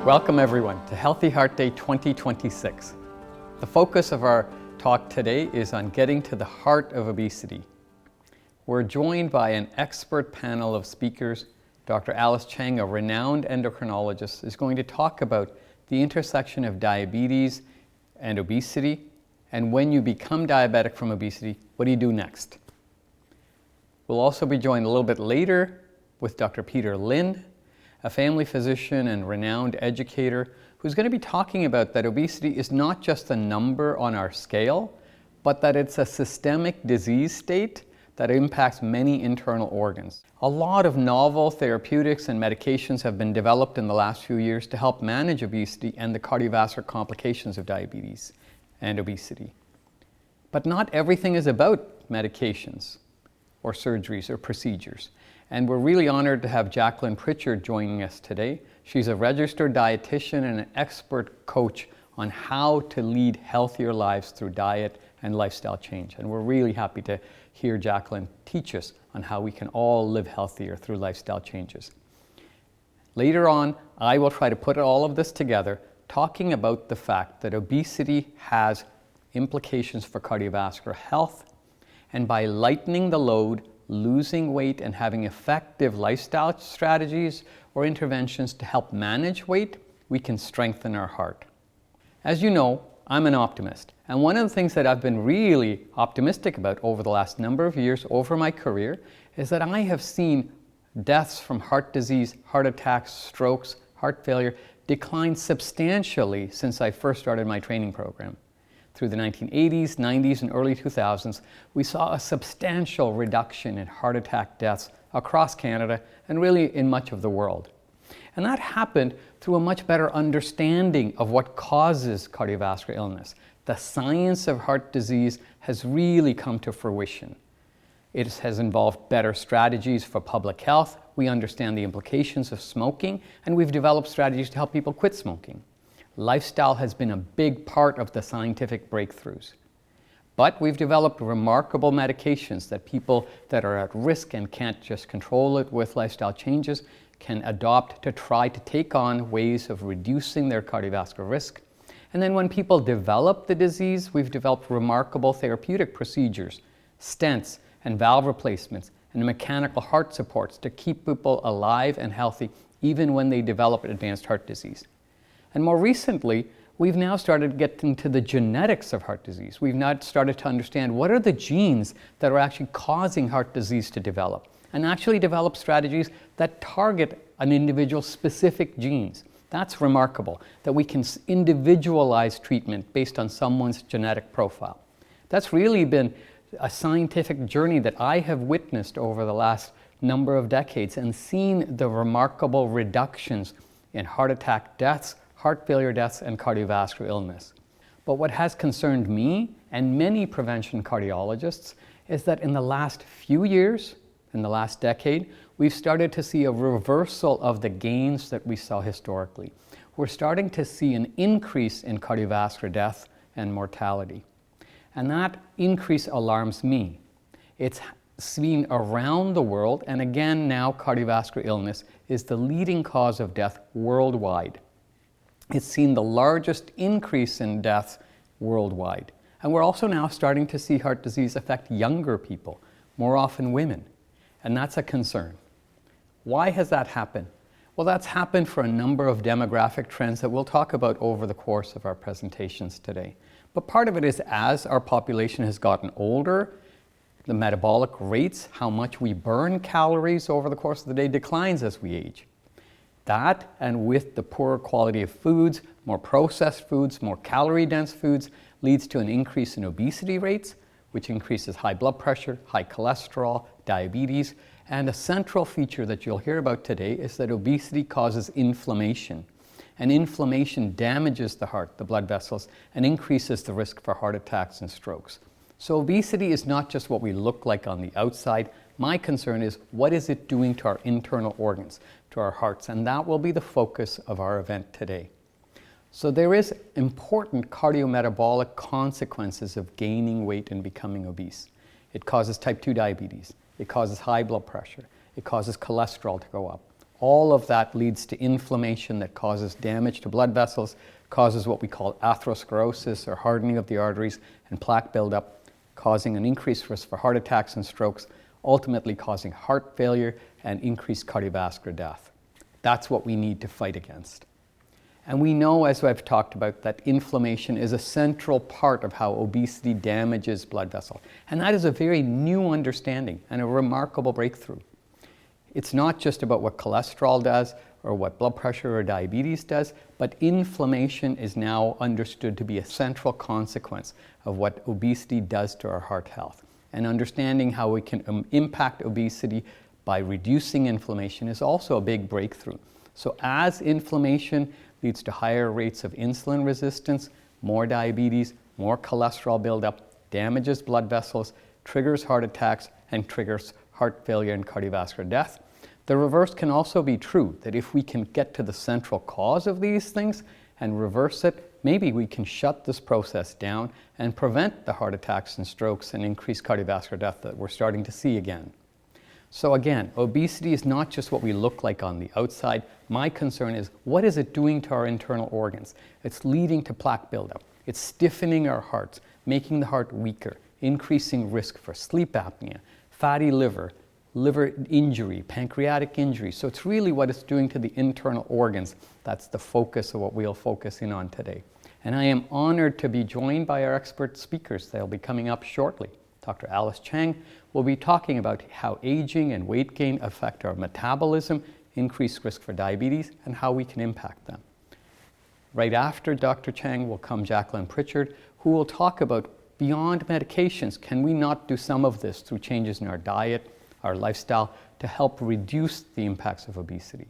Welcome everyone to Healthy Heart Day 2026. The focus of our talk today is on getting to the heart of obesity. We're joined by an expert panel of speakers. Dr. Cheng, a renowned endocrinologist, is going to talk about the intersection of diabetes and obesity, and when you become diabetic from obesity, what do you do next? We'll also be joined a little bit later with Dr. Peter Lin, a family physician and renowned educator who's going to be talking about that obesity is not just a number on our scale, but that it's a systemic disease state that impacts many internal organs. A lot of novel therapeutics and medications have been developed in the last few years to help manage obesity and the cardiovascular complications of diabetes and obesity. But not everything is about medications or surgeries or procedures. And we're really honored to have Jaclyn Pritchard joining us today. She's a registered dietitian and an expert coach on how to lead healthier lives through diet and lifestyle change. And we're really happy to hear Jaclyn teach us on how we can all live healthier through lifestyle changes. Later on, I will try to put all of this together, talking about the fact that obesity has implications for cardiovascular health, and by lightening the load, losing weight, and having effective lifestyle strategies or interventions to help manage weight, we can strengthen our heart. As you know, I'm an optimist, and one of the things that I've been really optimistic about over the last number of years, over my career, is that I have seen deaths from heart disease, heart attacks, strokes, heart failure decline substantially since I first started my training program. Through the 1980s, 90s, and early 2000s, we saw a substantial reduction in heart attack deaths across Canada and really in much of the world. And that happened through a much better understanding of what causes cardiovascular illness. The science of heart disease has really come to fruition. It has involved better strategies for public health. We understand the implications of smoking, and we've developed strategies to help people quit smoking. Lifestyle has been a big part of the scientific breakthroughs. But we've developed remarkable medications that people that are at risk and can't just control it with lifestyle changes can adopt to try to take on ways of reducing their cardiovascular risk. And then when people develop the disease, we've developed remarkable therapeutic procedures, stents and valve replacements and mechanical heart supports to keep people alive and healthy even when they develop advanced heart disease. And more recently, we've now started getting to the genetics of heart disease. We've now started to understand what are the genes that are actually causing heart disease to develop, and actually develop strategies that target an individual's specific genes. That's remarkable, that we can individualize treatment based on someone's genetic profile. That's really been a scientific journey that I have witnessed over the last number of decades and seen the remarkable reductions in heart attack deaths, heart failure deaths, and cardiovascular illness. But what has concerned me and many prevention cardiologists is that in the last few years, in the last decade, we've started to see a reversal of the gains that we saw historically. We're starting to see an increase in cardiovascular death and mortality. And that increase alarms me. It's seen around the world, and again now cardiovascular illness is the leading cause of death worldwide. It's seen the largest increase in deaths worldwide. And we're also now starting to see heart disease affect younger people, more often women. And that's a concern. Why has that happened? Well, that's happened for a number of demographic trends that we'll talk about over the course of our presentations today. But part of it is as our population has gotten older, the metabolic rates, how much we burn calories over the course of the day, declines as we age. That, and with the poorer quality of foods, more processed foods, more calorie-dense foods, leads to an increase in obesity rates, which increases high blood pressure, high cholesterol, diabetes, and a central feature that you'll hear about today is that obesity causes inflammation. And inflammation damages the heart, the blood vessels, and increases the risk for heart attacks and strokes. So obesity is not just what we look like on the outside. My concern is what is it doing to our internal organs, to our hearts, and that will be the focus of our event today. So there is important cardiometabolic consequences of gaining weight and becoming obese. It causes type 2 diabetes. It causes high blood pressure. It causes cholesterol to go up. All of that leads to inflammation that causes damage to blood vessels, causes what we call atherosclerosis or hardening of the arteries, and plaque buildup, causing an increased risk for heart attacks and strokes, ultimately causing heart failure and increased cardiovascular death. That's what we need to fight against. And we know, as I've talked about, that inflammation is a central part of how obesity damages blood vessels. And that is a very new understanding and a remarkable breakthrough. It's not just about what cholesterol does or what blood pressure or diabetes does, but inflammation is now understood to be a central consequence of what obesity does to our heart health. And understanding how we can impact obesity by reducing inflammation is also a big breakthrough. So as inflammation leads to higher rates of insulin resistance, more diabetes, more cholesterol buildup, damages blood vessels, triggers heart attacks, and triggers heart failure and cardiovascular death. The reverse can also be true, that if we can get to the central cause of these things and reverse it, maybe we can shut this process down and prevent the heart attacks and strokes and increased cardiovascular death that we're starting to see again. So again, obesity is not just what we look like on the outside. My concern is, what is it doing to our internal organs? It's leading to plaque buildup. It's stiffening our hearts, making the heart weaker, increasing risk for sleep apnea, fatty liver, liver injury, pancreatic injury. So it's really what it's doing to the internal organs. That's the focus of what we'll focus in on today. And I am honored to be joined by our expert speakers. They'll be coming up shortly. Dr. Alice Cheng will be talking about how aging and weight gain affect our metabolism, increased risk for diabetes, and how we can impact them. Right after Dr. Cheng will come Jaclyn Pritchard, who will talk about beyond medications, can we not do some of this through changes in our diet, our lifestyle, to help reduce the impacts of obesity.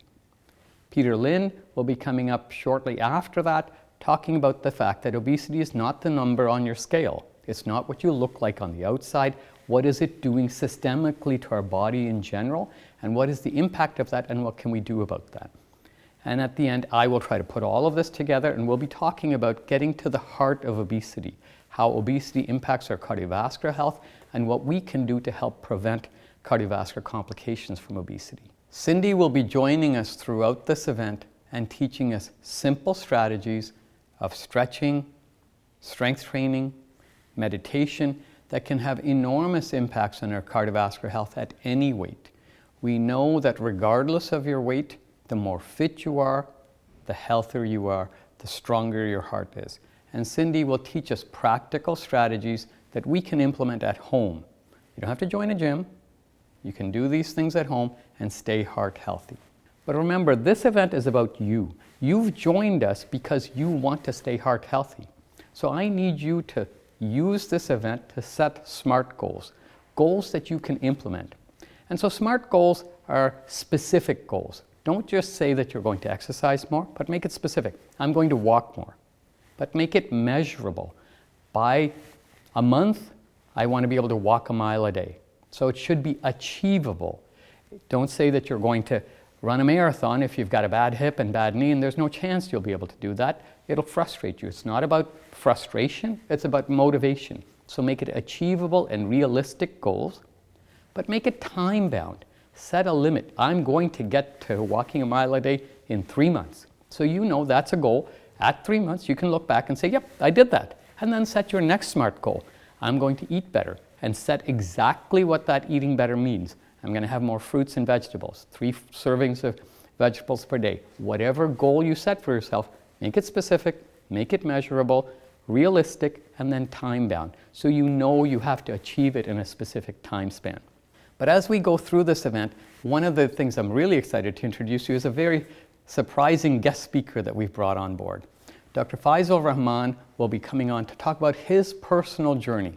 Peter Lynn will be coming up shortly after that, talking about the fact that obesity is not the number on your scale. It's not what you look like on the outside. What is it doing systemically to our body in general? And what is the impact of that, and what can we do about that? And at the end, I will try to put all of this together, and we'll be talking about getting to the heart of obesity, how obesity impacts our cardiovascular health, and what we can do to help prevent cardiovascular complications from obesity. Cindy will be joining us throughout this event and teaching us simple strategies of stretching, strength training, meditation that can have enormous impacts on our cardiovascular health at any weight. We know that regardless of your weight, the more fit you are, the healthier you are, the stronger your heart is. And Cindy will teach us practical strategies that we can implement at home. You don't have to join a gym. You can do these things at home and stay heart healthy. But remember, this event is about you. You've joined us because you want to stay heart healthy. So I need you to use this event to set SMART goals, goals that you can implement. And so SMART goals are specific goals. Don't just say that you're going to exercise more, but make it specific. I'm going to walk more, but make it measurable. By a month, I want to be able to walk a mile a day. So it should be achievable. Don't say that you're going to run a marathon if you've got a bad hip and bad knee, and there's no chance you'll be able to do that. It'll frustrate you. It's not about frustration, it's about motivation. So make it achievable and realistic goals, but make it time-bound. Set a limit. I'm going to get to walking a mile a day in 3 months. So you know that's a goal. At 3 months, you can look back and say, yep, I did that. And then set your next SMART goal. I'm going to eat better, and set exactly what that eating better means. I'm going to have more fruits and vegetables, 3 servings of vegetables per day. Whatever goal you set for yourself, make it specific, make it measurable, realistic, and then time-bound. So you know you have to achieve it in a specific time span. But as we go through this event, one of the things I'm really excited to introduce you is a very surprising guest speaker that we've brought on board. Dr. Faisal Rehman will be coming on to talk about his personal journey.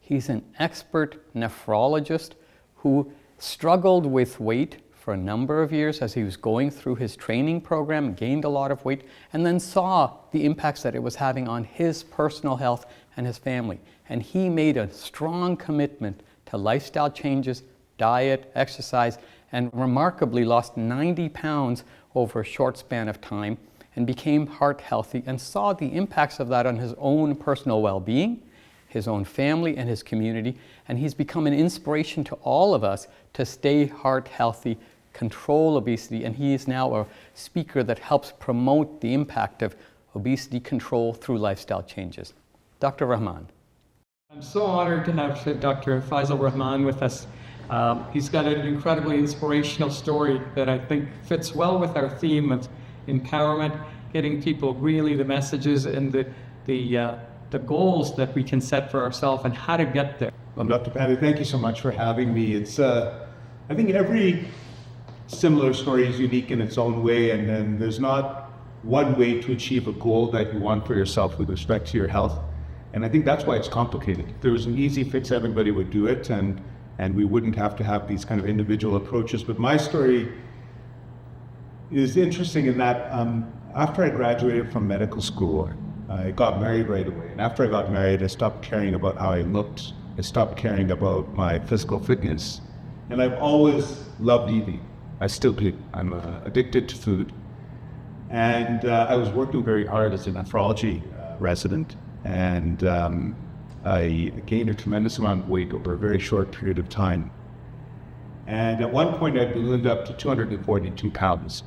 He's an expert nephrologist who struggled with weight for a number of years as he was going through his training program, gained a lot of weight, and then saw the impacts that it was having on his personal health and his family. And he made a strong commitment to lifestyle changes, diet, exercise, and remarkably lost 90 pounds over a short span of time and became heart healthy and saw the impacts of that on his own personal well-being, his own family, and his community. And he's become an inspiration to all of us to stay heart healthy control obesity, and he is now a speaker that helps promote the impact of obesity control through lifestyle changes. Dr. Rehman. I'm so honored to have Dr. Faisal Rehman with us. He's got an incredibly inspirational story that I think fits well with our theme of empowerment, getting people really the messages and the goals that we can set for ourselves and how to get there. Well, Dr. Pandey, thank you so much for having me. It's, I think every similar story is unique in its own way, and then there's not one way to achieve a goal that you want for yourself with respect to your health. And I think that's why it's complicated. If there was an easy fix, everybody would do it, and we wouldn't have to have these kind of individual approaches. But my story is interesting in that after I graduated from medical school, I got married right away. And after I got married, I stopped caring about how I looked. I stopped caring about my physical fitness. And I've always loved eating. I still do. I'm addicted to food. And I was working very hard as a nephrology resident. And I gained a tremendous amount of weight over a very short period of time. And at one point I ballooned up to 242 pounds.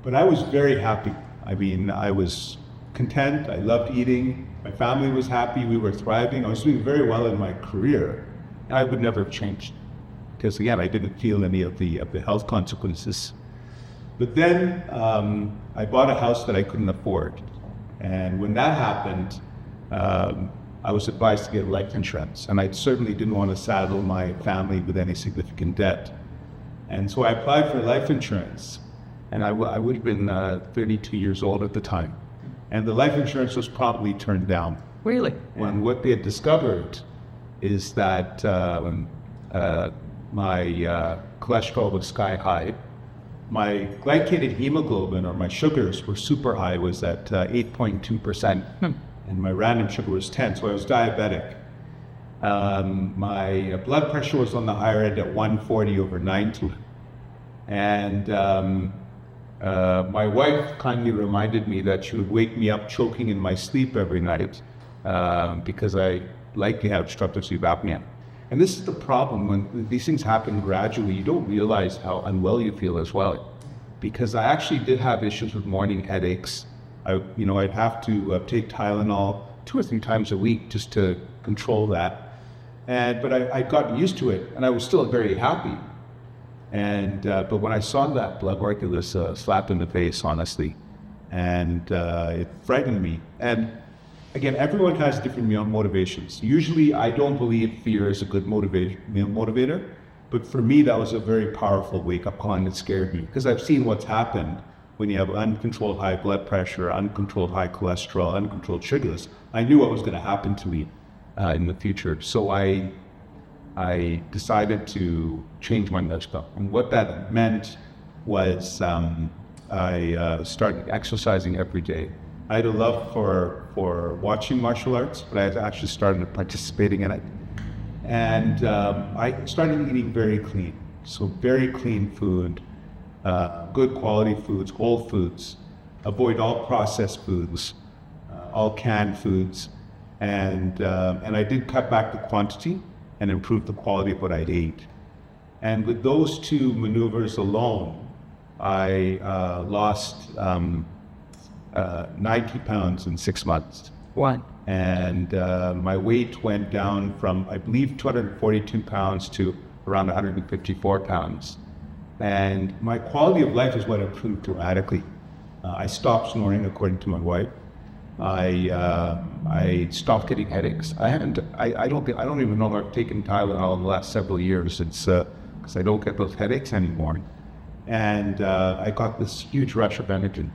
But I was very happy. I mean, I was content, I loved eating, my family was happy, we were thriving, I was doing very well in my career. And I would never have changed. Because again, I didn't feel any of the health consequences. But then I bought a house that I couldn't afford. And when that happened, I was advised to get life insurance, and I certainly didn't want to saddle my family with any significant debt. And so I applied for life insurance, and I would have been 32 years old at the time. And the life insurance was promptly turned down. Really? And what they had discovered is that my cholesterol was sky high. My glycated hemoglobin, or my sugars, were super high, was at 8.2%. And my random sugar was 10, so I was diabetic. My blood pressure was on the higher end at 140/90. And my wife kindly reminded me that she would wake me up choking in my sleep every night because I likely had obstructive sleep apnea. And this is the problem, when these things happen gradually, you don't realize how unwell you feel as well. Because I actually did have issues with morning headaches. I'd have to take Tylenol 2 or 3 times a week just to control that. But I'd gotten used to it, and I was still very happy. But when I saw that blood work, it was a slap in the face, honestly. And it frightened me. And again, everyone has different motivations. Usually, I don't believe fear is a good motivator. But for me, that was a very powerful wake-up call, and it scared me. Because I've seen what's happened when you have uncontrolled high blood pressure, uncontrolled high cholesterol, uncontrolled sugars. I knew what was going to happen to me in the future. So I decided to change my lifestyle. And what that meant was I started exercising every day. I had a love for watching martial arts, but I had actually started participating in it. And I started eating very clean. So very clean food. Good quality foods, whole foods, avoid all processed foods, all canned foods, and I did cut back the quantity and improve the quality of what I ate. And with those 2 maneuvers alone, I lost 90 pounds in 6 months. Wow. And my weight went down from, I believe, 242 pounds to around 154 pounds. And my quality of life is what improved dramatically. I stopped snoring, according to my wife. I stopped getting headaches. I don't even know if I've taken Tylenol in the last several years. It's because I don't get those headaches anymore. And I got this huge rush of energy.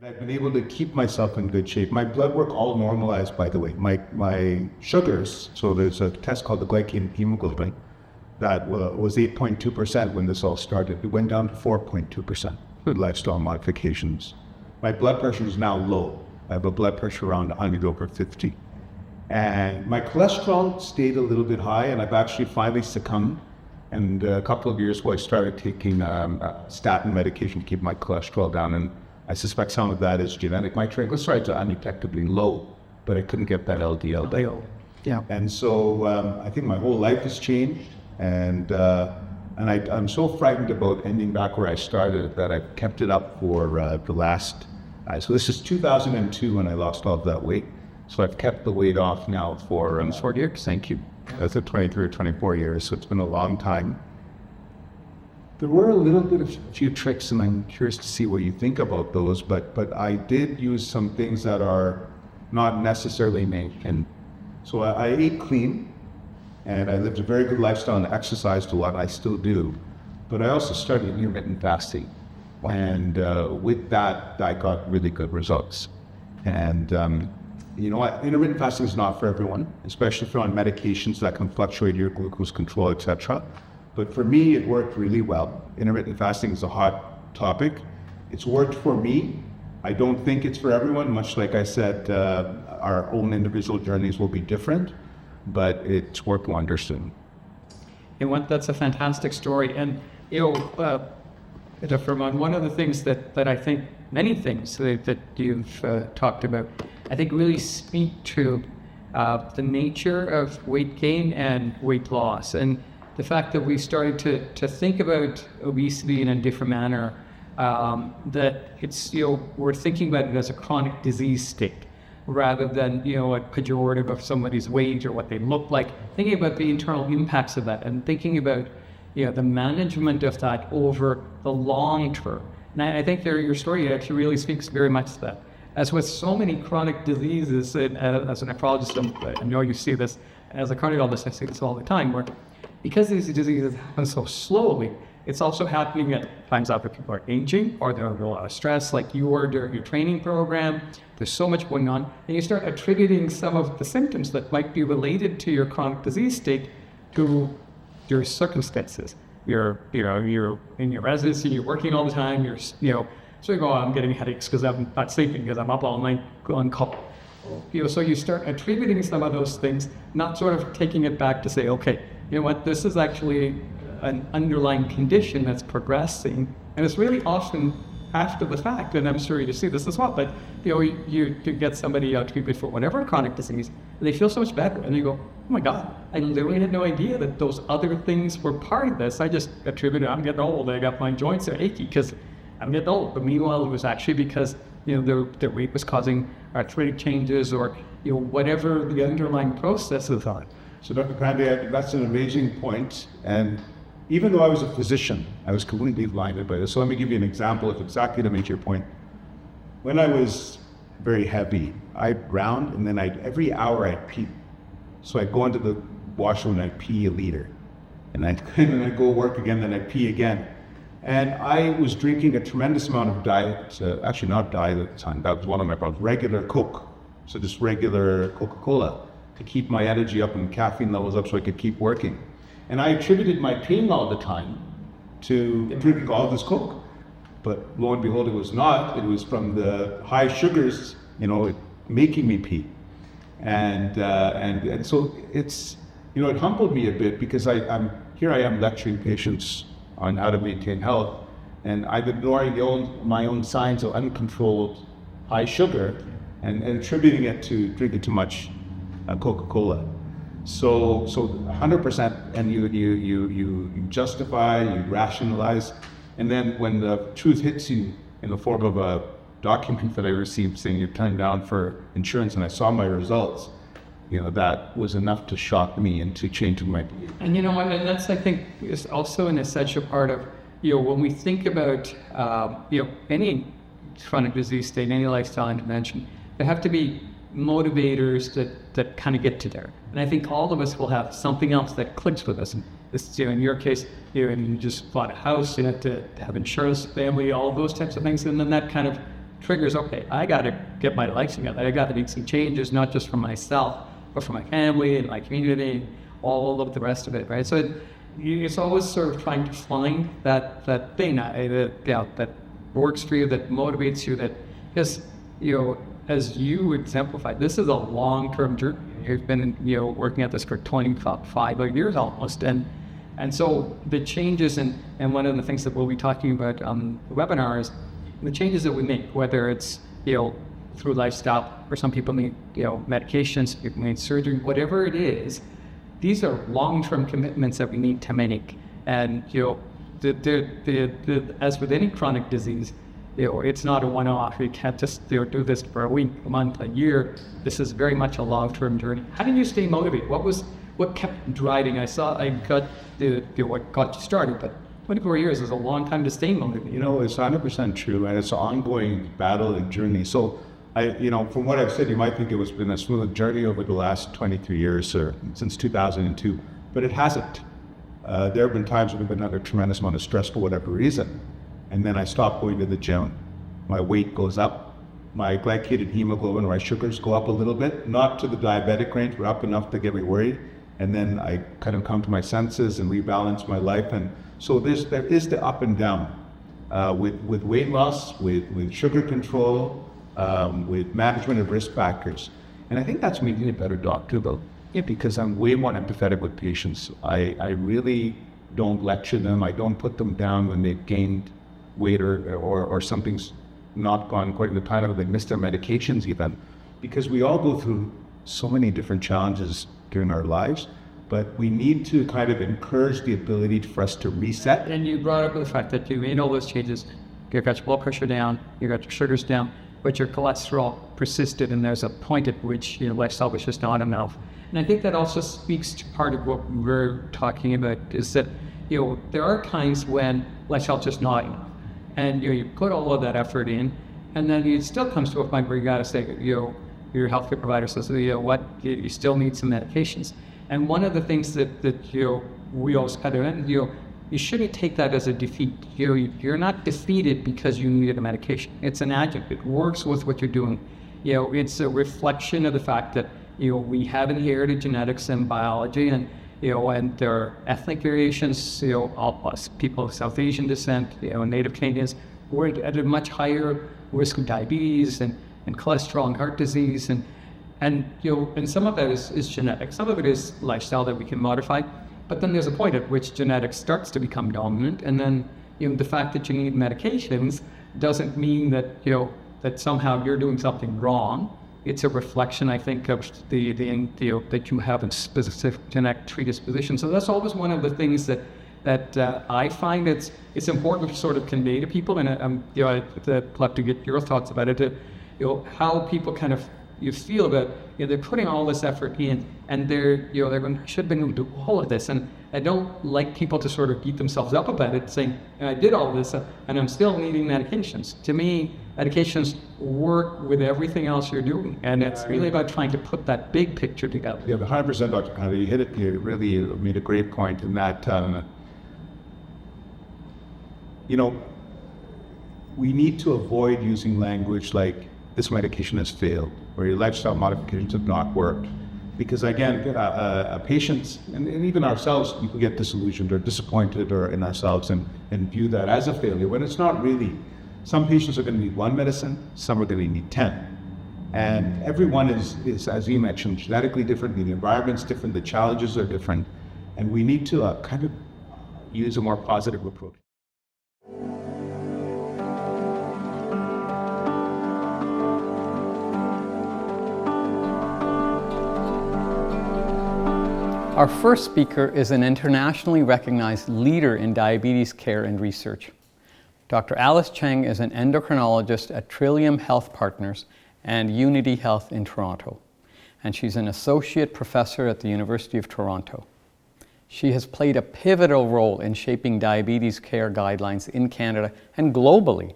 I've been able to keep myself in good shape. My blood work all normalized, by the way. My sugars, so there's a test called the glycated hemoglobin, that was 8.2% when this all started. It went down to 4.2% with lifestyle modifications. My blood pressure is now low. I have a blood pressure around 100/50. And my cholesterol stayed a little bit high, and I've actually finally succumbed. And a couple of years ago, I started taking statin medication to keep my cholesterol down. And I suspect some of that is genetic. My triglycerides are undetectably low, but I couldn't get that LDL down. Yeah. And so I think my whole life has changed. And And I'm so frightened about ending back where I started that I've kept it up for the last, so this is 2002 when I lost all of that weight. So I've kept the weight off now for 4 years. Thank you. That's 23 or 24 years, so it's been a long time. There were a little bit of a few tricks, and I'm curious to see what you think about those, but I did use some things that are not necessarily made. And so I ate clean, and I lived a very good lifestyle and exercised a lot. I still do. But I also started intermittent fasting. And with that, I got really good results. And you know what? Intermittent fasting is not for everyone, especially if you're on medications that can fluctuate your glucose control, etc. But for me, it worked really well. Intermittent fasting is a hot topic. It's worked for me. I don't think it's for everyone. Much like I said, our own individual journeys will be different, but it's worked wonders for me. That's a fantastic story. And, Dr. Rehman, one of the things that I think, many things that you've talked about, I think really speak to the nature of weight gain and weight loss. And the fact that we started to think about obesity in a different manner, that it's, we're thinking about it as a chronic disease state rather than, a pejorative of somebody's weight or what they look like, thinking about the internal impacts of that and thinking about, the management of that over the long term. And I think your story actually really speaks very much to that. As with so many chronic diseases, and as a nephrologist, I know you see this, as a cardiologist, I see this all the time, where because these diseases happen so slowly, it's also happening at times after people are aging or they're under a lot of stress, like you were during your training program. There's so much going on, and you start attributing some of the symptoms that might be related to your chronic disease state to your circumstances. You're in your residency, you're working all the time, so you go, I'm getting headaches because I'm not sleeping because I'm up all night on call. So you start attributing some of those things, not sort of taking it back to say, okay, you know what, this is actually an underlying condition that's progressing, and it's really often after the fact, and I'm sure you see this as well, but you get somebody out treated for whatever chronic disease, and they feel so much better, and you go, oh my God, I literally had no idea that those other things were part of this. I just attributed, I'm getting old, I got my joints are achy because I'm getting old, but meanwhile it was actually because their weight was causing arthritic changes or whatever the underlying processes are. So Dr. Pandey, that's an amazing point. And even though I was a physician, I was completely blinded by this. So let me give you an example of exactly to make your point. When I was very heavy, I'd round and then every hour I'd pee. So I'd go into the washroom and I'd pee a liter. And then I'd go work again, then I'd pee again. And I was drinking a tremendous amount of diet, actually not diet at the time, that was one of my problems, regular Coke. So just regular Coca-Cola to keep my energy up and caffeine levels up so I could keep working. And I attributed my peeing all the time to drinking all this Coke. But lo and behold, it was not. It was from the high sugars, making me pee. And so it's, it humbled me a bit because I am lecturing patients on how to maintain health, and I'm ignoring my own signs of uncontrolled high sugar and attributing it to drinking too much Coca-Cola. So 100%, and you justify, you rationalize, and then when the truth hits you in the form of a document that I received saying you're turned down for insurance, and I saw my results, that was enough to shock me and to change my behavior. And and that's, I think, is also an essential part of, when we think about, any chronic disease state, any lifestyle intervention, there have to be motivators that kind of get to there. And I think all of us will have something else that clicks with us. And this, in your case, you just bought a house, you had to have insurance, family, all of those types of things, and then that kind of triggers, okay, I got to get my life together. I got to make some changes, not just for myself, but for my family and my community, all of the rest of it, right? So it's always sort of trying to find that thing that works for you, that motivates you, that, because, as you exemplified, this is a long-term journey. You've been, working at this for 25 years almost, and so the changes, and one of the things that we'll be talking about on the webinar is the changes that we make, whether it's, through lifestyle, or some people need, medications, people need surgery, whatever it is, these are long-term commitments that we need to make. And as with any chronic disease, it's not a one-off. You can't just do this for a week, a month, a year. This is very much a long-term journey. How did you stay motivated? What kept driving? I got what got you started, but 24 years is a long time to stay motivated. It's 100% true, and it's an ongoing battle and journey. So, from what I've said, you might think it's been a smooth journey over the last 23 years, or since 2002, but it hasn't. There have been times when I've been under a tremendous amount of stress for whatever reason, and then I stop going to the gym. My weight goes up, my glycated hemoglobin, or my sugars go up a little bit, not to the diabetic range, but up enough to get me worried. And then I kind of come to my senses and rebalance my life. And so there is the up and down with weight loss, with sugar control, with management of risk factors. And I think that's made me a better doctor, though, because I'm way more empathetic with patients. I really don't lecture them. I don't put them down when they've gained weight or something's not gone according to the plan, or they miss their medications even, because we all go through so many different challenges during our lives, but we need to kind of encourage the ability for us to reset. And you brought up the fact that you made all those changes. You got your blood pressure down, you got your sugars down, but your cholesterol persisted, and there's a point at which lifestyle was just not enough. And I think that also speaks to part of what we're talking about, is that there are times when lifestyle is just not enough. And you put all of that effort in, and then it still comes to a point where you got to say, your healthcare provider says, you still need some medications. And one of the things that we always kind of, you shouldn't take that as a defeat. You're not defeated because you needed a medication. It's an adjunct. It works with what you're doing. It's a reflection of the fact that we have inherited genetics and biology, and there are ethnic variations. All of us people of South Asian descent, Native Canadians, we're at a much higher risk of diabetes and cholesterol and heart disease, and some of that is genetic. Some of it is lifestyle that we can modify. But then there's a point at which genetics starts to become dominant, and then the fact that you need medications doesn't mean that that somehow you're doing something wrong. It's a reflection, I think, of that you have a specific genetic predisposition. So that's always one of the things that I find it's important to sort of convey to people, and I'd love to get your thoughts about it. How people kind of feel about they're putting all this effort in, and they're going, should have been able to do all of this, and I don't like people to sort of beat themselves up about it, saying I did all this and I'm still needing medications. To me, medications work with everything else you're doing, and it's really about trying to put that big picture together. Yeah, 100%, Dr. Pandey. You hit it. You really made a great point in that. We need to avoid using language like this medication has failed, or your lifestyle modifications have not worked. Because again, patients, and even ourselves, we get disillusioned or disappointed in ourselves and view that as a failure, when it's not really. Some patients are going to need one medicine, some are going to need 10. And everyone is, as you mentioned, genetically different, the environment's different, the challenges are different, and we need to kind of use a more positive approach. Our first speaker is an internationally recognized leader in diabetes care and research. Dr. Alice Cheng is an endocrinologist at Trillium Health Partners and Unity Health in Toronto, and she's an associate professor at the University of Toronto. She has played a pivotal role in shaping diabetes care guidelines in Canada and globally,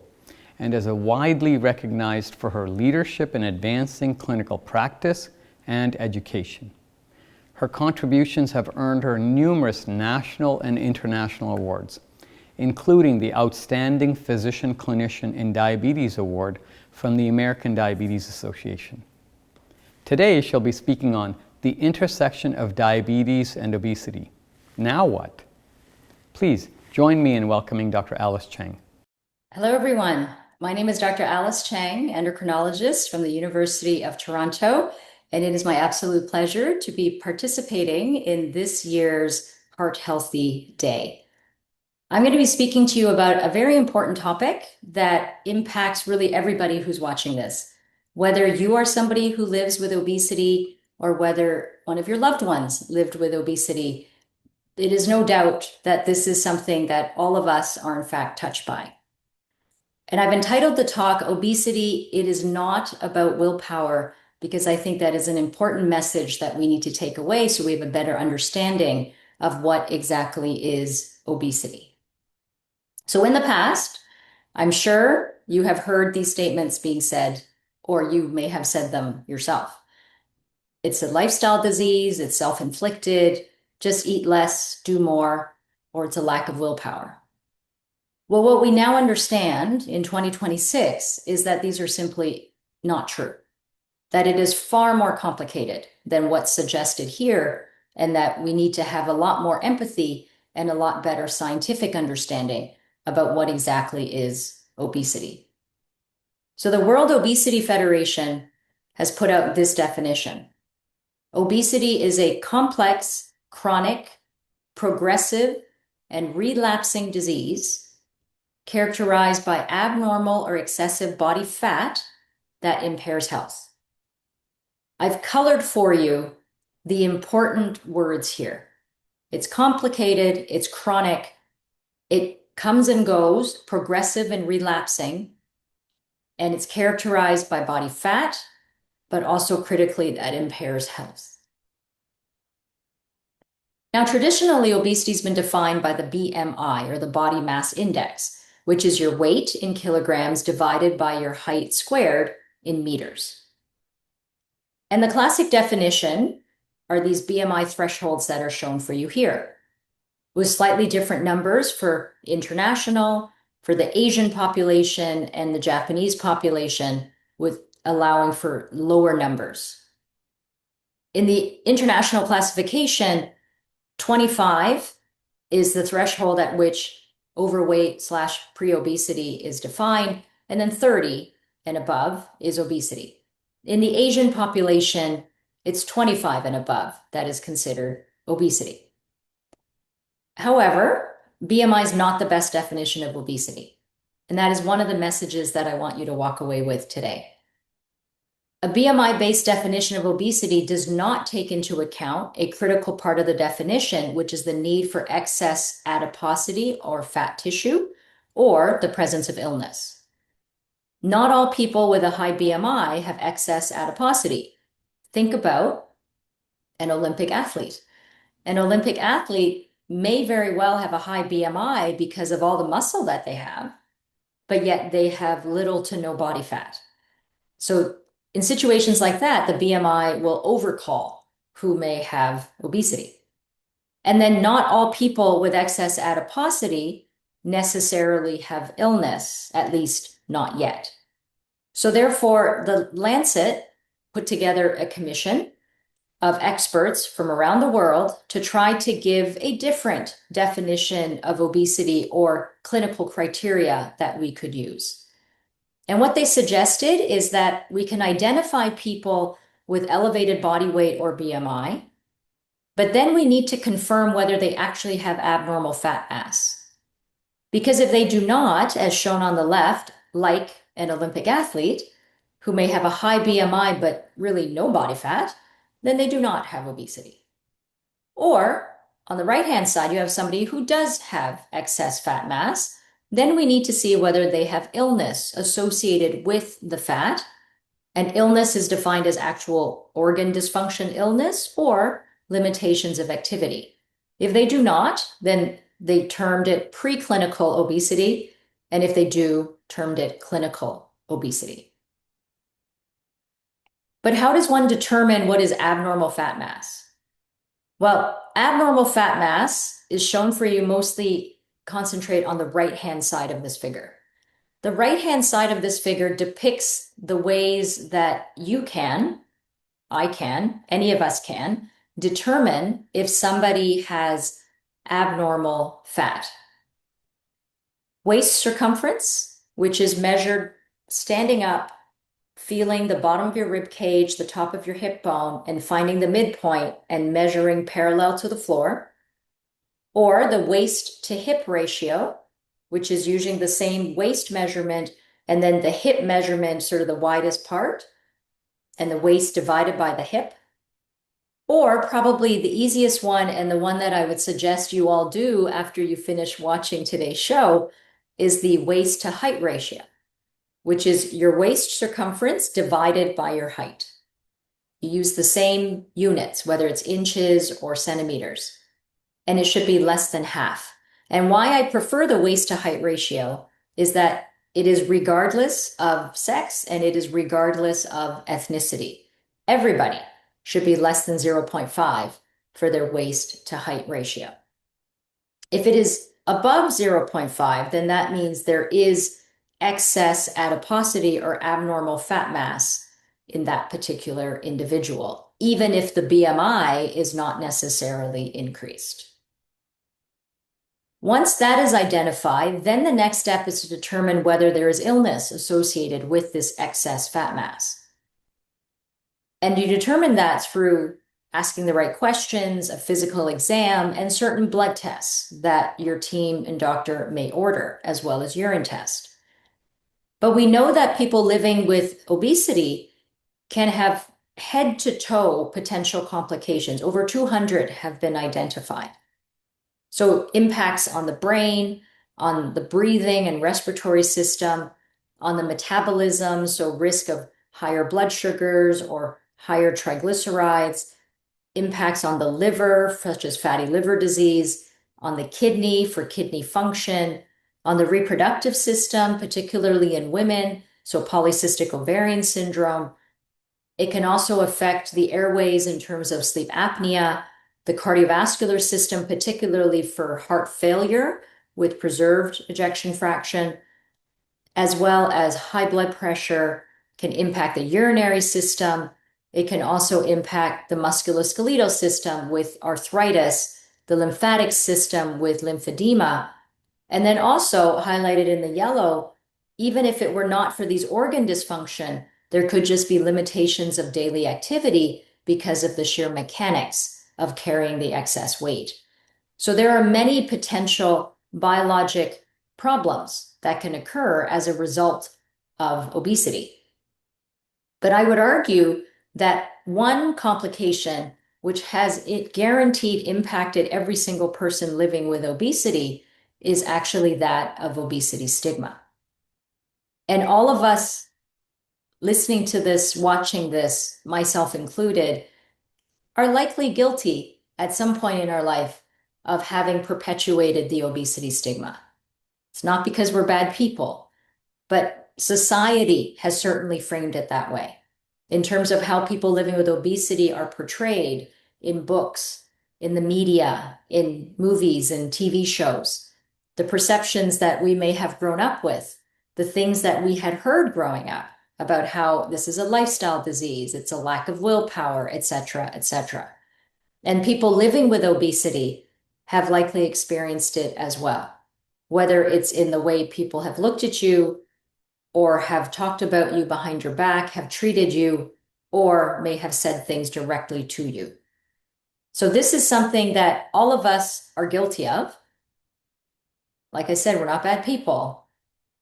and is widely recognized for her leadership in advancing clinical practice and education. Her contributions have earned her numerous national and international awards, including the Outstanding Physician Clinician in Diabetes Award from the American Diabetes Association. Today, she'll be speaking on the intersection of diabetes and obesity. Now what? Please join me in welcoming Dr. Alice Cheng. Hello, everyone. My name is Dr. Alice Cheng, endocrinologist from the University of Toronto, and it is my absolute pleasure to be participating in this year's Heart Healthy Day. I'm going to be speaking to you about a very important topic that impacts really everybody who's watching this. Whether you are somebody who lives with obesity or whether one of your loved ones lived with obesity, it is no doubt that this is something that all of us are in fact touched by. And I've entitled the talk, Obesity, It Is Not About Willpower, because I think that is an important message that we need to take away so we have a better understanding of what exactly is obesity. So in the past, I'm sure you have heard these statements being said, or you may have said them yourself. It's a lifestyle disease, it's self-inflicted, just eat less, do more, or it's a lack of willpower. Well, what we now understand in 2026 is that these are simply not true, that it is far more complicated than what's suggested here, and that we need to have a lot more empathy and a lot better scientific understanding about what exactly is obesity. So the World Obesity Federation has put out this definition. Obesity is a complex, chronic, progressive, and relapsing disease characterized by abnormal or excessive body fat that impairs health. I've colored for you the important words here. It's complicated, it's chronic, it comes and goes, progressive and relapsing, and it's characterized by body fat, but also critically that impairs health. Now, traditionally, obesity has been defined by the BMI, or the body mass index, which is your weight in kilograms divided by your height squared in meters. And the classic definition are these BMI thresholds that are shown for you here, with slightly different numbers for international, for the Asian population, and the Japanese population, with allowing for lower numbers. In the international classification, 25 is the threshold at which overweight / pre-obesity is defined, and then 30 and above is obesity. In the Asian population, it's 25 and above that is considered obesity. However, BMI is not the best definition of obesity, and that is one of the messages that I want you to walk away with today. A BMI-based definition of obesity does not take into account a critical part of the definition, which is the need for excess adiposity or fat tissue, or the presence of illness. Not all people with a high BMI have excess adiposity. Think about an Olympic athlete. An Olympic athlete may very well have a high BMI because of all the muscle that they have, but yet they have little to no body fat. So in situations like that, the BMI will overcall who may have obesity. And then not all people with excess adiposity necessarily have illness, at least not yet. So therefore, the Lancet put together a commission of experts from around the world to try to give a different definition of obesity or clinical criteria that we could use. And what they suggested is that we can identify people with elevated body weight or BMI, but then we need to confirm whether they actually have abnormal fat mass. Because if they do not, as shown on the left, like an Olympic athlete who may have a high BMI but really no body fat, then they do not have obesity. Or on the right-hand side, you have somebody who does have excess fat mass. Then we need to see whether they have illness associated with the fat. And illness is defined as actual organ dysfunction illness or limitations of activity. If they do not, then they termed it preclinical obesity. And if they do, termed it clinical obesity. But how does one determine what is abnormal fat mass? Well, abnormal fat mass is shown for you mostly concentrate on the right-hand side of this figure. The right-hand side of this figure depicts the ways that you can, I can, any of us can, determine if somebody has abnormal fat. Waist circumference, which is measured standing up, feeling the bottom of your rib cage, the top of your hip bone, and finding the midpoint and measuring parallel to the floor. Or the waist to hip ratio, which is using the same waist measurement and then the hip measurement, sort of the widest part, and the waist divided by the hip. Or probably the easiest one, and the one that I would suggest you all do after you finish watching today's show, is the waist to height ratio, which is your waist circumference divided by your height. You use the same units, whether it's inches or centimeters, and it should be less than half. And why I prefer the waist to height ratio is that it is regardless of sex and it is regardless of ethnicity. Everybody should be less than 0.5 for their waist to height ratio. If it is above 0.5, then that means there is excess adiposity or abnormal fat mass in that particular individual, even if the BMI is not necessarily increased. Once that is identified, then the next step is to determine whether there is illness associated with this excess fat mass. And you determine that through asking the right questions, a physical exam, and certain blood tests that your team and doctor may order, as well as urine test. But we know that people living with obesity can have head to toe potential complications. Over 200 have been identified. So impacts on the brain, on the breathing and respiratory system, on the metabolism, so risk of higher blood sugars or higher triglycerides, impacts on the liver, such as fatty liver disease, on the kidney for kidney function, on the reproductive system, particularly in women, so polycystic ovarian syndrome. It can also affect the airways in terms of sleep apnea, the cardiovascular system, particularly for heart failure with preserved ejection fraction, as well as high blood pressure, can impact the urinary system. It can also impact the musculoskeletal system with arthritis, the lymphatic system with lymphedema, and then also highlighted in the yellow, even if it were not for these organ dysfunction, there could just be limitations of daily activity because of the sheer mechanics of carrying the excess weight. So there are many potential biologic problems that can occur as a result of obesity. But I would argue that one complication which has it guaranteed impacted every single person living with obesity is actually that of obesity stigma. And all of us listening to this, watching this, myself included, are likely guilty at some point in our life of having perpetuated the obesity stigma. It's not because we're bad people, but society has certainly framed it that way in terms of how people living with obesity are portrayed in books, in the media, in movies and TV shows, the perceptions that we may have grown up with, the things that we had heard growing up about how this is a lifestyle disease, it's a lack of willpower, etc., etc. And people living with obesity have likely experienced it as well, whether it's in the way people have looked at you or have talked about you behind your back, have treated you, or may have said things directly to you. So this is something that all of us are guilty of. Like I said, we're not bad people,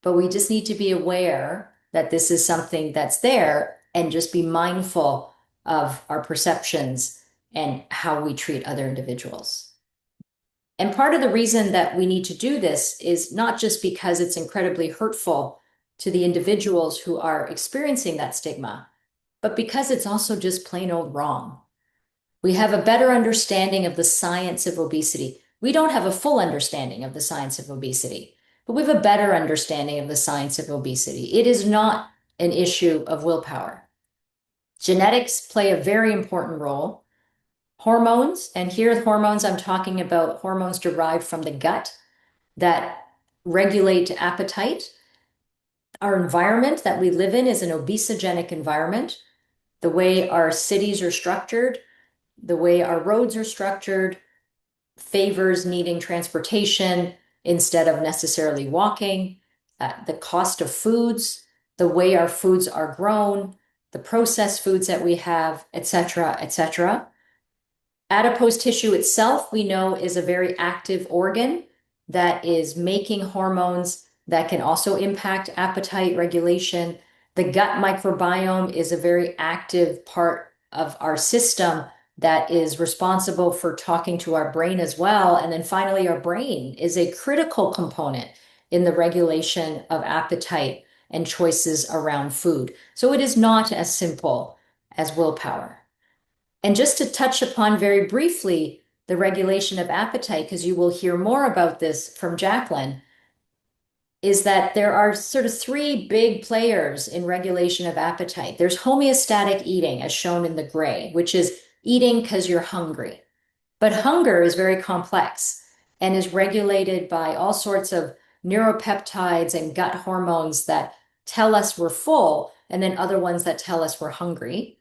but we just need to be aware that this is something that's there and just be mindful of our perceptions and how we treat other individuals. And part of the reason that we need to do this is not just because it's incredibly hurtful to the individuals who are experiencing that stigma, but because it's also just plain old wrong. We have a better understanding of the science of obesity. We don't have a full understanding of the science of obesity, but we have a better understanding of the science of obesity. It is not an issue of willpower. Genetics play a very important role. Hormones, and here hormones, I'm talking about hormones derived from the gut that regulate appetite. Our environment that we live in is an obesogenic environment. The way our cities are structured, the way our roads are structured, favors needing transportation instead of necessarily walking, the cost of foods, the way our foods are grown, the processed foods that we have, etc., etc. Adipose tissue itself, we know, is a very active organ that is making hormones that can also impact appetite regulation. The gut microbiome is a very active part of our system that is responsible for talking to our brain as well. And then finally, our brain is a critical component in the regulation of appetite and choices around food. So it is not as simple as willpower. And just to touch upon very briefly the regulation of appetite, because you will hear more about this from Jaclyn, is that there are sort of three big players in regulation of appetite. There's homeostatic eating, as shown in the gray, which is eating because you're hungry. But hunger is very complex and is regulated by all sorts of neuropeptides and gut hormones that tell us we're full, and then other ones that tell us we're hungry.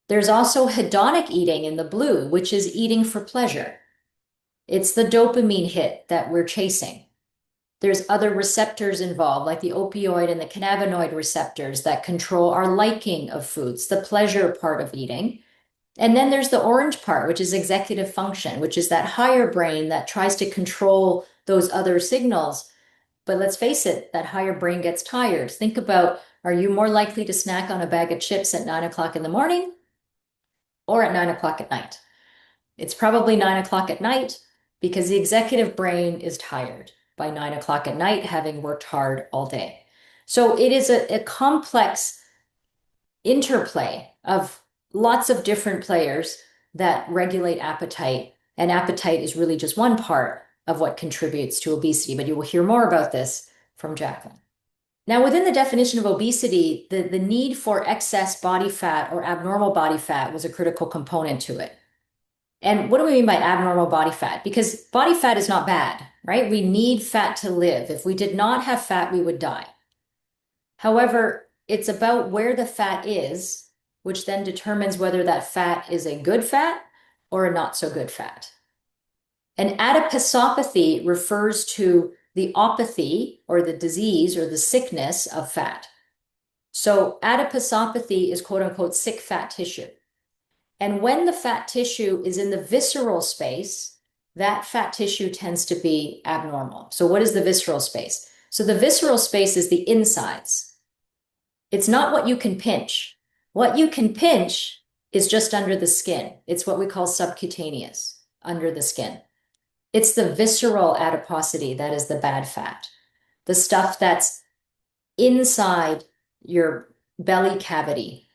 There's also hedonic eating in the blue, which is eating for pleasure. It's the dopamine hit that we're chasing. There's other receptors involved, like the opioid and the cannabinoid receptors that control our liking of foods, the pleasure part of eating. And then there's the orange part, which is executive function, which is that higher brain that tries to control those other signals. But let's face it, that higher brain gets tired. Think about, are you more likely to snack on a bag of chips at 9 o'clock in the morning or at 9 o'clock at night? It's probably 9 o'clock at night because the executive brain is tired by 9 o'clock at night, having worked hard all day. So it is a complex interplay of lots of different players that regulate appetite. And appetite is really just one part of what contributes to obesity. But you will hear more about this from Jaclyn. Now, within the definition of obesity, the need for excess body fat or abnormal body fat was a critical component to it. And what do we mean by abnormal body fat? Because body fat is not bad, right? We need fat to live. If we did not have fat, we would die. However, it's about where the fat is, which then determines whether that fat is a good fat or a not so good fat. And adiposopathy refers to the opathy or the disease or the sickness of fat. So adiposopathy is quote unquote sick fat tissue. And when the fat tissue is in the visceral space, that fat tissue tends to be abnormal. So what is the visceral space? So the visceral space is the insides. It's not what you can pinch. What you can pinch is just under the skin. It's what we call subcutaneous, under the skin. It's the visceral adiposity that is the bad fat. The stuff that's inside your belly cavity,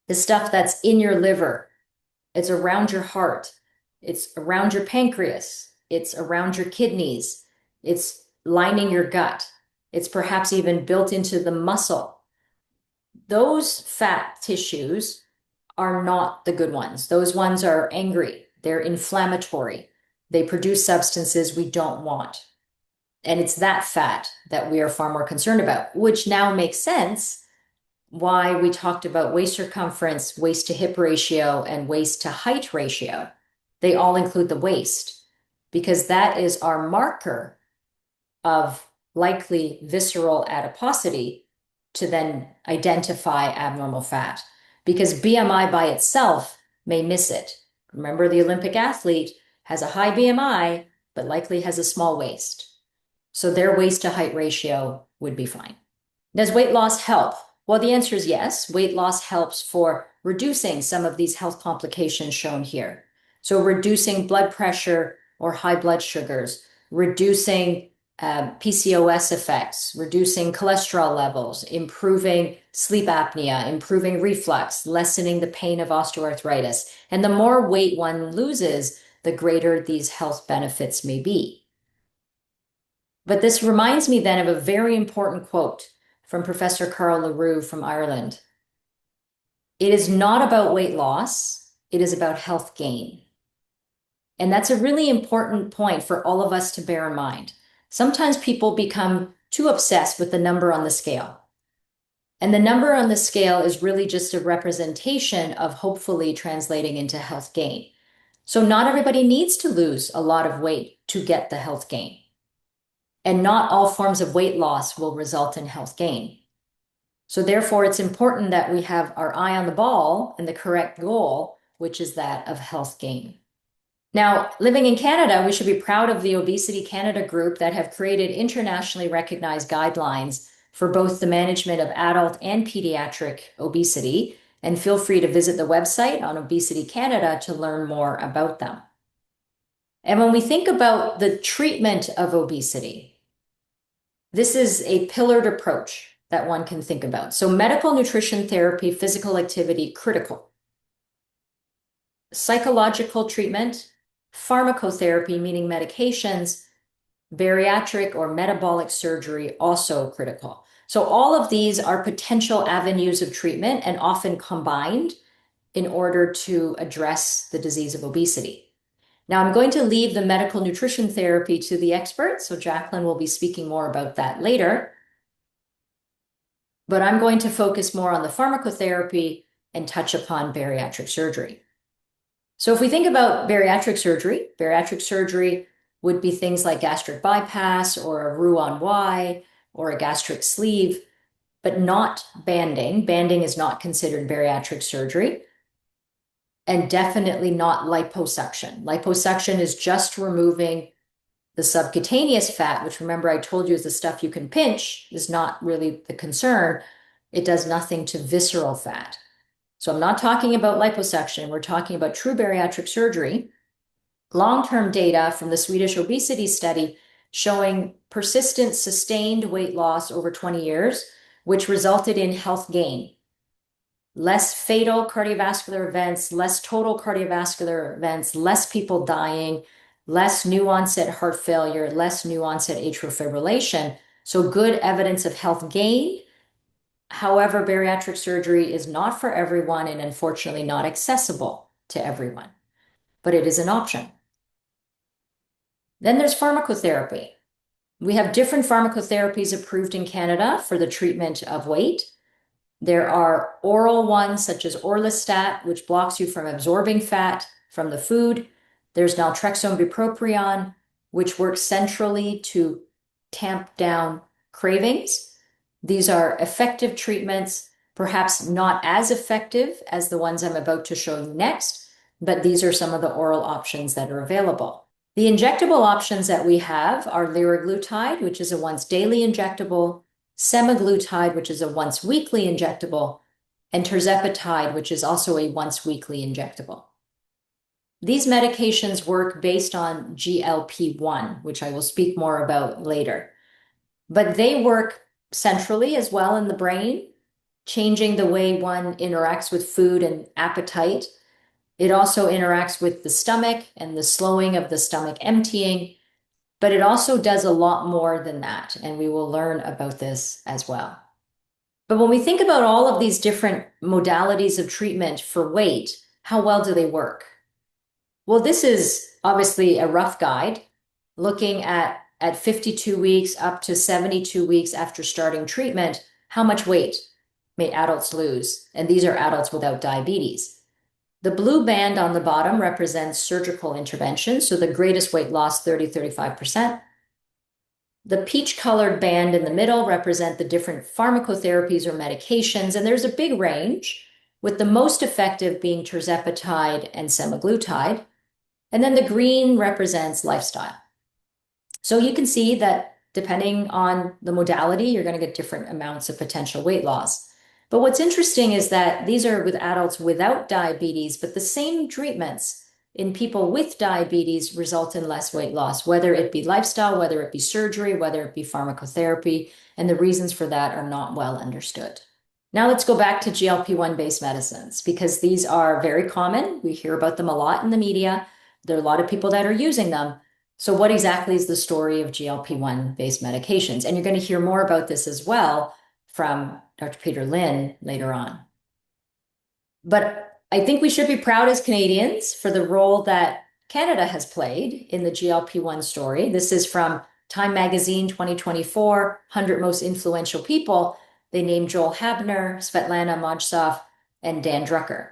the stuff that's in your liver. It's around your heart. It's around your pancreas. It's around your kidneys. It's lining your gut. It's perhaps even built into the muscle. Those fat tissues are not the good ones. Those ones are angry. They're inflammatory. They produce substances we don't want. And it's that fat that we are far more concerned about, which now makes sense why we talked about waist circumference, waist to hip ratio, and waist to height ratio. They all include the waist because that is our marker of likely visceral adiposity to then identify abnormal fat, because BMI by itself may miss it. Remember, the Olympic athlete has a high BMI, but likely has a small waist. So their waist to height ratio would be fine. Does weight loss help? Well, the answer is yes. Weight loss helps for reducing some of these health complications shown here. So reducing blood pressure or high blood sugars, reducing PCOS effects, reducing cholesterol levels, improving sleep apnea, improving reflux, lessening the pain of osteoarthritis. And the more weight one loses, the greater these health benefits may be. But this reminds me then of a very important quote from Professor Carl LaRue from Ireland. It is not about weight loss, it is about health gain. And that's a really important point for all of us to bear in mind. Sometimes people become too obsessed with the number on the scale. And the number on the scale is really just a representation of hopefully translating into health gain. So not everybody needs to lose a lot of weight to get the health gain. And not all forms of weight loss will result in health gain. So therefore, it's important that we have our eye on the ball and the correct goal, which is that of health gain. Now, living in Canada, we should be proud of the Obesity Canada group that have created internationally recognized guidelines for both the management of adult and pediatric obesity. And feel free to visit the website on Obesity Canada to learn more about them. And when we think about the treatment of obesity, this is a pillared approach that one can think about. So medical nutrition therapy, physical activity, critical. Psychological treatment, pharmacotherapy, meaning medications, bariatric or metabolic surgery, also critical. So all of these are potential avenues of treatment and often combined in order to address the disease of obesity. Now, I'm going to leave the medical nutrition therapy to the experts, so Jaclyn will be speaking more about that later. But I'm going to focus more on the pharmacotherapy and touch upon bariatric surgery. So if we think about bariatric surgery would be things like gastric bypass or a Roux-en-Y or a gastric sleeve, but not banding. Banding is not considered bariatric surgery. And definitely not liposuction. Liposuction is just removing the subcutaneous fat, which remember I told you is the stuff you can pinch, is not really the concern. It does nothing to visceral fat. So I'm not talking about liposuction. We're talking about true bariatric surgery. Long-term data from the Swedish obesity study showing persistent, sustained weight loss over 20 years, which resulted in health gain. Less fatal cardiovascular events, less total cardiovascular events, less people dying, less new onset heart failure, less new onset atrial fibrillation. So good evidence of health gain. However, bariatric surgery is not for everyone and unfortunately not accessible to everyone, but it is an option. Then there's pharmacotherapy. We have different pharmacotherapies approved in Canada for the treatment of weight. There are oral ones such as orlistat, which blocks you from absorbing fat from the food. There's naltrexone bupropion, which works centrally to tamp down cravings. These are effective treatments, perhaps not as effective as the ones I'm about to show you next, but these are some of the oral options that are available. The injectable options that we have are liraglutide, which is a once daily injectable, semaglutide, which is a once weekly injectable, and tirzepatide, which is also a once weekly injectable. These medications work based on GLP-1, which I will speak more about later. But they work centrally as well in the brain, changing the way one interacts with food and appetite. It also interacts with the stomach and the slowing of the stomach emptying. But it also does a lot more than that, and we will learn about this as well. But when we think about all of these different modalities of treatment for weight, how well do they work? Well, this is obviously a rough guide looking at 52 weeks up to 72 weeks after starting treatment, how much weight may adults lose? And these are adults without diabetes. The blue band on the bottom represents surgical intervention, so the greatest weight loss, 30-35%. The peach-colored band in the middle represent the different pharmacotherapies or medications, and there's a big range, with the most effective being tirzepatide and semaglutide. And then the green represents lifestyle. So you can see that depending on the modality, you're going to get different amounts of potential weight loss. But what's interesting is that these are with adults without diabetes, but the same treatments in people with diabetes result in less weight loss, whether it be lifestyle, whether it be surgery, whether it be pharmacotherapy, and the reasons for that are not well understood. Now let's go back to GLP-1 based medicines, because these are very common. We hear about them a lot in the media. There are a lot of people that are using them. So what exactly is the story of GLP-1 based medications? And you're going to hear more about this as well from Dr. Peter Lynn later on. But I think we should be proud as Canadians for the role that Canada has played in the GLP-1 story. This is from Time Magazine 2024, 100 Most Influential People. They named Joel Habner, Svetlana Mojsov, and Dan Drucker.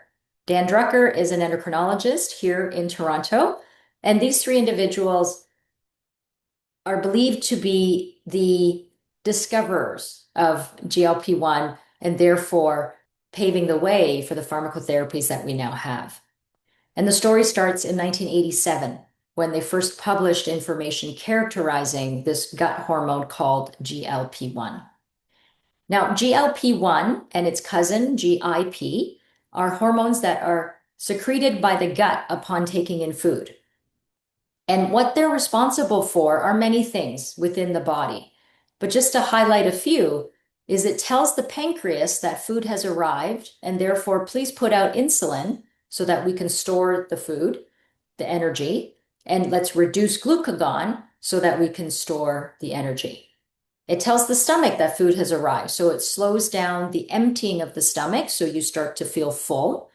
Dan Drucker is an endocrinologist here in Toronto, and these three individuals are believed to be the discoverers of GLP-1 and therefore paving the way for the pharmacotherapies that we now have. And the story starts in 1987 when they first published information characterizing this gut hormone called GLP-1. Now, GLP-1 and its cousin GIP are hormones that are secreted by the gut upon taking in food. And what they're responsible for are many things within the body. But just to highlight a few, is it tells the pancreas that food has arrived, and therefore please put out insulin so that we can store the food, the energy, and let's reduce glucagon so that we can store the energy. It tells the stomach that food has arrived, so it slows down the emptying of the stomach, so you start to feel full.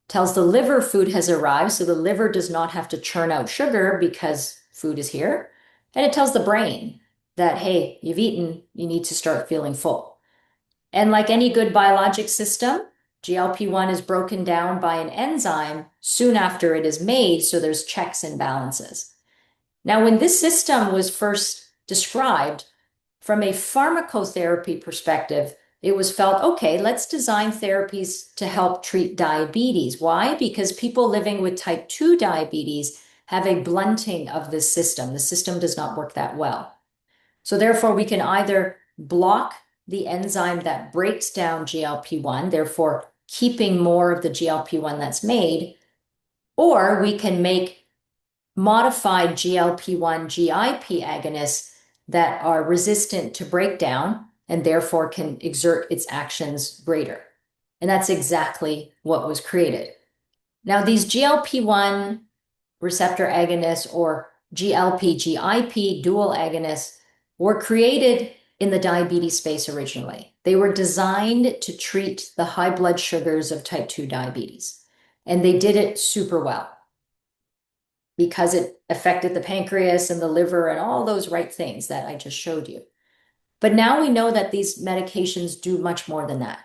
Tells the liver food has arrived, so the liver does not have to churn out sugar because food is here. And it tells the brain that, hey, you've eaten, you need to start feeling full. And like any good biologic system, GLP-1 is broken down by an enzyme soon after it is made, so there's checks and balances. Now, when this system was first described, from a pharmacotherapy perspective, it was felt, okay, let's design therapies to help treat diabetes. Why? Because people living with type 2 diabetes have a blunting of this system. The system does not work that well. So therefore, we can either block the enzyme that breaks down GLP-1, therefore keeping more of the GLP-1 that's made, or we can make modified GLP-1 GIP agonists that are resistant to breakdown and therefore can exert its actions greater. And that's exactly what was created. Now, these GLP-1 receptor agonists or GLP-GIP dual agonists were created in the diabetes space originally. They were designed to treat the high blood sugars of type 2 diabetes, and they did it super well because it affected the pancreas and the liver and all those right things that I just showed you. But now we know that these medications do much more than that.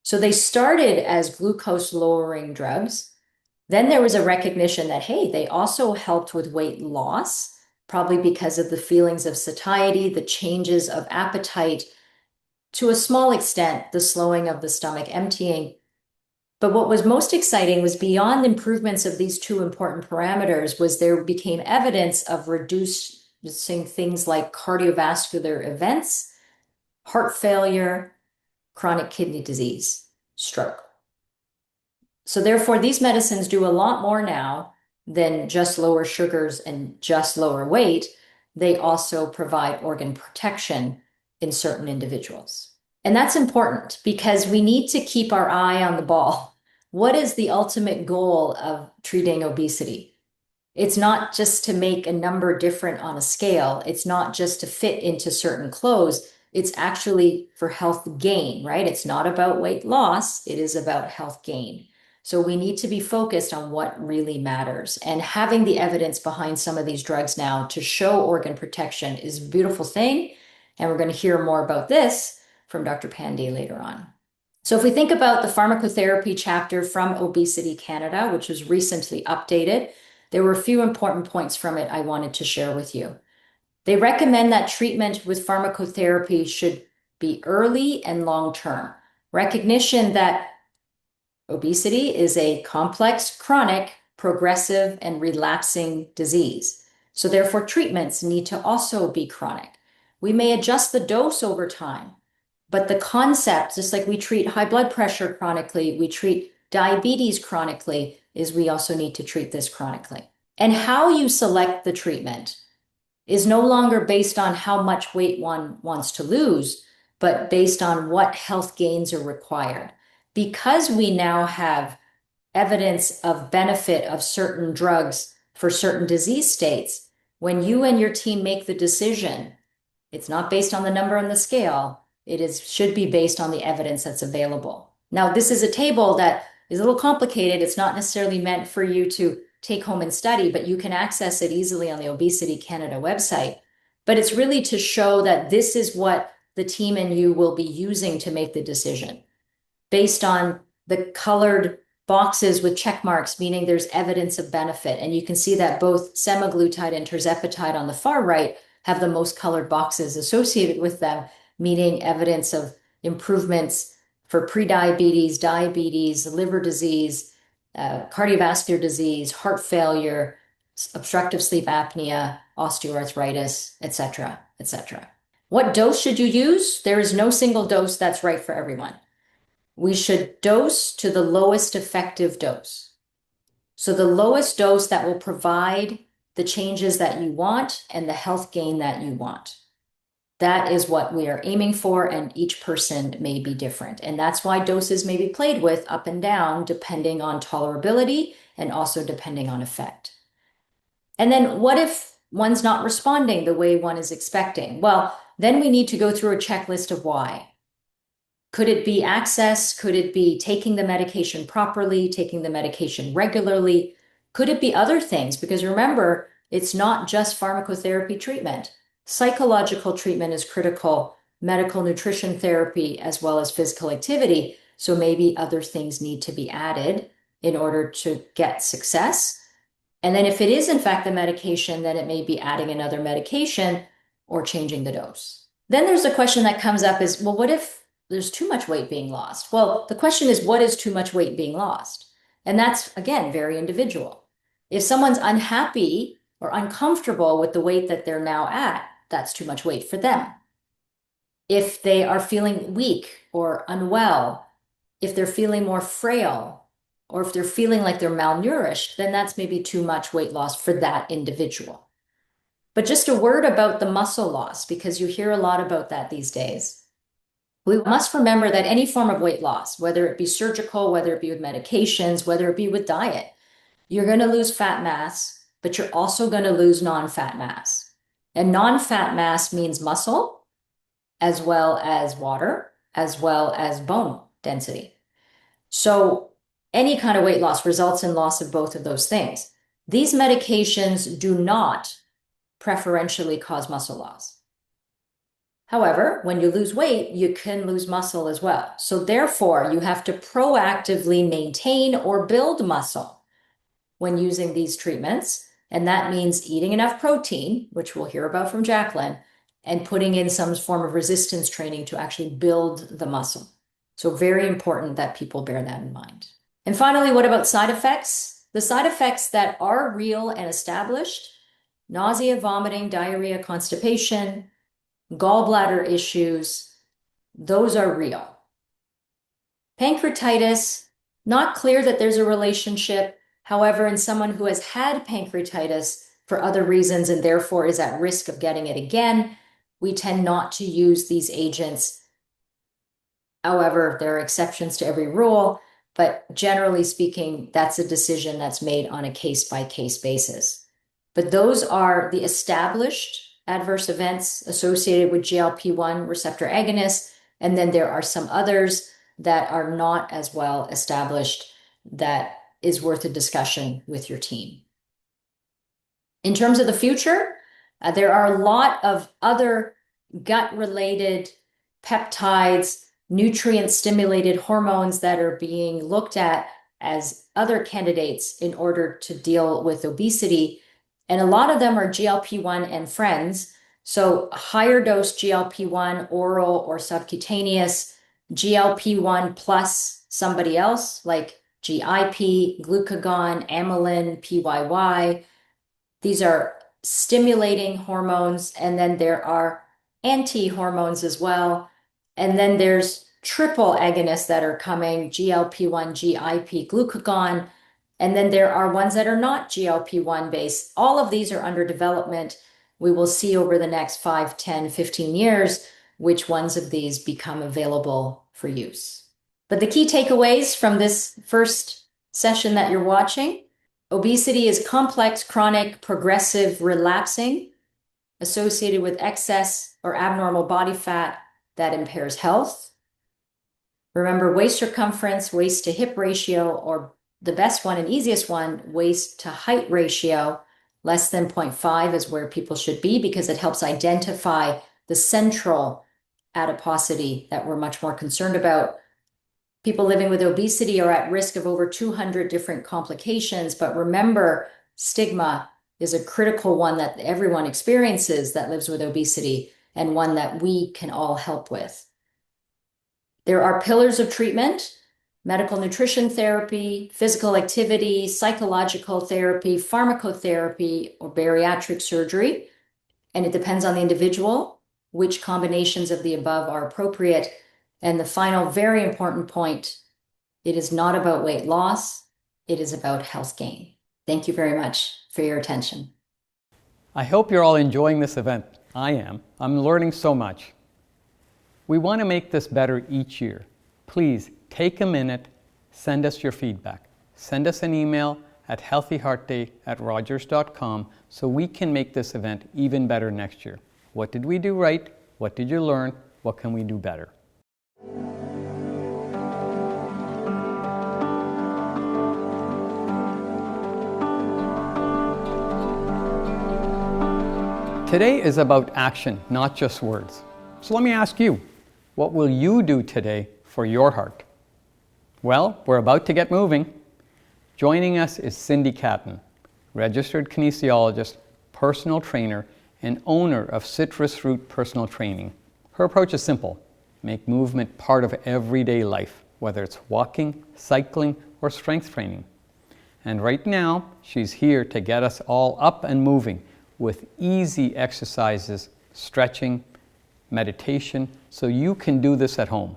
So they started as glucose-lowering drugs. Then there was a recognition that, hey, they also helped with weight loss, probably because of the feelings of satiety, the changes of appetite, to a small extent, the slowing of the stomach emptying. But what was most exciting was beyond improvements of these two important parameters was there became evidence of reducing things like cardiovascular events, heart failure, chronic kidney disease, stroke. So therefore, these medicines do a lot more now than just lower sugars and just lower weight. They also provide organ protection in certain individuals. And that's important because we need to keep our eye on the ball. What is the ultimate goal of treating obesity? It's not just to make a number different on a scale. It's not just to fit into certain clothes. It's actually for health gain, right? It's not about weight loss. It is about health gain. So we need to be focused on what really matters. And having the evidence behind some of these drugs now to show organ protection is a beautiful thing. And we're going to hear more about this from Dr. Pandey later on. So if we think about the pharmacotherapy chapter from Obesity Canada, which was recently updated, there were a few important points from it I wanted to share with you. They recommend that treatment with pharmacotherapy should be early and long-term. Recognition that obesity is a complex, chronic, progressive, and relapsing disease. So therefore, treatments need to also be chronic. We may adjust the dose over time, but the concept, just like we treat high blood pressure chronically, we treat diabetes chronically, is we also need to treat this chronically. And how you select the treatment is no longer based on how much weight one wants to lose, but based on what health gains are required. Because we now have evidence of benefit of certain drugs for certain disease states, when you and your team make the decision, it's not based on the number on the scale. It should be based on the evidence that's available. Now, this is a table that is a little complicated. It's not necessarily meant for you to take home and study, but you can access it easily on the Obesity Canada website. But it's really to show that this is what the team and you will be using to make the decision based on the colored boxes with check marks, meaning there's evidence of benefit. And you can see that both semaglutide and tirzepatide on the far right have the most colored boxes associated with them, meaning evidence of improvements for prediabetes, diabetes, liver disease, cardiovascular disease, heart failure, obstructive sleep apnea, osteoarthritis, etc., etc. What dose should you use? There is no single dose that's right for everyone. we should dose to the lowest effective dose. So the lowest dose that will provide the changes that you want and the health gain that you want. That is what we are aiming for, and each person may be different. And that's why doses may be played with up and down depending on tolerability and also depending on effect. And then what if one's not responding the way one is expecting? Well, then we need to go through a checklist of why. Could it be access? Could it be taking the medication properly, taking the medication regularly? Could it be other things? Because remember, it's not just pharmacotherapy treatment. Psychological treatment is critical, medical nutrition therapy, as well as physical activity. So maybe other things need to be added in order to get success. And then if it is in fact the medication, then it may be adding another medication or changing the dose. Then there's a question that comes up is, well, what if there's too much weight being lost? Well, the question is, what is too much weight being lost? And that's, again, very individual. If someone's unhappy or uncomfortable with the weight that they're now at, that's too much weight for them. If they are feeling weak or unwell, if they're feeling more frail, or if they're feeling like they're malnourished, then that's maybe too much weight loss for that individual. But just a word about the muscle loss, because you hear a lot about that these days. We must remember that any form of weight loss, whether it be surgical, whether it be with medications, whether it be with diet, you're going to lose fat mass, but you're also going to lose non-fat mass. And non-fat mass means muscle, as well as water, as well as bone density. So any kind of weight loss results in loss of both of those things. These medications do not preferentially cause muscle loss. However, when you lose weight, you can lose muscle as well. So therefore, you have to proactively maintain or build muscle when using these treatments. And that means eating enough protein, which we'll hear about from Jaclyn, and putting in some form of resistance training to actually build the muscle. So very important that people bear that in mind. And finally, what about side effects? The side effects that are real and established: nausea, vomiting, diarrhea, constipation, gallbladder issues, those are real. Pancreatitis, not clear that there's a relationship. However, in someone who has had pancreatitis for other reasons and therefore is at risk of getting it again, we tend not to use these agents. However, there are exceptions to every rule, but generally speaking, that's a decision that's made on a case-by-case basis. But those are the established adverse events associated with GLP-1 receptor agonists, and then there are some others that are not as well established that is worth a discussion with your team. In terms of the future, there are a lot of other gut-related peptides, nutrient-stimulated hormones that are being looked at as other candidates in order to deal with obesity. And a lot of them are GLP-1 and friends. So higher dose GLP-1, oral or subcutaneous, GLP-1 plus somebody else like GIP, glucagon, amylin, PYY. These are stimulating hormones, and then there are anti-hormones as well. And then there's triple agonists that are coming: GLP-1, GIP, glucagon. And then there are ones that are not GLP-1 based. All of these are under development. We will see over the next 5, 10, 15 years which ones of these become available for use. But the key takeaways from this first session that you're watching: obesity is complex, chronic, progressive, relapsing, associated with excess or abnormal body fat that impairs health. Remember, waist circumference, waist to hip ratio, or the best one and easiest one, waist to height ratio, less than 0.5 is where people should be, because it helps identify the central adiposity that we're much more concerned about. People living with obesity are at risk of over 200 different complications, but remember, stigma is a critical one that everyone experiences that lives with obesity, and one that we can all help with. There are pillars of treatment: medical nutrition therapy, physical activity, psychological therapy, pharmacotherapy, or bariatric surgery. And it depends on the individual which combinations of the above are appropriate. And the final very important point, it is not about weight loss, it is about health gain. Thank you very much for your attention. I hope you're all enjoying this event. I am. I'm learning so much. We want to make this better each year. Please take a minute, send us your feedback. Send us an email at healthyheartday@rogers.com so we can make this event even better next year. What did we do right? What did you learn? What can we do better? Today is about action, not just words. So let me ask you, what will you do today for your heart? Well, we're about to get moving. Joining us is Cindy Catton, registered kinesiologist, personal trainer, and owner of Citrus Root Personal Training. Her approach is simple: make movement part of everyday life, whether it's walking, cycling, or strength training. And right now, she's here to get us all up and moving with easy exercises, stretching, meditation, so you can do this at home.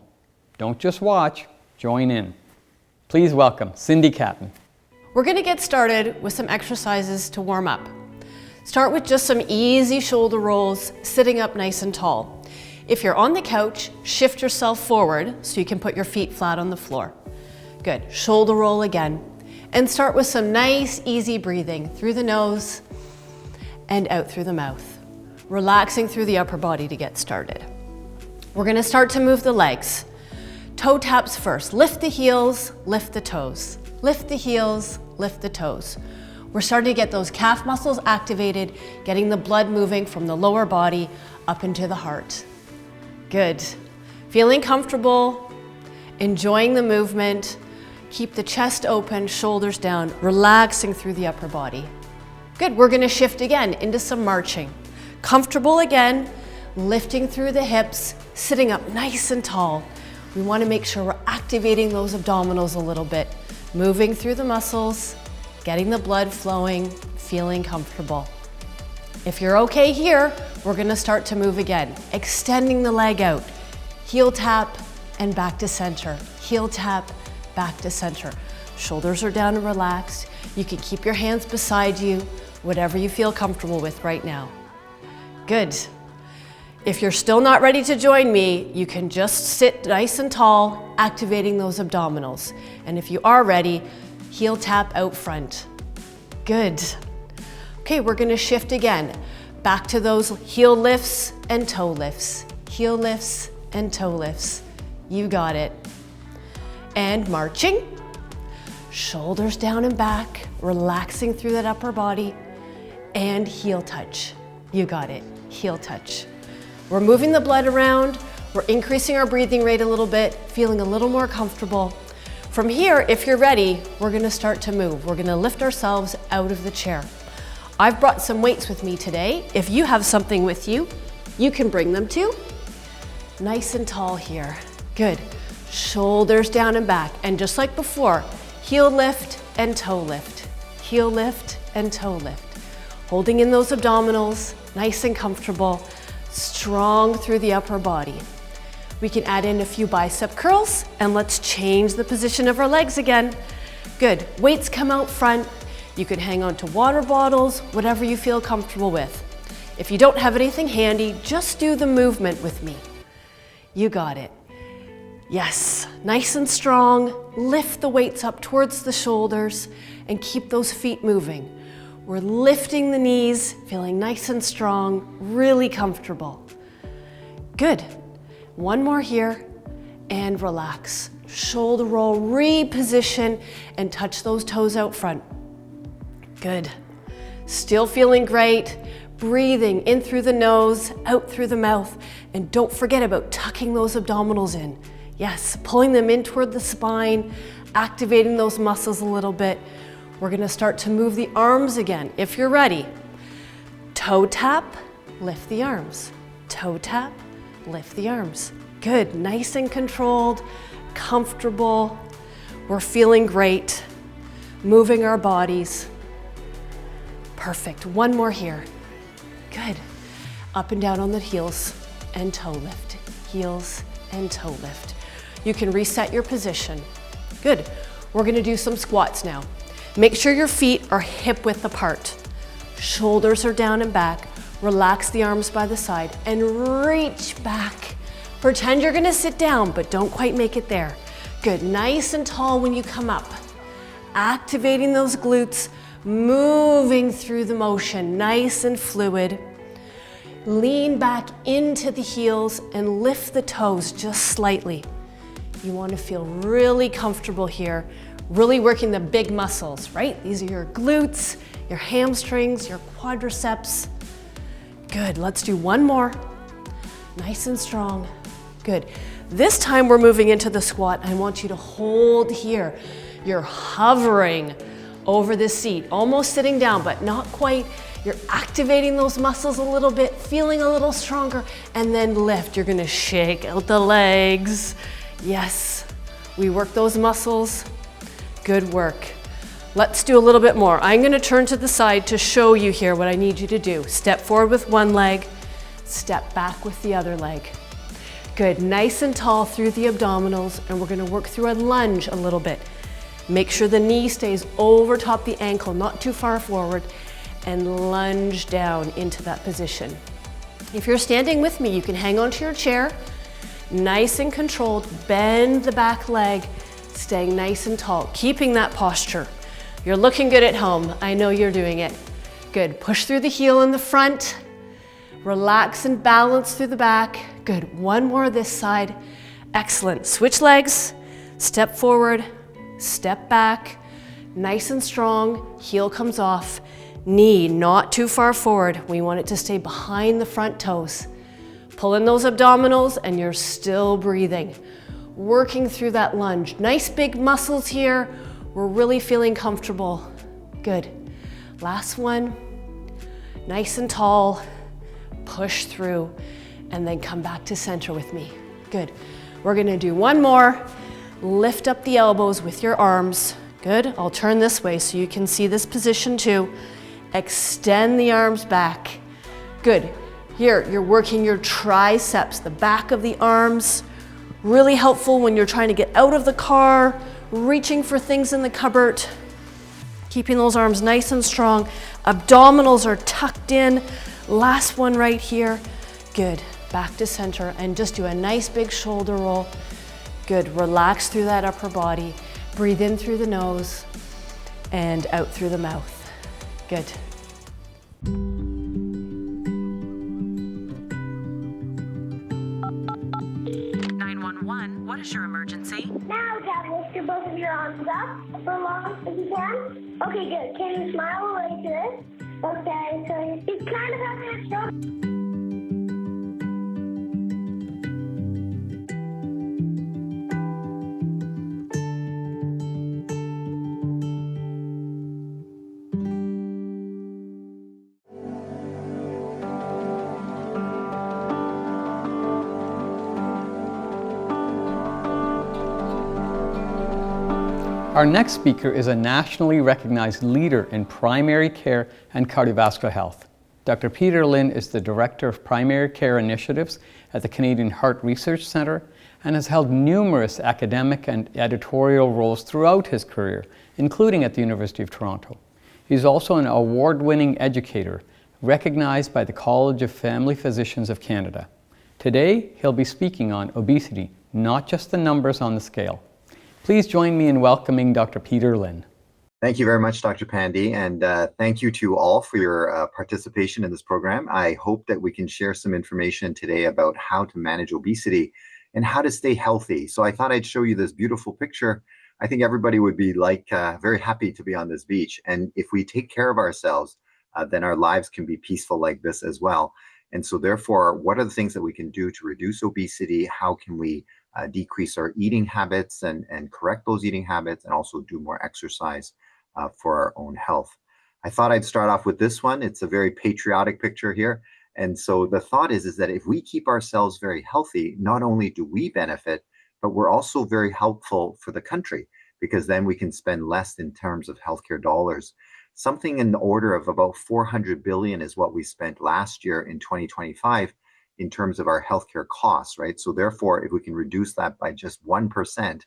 Don't just watch, join in. Please welcome Cindy Catton. We're going to get started with some exercises to warm up. Start with just some easy shoulder rolls, sitting up nice and tall. If you're on the couch, shift yourself forward so you can put your feet flat on the floor. Good. Shoulder roll again. And start with some nice, easy breathing through the nose and out through the mouth. Relaxing through the upper body to get started. We're going to start to move the legs. Toe taps first. Lift the heels, lift the toes. Lift the heels, lift the toes. We're starting to get those calf muscles activated, getting the blood moving from the lower body up into the heart. Good. Feeling comfortable, enjoying the movement. Keep the chest open, shoulders down, relaxing through the upper body. Good. We're going to shift again into some marching. Comfortable again, lifting through the hips, sitting up nice and tall. We want to make sure we're activating those abdominals a little bit, moving through the muscles, getting the blood flowing, feeling comfortable. If you're okay here, we're going to start to move again, extending the leg out. Heel tap and back to center. Heel tap, back to center. Shoulders are down and relaxed. You can keep your hands beside you, whatever you feel comfortable with right now. Good. If you're still not ready to join me, you can just sit nice and tall, activating those abdominals. And if you are ready, heel tap out front. Good. Okay, we're gonna shift again. Back to those heel lifts and toe lifts. Heel lifts and toe lifts. You got it. And marching. Shoulders down and back, relaxing through that upper body. And heel touch. You got it. Heel touch. We're moving the blood around. We're increasing our breathing rate a little bit, feeling a little more comfortable. From here, if you're ready, we're gonna start to move. We're gonna lift ourselves out of the chair. I've brought some weights with me today. If you have something with you, you can bring them too. Nice and tall here. Good. Shoulders down and back. And just like before, heel lift and toe lift. Heel lift and toe lift. Holding in those abdominals, nice and comfortable, strong through the upper body. We can add in a few bicep curls, and let's change the position of our legs again. Good. Weights come out front. You can hang on to water bottles, whatever you feel comfortable with. If you don't have anything handy, just do the movement with me. You got it. Yes, nice and strong. Lift the weights up towards the shoulders and keep those feet moving. We're lifting the knees, feeling nice and strong, really comfortable. Good. One more here and relax. Shoulder roll, reposition, and touch those toes out front. Good. Still feeling great. Breathing in through the nose, out through the mouth, and don't forget about tucking those abdominals in. Yes, pulling them in toward the spine, activating those muscles a little bit. We're gonna start to move the arms again. If you're ready, toe tap, lift the arms. Toe tap, lift the arms. Good, nice and controlled, comfortable. We're feeling great. Moving our bodies. Perfect, one more here. Good. Up and down on the heels and toe lift. Heels and toe lift. You can reset your position. Good. We're gonna do some squats now. Make sure your feet are hip width apart. Shoulders are down and back. Relax the arms by the side and reach back. Pretend you're gonna sit down, but don't quite make it there. Good, nice and tall when you come up. Activating those glutes, moving through the motion, nice and fluid. Lean back into the heels and lift the toes just slightly. You want to feel really comfortable here, really working the big muscles, right? These are your glutes, your hamstrings, your quadriceps. Good, let's do one more. Nice and strong. Good. This time we're moving into the squat. I want you to hold here. You're hovering over the seat, almost sitting down, but not quite. You're activating those muscles a little bit, feeling a little stronger, and then lift. You're gonna shake out the legs. Yes, we work those muscles. Good work. Let's do a little bit more. I'm gonna turn to the side to show you here what I need you to do. Step forward with one leg, step back with the other leg. Good, nice and tall through the abdominals, and we're gonna work through a lunge a little bit. Make sure the knee stays over top the ankle, not too far forward, and lunge down into that position. If you're standing with me, you can hang onto your chair, nice and controlled, bend the back leg, staying nice and tall, keeping that posture. You're looking good at home. I know you're doing it. Good, push through the heel in the front, relax and balance through the back. Good, one more this side. Excellent, switch legs, step forward, step back, nice and strong, heel comes off, knee not too far forward. We want it to stay behind the front toes. Pull in those abdominals and you're still breathing. Working through that lunge. Nice big muscles here. We're really feeling comfortable. Good. Last one. Nice and tall. Push through and then come back to center with me. Good. We're gonna do one more. Lift up the elbows with your arms. Good. I'll turn this way so you can see this position too. Extend the arms back. Good. Here, you're working your triceps, the back of the arms. Really helpful when you're trying to get out of the car, reaching for things in the cupboard. Keeping those arms nice and strong. Abdominals are tucked in. Last one right here. Good. Back to center and just do a nice big shoulder roll. Good. Relax through that upper body. Breathe in through the nose and out through the mouth. Good. 911, what is your emergency? Now, Dad, lift your both of your arms up for as long as you can. Okay, good. Can you smile away to this? Okay, so he's kind of having a stroke. Our next speaker is a nationally recognized leader in primary care and cardiovascular health. Dr. Peter Lynn is the Director of Primary Care Initiatives at the Canadian Heart Research Centre and has held numerous academic and editorial roles throughout his career, including at the University of Toronto. He's also an award-winning educator, recognized by the College of Family Physicians of Canada. Today, he'll be speaking on obesity, not just the numbers on the scale. Please join me in welcoming Dr. Peter Lynn. Thank you very much, Dr. Pandey, and thank you to all for your participation in this program. I hope that we can share some information today about how to manage obesity and how to stay healthy. So I thought I'd show you this beautiful picture. I think everybody would be very happy to be on this beach. And if we take care of ourselves, then our lives can be peaceful like this as well. And so therefore, what are the things that we can do to reduce obesity? How can we decrease our eating habits and correct those eating habits, and also do more exercise for our own health? I thought I'd start off with this one. It's a very patriotic picture here. And so the thought is that if we keep ourselves very healthy, not only do we benefit, but we're also very helpful for the country, because then we can spend less in terms of healthcare dollars. Something in the order of about 400 billion is what we spent last year in 2025 in terms of our healthcare costs, right? So therefore, if we can reduce that by just 1%,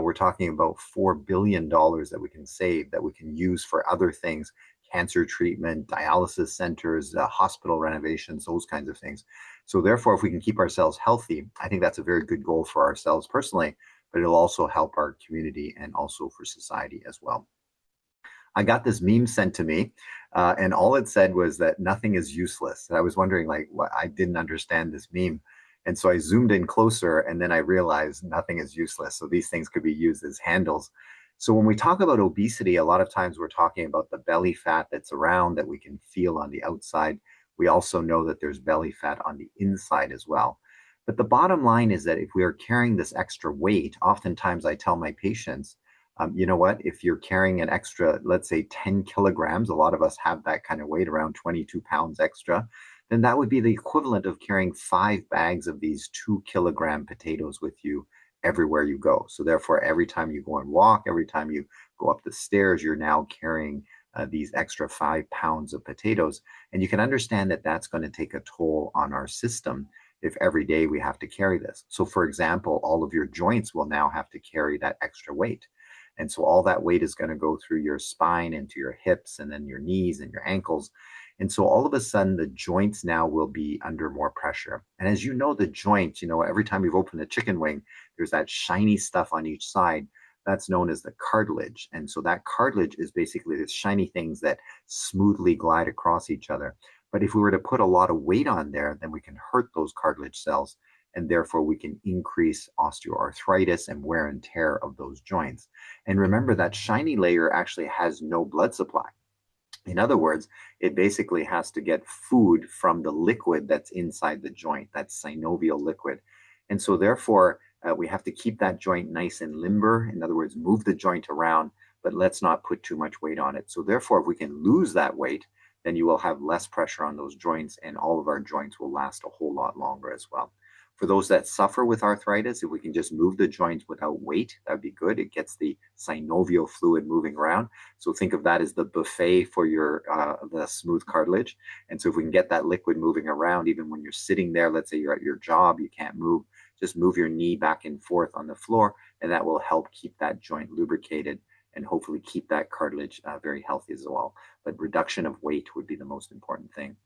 we're talking about $4 billion that we can save, that we can use for other things, cancer treatment, dialysis centers, hospital renovations, those kinds of things. So therefore, if we can keep ourselves healthy, I think that's a very good goal for ourselves personally, but it'll also help our community and also for society as well. I got this meme sent to me, and all it said was that nothing is useless. And I was wondering, like, what, I didn't understand this meme. And so I zoomed in closer, and then I realized nothing is useless. So these things could be used as handles. So when we talk about obesity, a lot of times we're talking about the belly fat that's around that we can feel on the outside. We also know that there's belly fat on the inside as well. But the bottom line is that if we are carrying this extra weight, oftentimes I tell my patients, you know what, if you're carrying an extra, let's say 10 kilograms, a lot of us have that kind of weight, around 22 pounds extra, then that would be the equivalent of carrying 5 bags of these 2-kilogram potatoes with you everywhere you go. So therefore, every time you go and walk, every time you go up the stairs, you're now carrying these extra 5 pounds of potatoes. And you can understand that that's going to take a toll on our system if every day we have to carry this. So for example, all of your joints will now have to carry that extra weight. And so all that weight is going to go through your spine into your hips and then your knees and your ankles. And so all of a sudden, the joints now will be under more pressure. And as you know, the joints, you know, every time you've opened a chicken wing, there's that shiny stuff on each side. That's known as the cartilage. And so that cartilage is basically the shiny things that smoothly glide across each other. But if we were to put a lot of weight on there, then we can hurt those cartilage cells. And therefore, we can increase osteoarthritis and wear and tear of those joints. And remember, that shiny layer actually has no blood supply. In other words, it basically has to get food from the liquid that's inside the joint, that synovial liquid. And so therefore, we have to keep that joint nice and limber. In other words, move the joint around, but let's not put too much weight on it. So therefore, if we can lose that weight, then you will have less pressure on those joints, and all of our joints will last a whole lot longer as well. For those that suffer with arthritis, if we can just move the joints without weight, that would be good. It gets the synovial fluid moving around. So think of that as the buffet for your the smooth cartilage. And so if we can get that liquid moving around, even when you're sitting there, let's say you're at your job, you can't move, just move your knee back and forth on the floor, and that will help keep that joint lubricated and hopefully keep that cartilage very healthy as well. But reduction of weight would be the most important thing.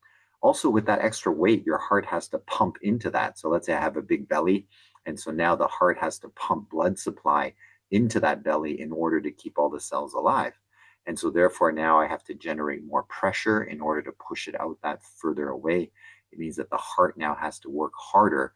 Also, with that extra weight, your heart has to pump into that. So let's say I have a big belly, and so now the heart has to pump blood supply into that belly in order to keep all the cells alive. And so therefore now I have to generate more pressure in order to push it out that further away. It means that the heart now has to work harder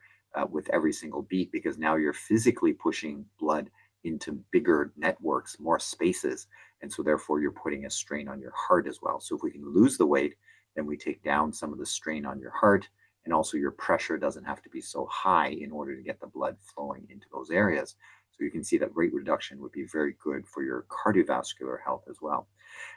with every single beat, because now you're physically pushing blood into bigger networks, more spaces. And so therefore you're putting a strain on your heart as well. So if we can lose the weight, then we take down some of the strain on your heart, and also your pressure doesn't have to be so high in order to get the blood flowing into those areas. So you can see that weight reduction would be very good for your cardiovascular health as well.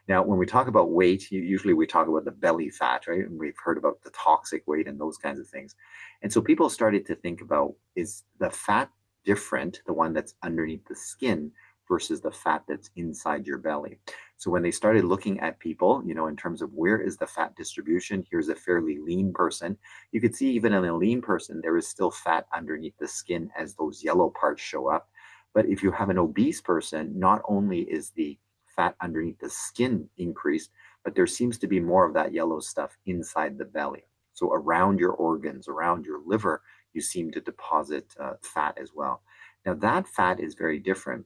Now, when we talk about weight, usually we talk about the belly fat, right? And we've heard about the toxic weight and those kinds of things. And so people started to think about, is the fat different, the one that's underneath the skin, versus the fat that's inside your belly? So when they started looking at people, you know, in terms of where is the fat distribution, here's a fairly lean person. You could see even in a lean person, there is still fat underneath the skin as those yellow parts show up. But if you have an obese person, not only is the fat underneath the skin increased, but there seems to be more of that yellow stuff inside the belly. So around your organs, around your liver, you seem to deposit fat as well. Now that fat is very different.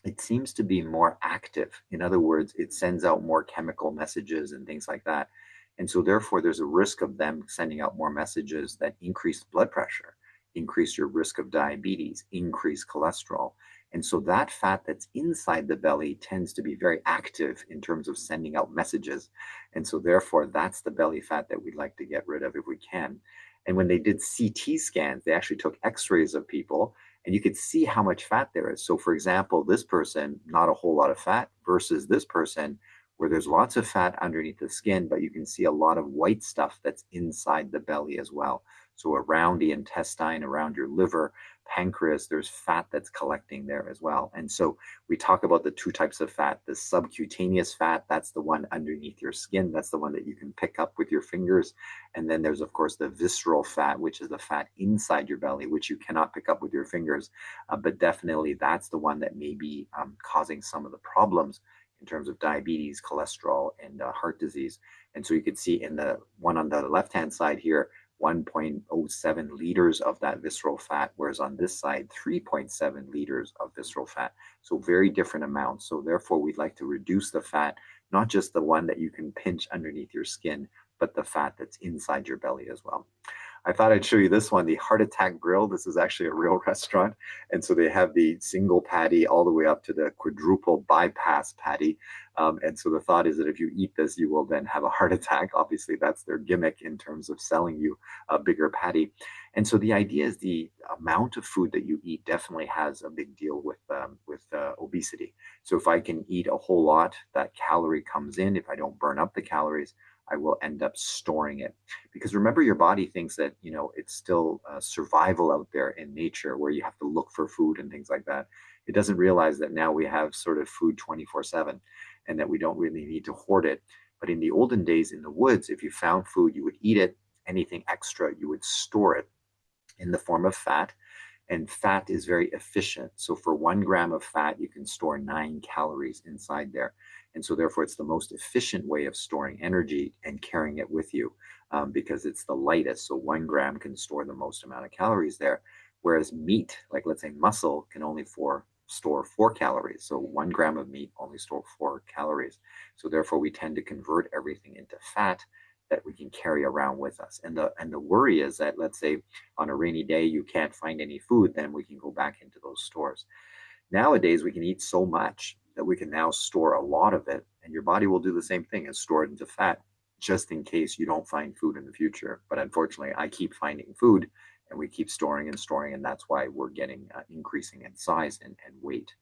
It seems to be more active. In other words, it sends out more chemical messages and things like that. And so therefore, there's a risk of them sending out more messages that increase blood pressure, increase your risk of diabetes, increase cholesterol. And so that fat that's inside the belly tends to be very active in terms of sending out messages. And so therefore, that's the belly fat that we'd like to get rid of if we can. And when they did CT scans, they actually took x-rays of people, and you could see how much fat there is. So for example, this person, not a whole lot of fat, versus this person where there's lots of fat underneath the skin, but you can see a lot of white stuff that's inside the belly as well. So around the intestine, around your liver, pancreas, there's fat that's collecting there as well. And so we talk about the two types of fat. The subcutaneous fat, that's the one underneath your skin. That's the one that you can pick up with your fingers. And then there's, of course, the visceral fat, which is the fat inside your belly, which you cannot pick up with your fingers. But definitely that's the one that may be causing some of the problems in terms of diabetes, cholesterol, and heart disease. And so you can see in the one on the left-hand side here, 1.07 liters of that visceral fat, whereas on this side, 3.7 liters of visceral fat. So very different amounts. So therefore, we'd like to reduce the fat, not just the one that you can pinch underneath your skin, but the fat that's inside your belly as well. I thought I'd show you this one, the Heart Attack Grill. This is actually a real restaurant. And so they have the single patty all the way up to the quadruple bypass patty. And so the thought is that if you eat this, you will then have a heart attack. Obviously, that's their gimmick in terms of selling you a bigger patty. And so the idea is the amount of food that you eat definitely has a big deal with obesity. So if I can eat a whole lot, that calorie comes in. If I don't burn up the calories, I will end up storing it. Because remember, your body thinks that, you know, it's still survival out there in nature where you have to look for food and things like that. It doesn't realize that now we have sort of food 24/7 and that we don't really need to hoard it. But in the olden days in the woods, if you found food, you would eat it. Anything extra, you would store it in the form of fat. And fat is very efficient. So for 1 gram of fat, you can store 9 calories inside there. And so therefore, it's the most efficient way of storing energy and carrying it with you because it's the lightest. So 1 gram can store the most amount of calories there. Whereas meat, like let's say muscle, can only store 4 calories. So 1 gram of meat only store 4 calories. So therefore, we tend to convert everything into fat that we can carry around with us. And the worry is that, let's say on a rainy day, you can't find any food, then we can go back into those stores. Nowadays, we can eat so much that we can now store a lot of it, and your body will do the same thing and store it into fat just in case you don't find food in the future. But unfortunately, I keep finding food and we keep storing and storing, and that's why we're getting increasing in size and weight.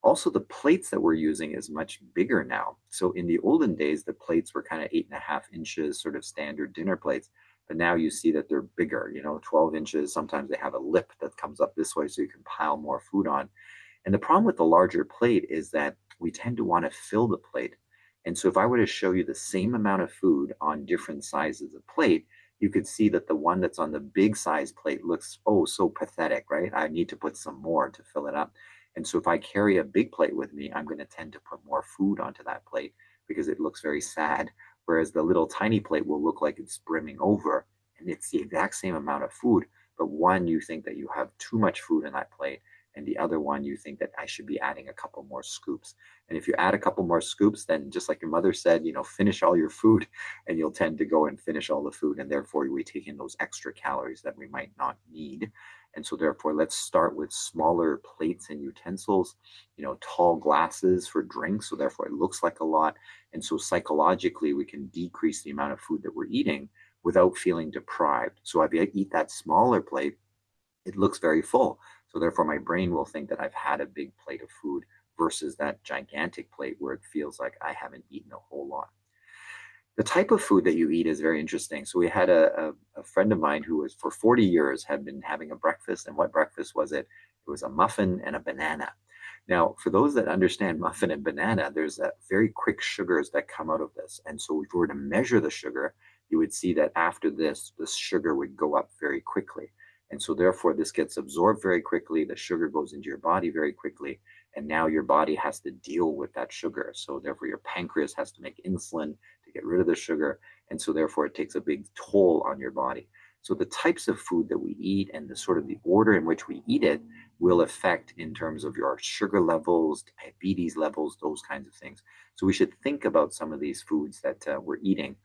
Also, the plates that we're using is much bigger now. So in the olden days, the plates were kind of 8.5 inches, sort of standard dinner plates. But now you see that they're bigger, 12 inches. Sometimes they have a lip that comes up this way so you can pile more food on. And the problem with the larger plate is that we tend to want to fill the plate. And so if I were to show you the same amount of food on different sizes of plate, you could see that the one that's on the big size plate looks, oh, so pathetic, right? I need to put some more to fill it up. And so if I carry a big plate with me, I'm going to tend to put more food onto that plate because it looks very sad. Whereas the little tiny plate will look like it's brimming over and it's the exact same amount of food. But one, you think that you have too much food in that plate. And the other one, you think that I should be adding a couple more scoops. And if you add a couple more scoops, then just like your mother said, finish all your food and you'll tend to go and finish all the food. And therefore, we take in those extra calories that we might not need. And so therefore, let's start with smaller plates and utensils, tall glasses for drinks. So therefore, it looks like a lot. And so psychologically, we can decrease the amount of food that we're eating without feeling deprived. So if I eat that smaller plate, it looks very full. So therefore, my brain will think that I've had a big plate of food versus that gigantic plate where it feels like I haven't eaten a whole lot. The type of food that you eat is very interesting. So we had a friend of mine who was for 40 years had been having a breakfast. And what breakfast was it? It was a muffin and a banana. Now, for those that understand muffin and banana, there's very quick sugars that come out of this. And so if we were to measure the sugar, you would see that after this sugar would go up very quickly. And so therefore, this gets absorbed very quickly. The sugar goes into your body very quickly. And now your body has to deal with that sugar. So therefore, your pancreas has to make insulin to get rid of the sugar. And so therefore, it takes a big toll on your body. So the types of food that we eat and the sort of the order in which we eat it will affect in terms of your sugar levels, diabetes levels, those kinds of things. So we should think about some of these foods that we're eating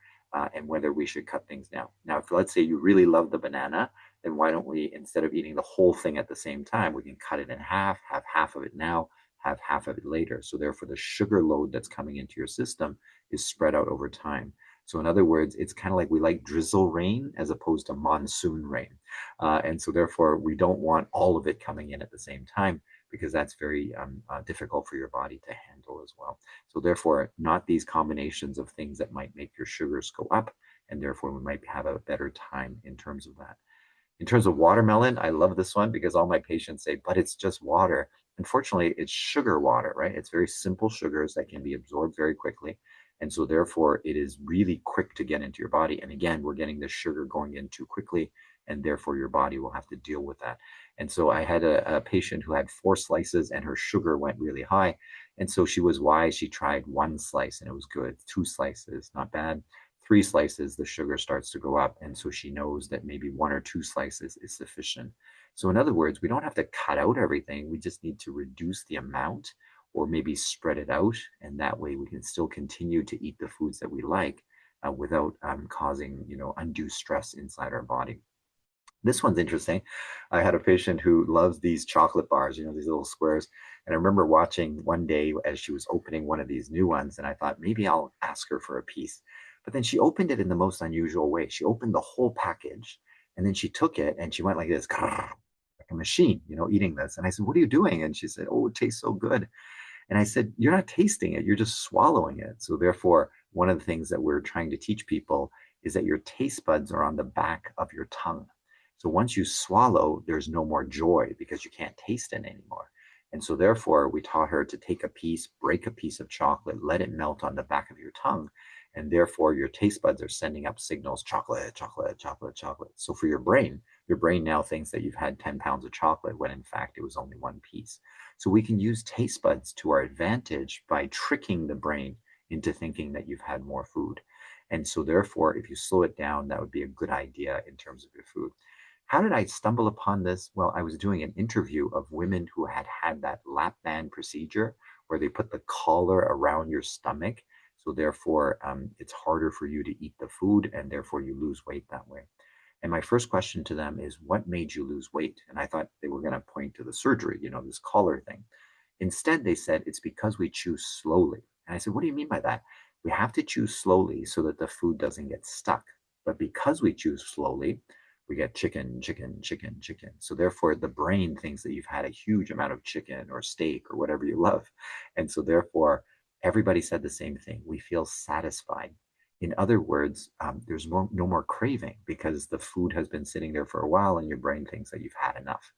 and whether we should cut things down. Now, if let's say you really love the banana, then why don't we, instead of eating the whole thing at the same time, we can cut it in half, have half of it now, have half of it later. So therefore, the sugar load that's coming into your system is spread out over time. So in other words, it's kind of like we like drizzle rain as opposed to monsoon rain. And so therefore, we don't want all of it coming in at the same time because that's very difficult for your body to handle as well. So therefore, not these combinations of things that might make your sugars go up, and therefore we might have a better time in terms of that. In terms of watermelon, I love this one because all my patients say, but it's just water. Unfortunately, it's sugar water, right? It's very simple sugars that can be absorbed very quickly. And so therefore, it is really quick to get into your body. And again, we're getting the sugar going in too quickly, and therefore your body will have to deal with that. And so I had a patient who had 4 slices and her sugar went really high. And so she was wise. She tried 1 slice and it was good. 2 slices, not bad. 3 slices, the sugar starts to go up. And so she knows that maybe 1 or 2 slices is sufficient. So in other words, we don't have to cut out everything. We just need to reduce the amount or maybe spread it out. And that way we can still continue to eat the foods that we like without causing, undue stress inside our body. This one's interesting. I had a patient who loves these chocolate bars, these little squares. And I remember watching one day as she was opening one of these new ones, and I thought maybe I'll ask her for a piece. But then she opened it in the most unusual way. She opened the whole package, and then she took it and she went like this, like a machine, eating this. And I said, "What are you doing?" And she said, "Oh, it tastes so good." And I said, "You're not tasting it, you're just swallowing it." So therefore, one of the things that we're trying to teach people is that your taste buds are on the back of your tongue. So once you swallow, there's no more joy because you can't taste it anymore. And so therefore, we taught her to take a piece, break a piece of chocolate, let it melt on the back of your tongue. And therefore, your taste buds are sending up signals, chocolate, chocolate, chocolate, chocolate. So for your brain now thinks that you've had 10 pounds of chocolate when in fact it was only 1 piece. So we can use taste buds to our advantage by tricking the brain into thinking that you've had more food. And so therefore, if you slow it down, that would be a good idea in terms of your food. How did I stumble upon this? Well, I was doing an interview of women who had had that lap band procedure where they put the collar around your stomach. So therefore, it's harder for you to eat the food and therefore you lose weight that way. And my first question to them is, what made you lose weight? And I thought they were going to point to the surgery, this collar thing. Instead, they said, it's because we chew slowly. And I said, what do you mean by that? We have to chew slowly so that the food doesn't get stuck. But because we chew slowly, we get chicken, chicken, chicken, chicken. So therefore, the brain thinks that you've had a huge amount of chicken or steak or whatever you love. And so therefore, everybody said the same thing. We feel satisfied. In other words, there's no more craving because the food has been sitting there for a while and your brain thinks that you've had enough.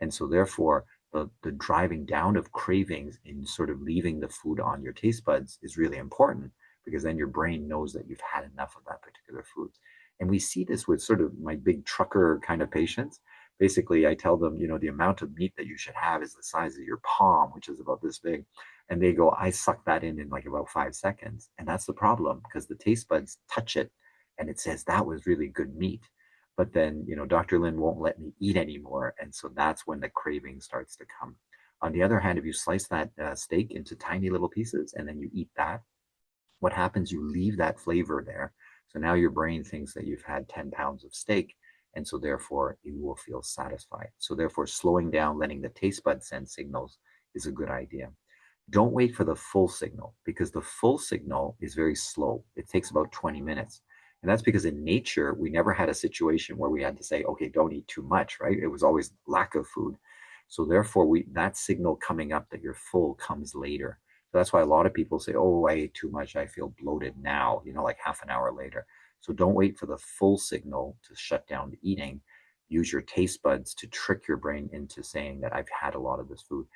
And so therefore, the driving down of cravings in sort of leaving the food on your taste buds is really important because then your brain knows that you've had enough of that particular food. And we see this with sort of my big trucker kind of patients. Basically, I tell them, the amount of meat that you should have is the size of your palm, which is about this big. And they go, I suck that in like about 5 seconds. And that's the problem because the taste buds touch it and it says that was really good meat. But then, Dr. Lin won't let me eat anymore. And so that's when the craving starts to come. On the other hand, if you slice that steak into tiny little pieces and then you eat that, what happens? You leave that flavor there. So now your brain thinks that you've had 10 pounds of steak. And so therefore, you will feel satisfied. So therefore, slowing down, letting the taste bud send signals is a good idea. Don't wait for the full signal because the full signal is very slow. It takes about 20 minutes. And that's because in nature, we never had a situation where we had to say, okay, don't eat too much, right? It was always lack of food. So therefore, that signal coming up that you're full comes later. So that's why a lot of people say, oh, I ate too much. I feel bloated now, like half an hour later. So don't wait for the full signal to shut down the eating. Use your taste buds to trick your brain into saying that I've had a lot of this food.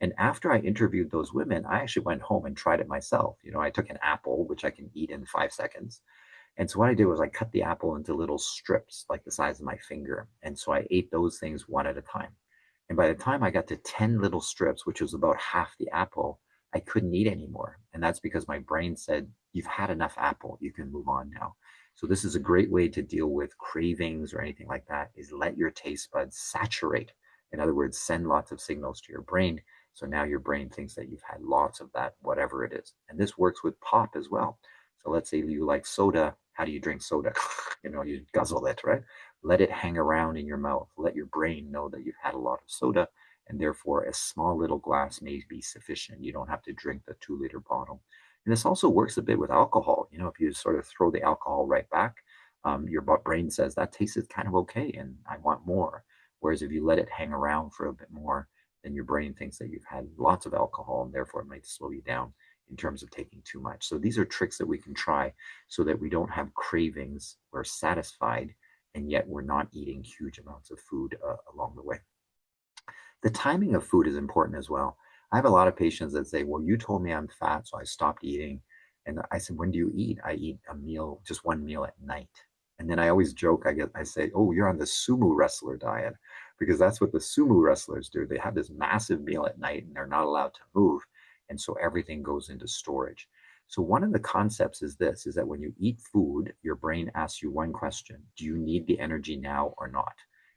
And after I interviewed those women, I actually went home and tried it myself. I took an apple, which I can eat in 5 seconds. And so what I did was I cut the apple into little strips, like the size of my finger. And so I ate those things one at a time. And by the time I got to 10 little strips, which was about half the apple, I couldn't eat anymore. And that's because my brain said, you've had enough apple, you can move on now. So this is a great way to deal with cravings or anything like that, is let your taste buds saturate. In other words, send lots of signals to your brain. So now your brain thinks that you've had lots of that, whatever it is. And this works with pop as well. So let's say you like soda. How do you drink soda? You guzzle it, right? Let it hang around in your mouth. Let your brain know that you've had a lot of soda. And therefore, a small little glass may be sufficient. You don't have to drink the 2-liter bottle. And this also works a bit with alcohol. If you sort of throw the alcohol right back, your brain says that tasted kind of okay and I want more. Whereas if you let it hang around for a bit more, then your brain thinks that you've had lots of alcohol and therefore it might slow you down in terms of taking too much. So these are tricks that we can try so that we don't have cravings. We're satisfied and yet we're not eating huge amounts of food along the way. The timing of food is important as well. I have a lot of patients that say, well, you told me I'm fat, so I stopped eating. And I said, when do you eat? I eat a meal, just one meal at night. And then I always joke, I say, oh, you're on the sumo wrestler diet, because that's what the sumo wrestlers do. They have this massive meal at night and they're not allowed to move. And so everything goes into storage. So one of the concepts is this, is that when you eat food, your brain asks you one question: do you need the energy now or not?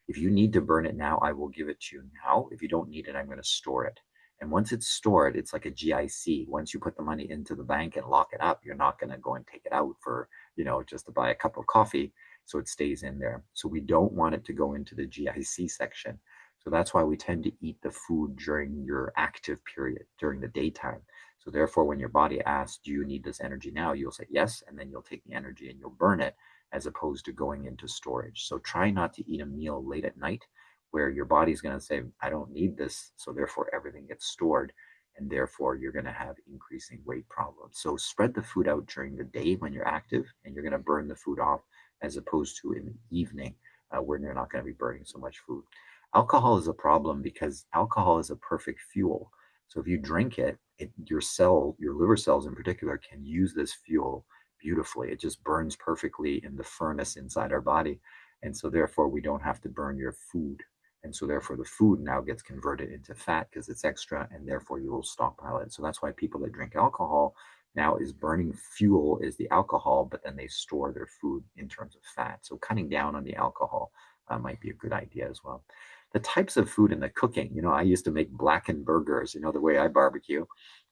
If you need to burn it now, I will give it to you now. If you don't need it, I'm going to store it. And once it's stored, it's like a GIC. Once you put the money into the bank and lock it up, you're not going to go and take it out for, just to buy a cup of coffee. So it stays in there. So we don't want it to go into the GIC section. So that's why we tend to eat the food during your active period, during the daytime. So therefore, when your body asks, do you need this energy now? You'll say yes, and then you'll take the energy and you'll burn it, as opposed to going into storage. So try not to eat a meal late at night where your body's going to say, I don't need this. So therefore, everything gets stored, and therefore you're going to have increasing weight problems. So spread the food out during the day when you're active, and you're going to burn the food off, as opposed to in the evening when you're not going to be burning so much food. Alcohol is a problem because alcohol is a perfect fuel. So if you drink it, your liver cells in particular, can use this fuel beautifully. It just burns perfectly in the furnace inside our body. And so therefore we don't have to burn your food. And so therefore the food now gets converted into fat because it's extra, and therefore you will stockpile it. So that's why people that drink alcohol now is burning fuel is the alcohol, but then they store their food in terms of fat. So cutting down on the alcohol might be a good idea as well. The types of food and the cooking, I used to make blackened burgers, the way I barbecue.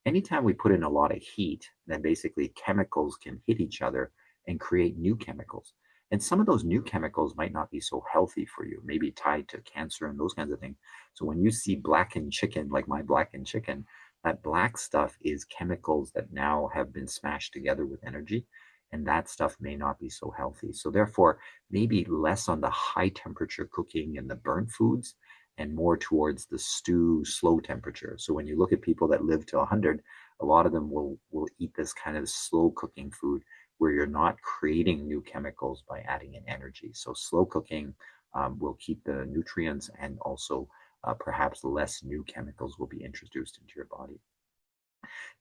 Anytime we put in a lot of heat, then basically chemicals can hit each other and create new chemicals. And some of those new chemicals might not be so healthy for you, maybe tied to cancer and those kinds of things. So when you see blackened chicken, like my blackened chicken, that black stuff is chemicals that now have been smashed together with energy, and that stuff may not be so healthy. So therefore, maybe less on the high temperature cooking and the burnt foods, and more towards the stew, slow temperature. So when you look at people that live to 100, a lot of them will eat this kind of slow cooking food where you're not creating new chemicals by adding in energy. So slow cooking will keep the nutrients, and also perhaps less new chemicals will be introduced into your body.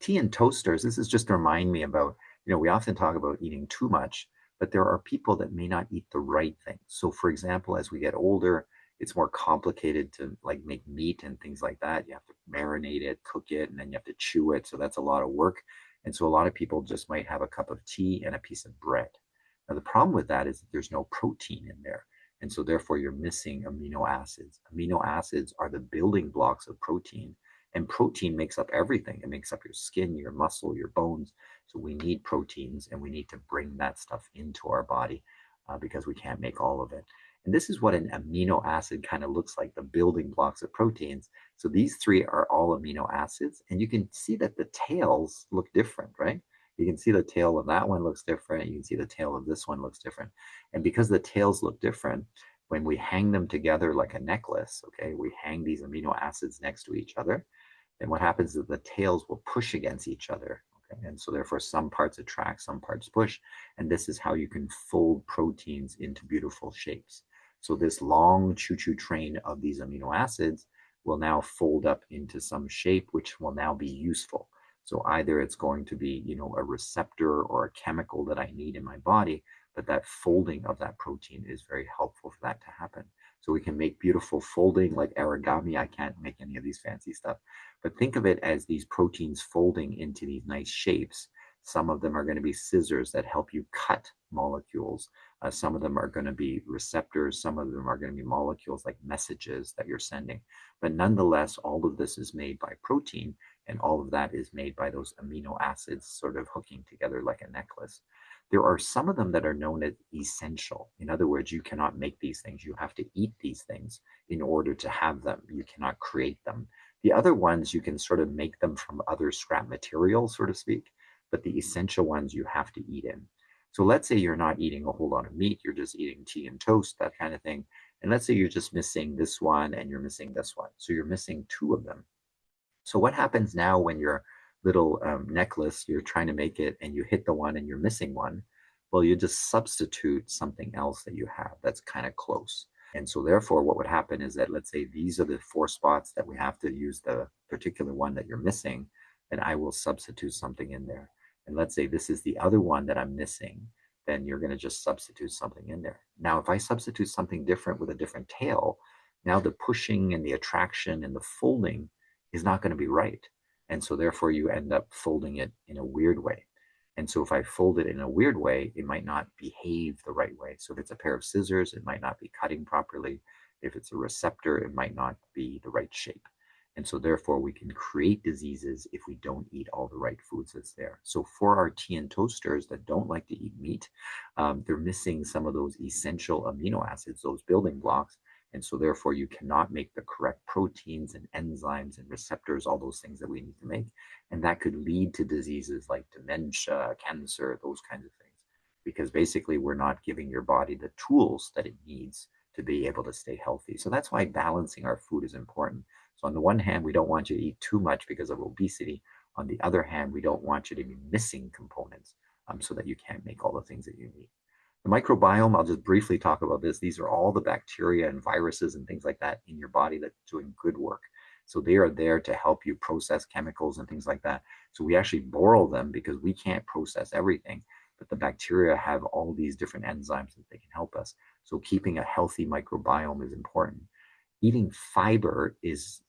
Tea and toasters, this is just to remind me about, we often talk about eating too much, but there are people that may not eat the right things. So for example, as we get older, it's more complicated to make meat and things like that. You have to marinate it, cook it, and then you have to chew it. So that's a lot of work. And so a lot of people just might have a cup of tea and a piece of bread. Now the problem with that is that there's no protein in there. And so therefore you're missing amino acids. Amino acids are the building blocks of protein. And protein makes up everything. It makes up your skin, your muscle, your bones. So we need proteins, and we need to bring that stuff into our body because we can't make all of it. And this is what an amino acid kind of looks like, the building blocks of proteins. So these three are all amino acids. And you can see that the tails look different, right? You can see the tail of that one looks different. You can see the tail of this one looks different. And because the tails look different, when we hang them together like a necklace, okay, we hang these amino acids next to each other, then what happens is the tails will push against each other. Okay? And so therefore some parts attract, some parts push. And this is how you can fold proteins into beautiful shapes. So this long choo-choo train of these amino acids will now fold up into some shape, which will now be useful. So either it's going to be, a receptor or a chemical that I need in my body, but that folding of that protein is very helpful for that to happen. So we can make beautiful folding like origami. I can't make any of these fancy stuff, but think of it as these proteins folding into these nice shapes. Some of them are going to be scissors that help you cut molecules. Some of them are going to be receptors. Some of them are going to be molecules like messages that you're sending. But nonetheless, all of this is made by protein, and all of that is made by those amino acids sort of hooking together like a necklace. There are some of them that are known as essential. In other words, you cannot make these things. You have to eat these things in order to have them. You cannot create them. The other ones, you can sort of make them from other scrap material, so to speak, but the essential ones you have to eat in. So let's say you're not eating a whole lot of meat, you're just eating tea and toast, that kind of thing. And let's say you're just missing this one and you're missing this one. So you're missing two of them. So what happens now when your little necklace, you're trying to make it and you hit the one and you're missing one? Well, you just substitute something else that you have that's kind of close. And so therefore, what would happen is that, let's say these are the 4 spots that we have to use the particular one that you're missing, then I will substitute something in there. And let's say this is the other one that I'm missing, then you're going to just substitute something in there. Now, if I substitute something different with a different tail, now the pushing and the attraction and the folding is not going to be right. And so therefore you end up folding it in a weird way. And so if I fold it in a weird way, it might not behave the right way. So if it's a pair of scissors, it might not be cutting properly. If it's a receptor, it might not be the right shape. And so therefore we can create diseases if we don't eat all the right foods that's there. So for our tea and toasters that don't like to eat meat, they're missing some of those essential amino acids, those building blocks. And so therefore you cannot make the correct proteins and enzymes and receptors, all those things that we need to make. And that could lead to diseases like dementia, cancer, those kinds of things. Because basically we're not giving your body the tools that it needs to be able to stay healthy. So that's why balancing our food is important. So on the one hand, we don't want you to eat too much because of obesity. On the other hand, we don't want you to be missing components so that you can't make all the things that you need. The microbiome, I'll just briefly talk about this. These are all the bacteria and viruses and things like that in your body that's doing good work. So they are there to help you process chemicals and things like that. So we actually borrow them because we can't process everything, but the bacteria have all these different enzymes that they can help us. So keeping a healthy microbiome is important. Eating fiber is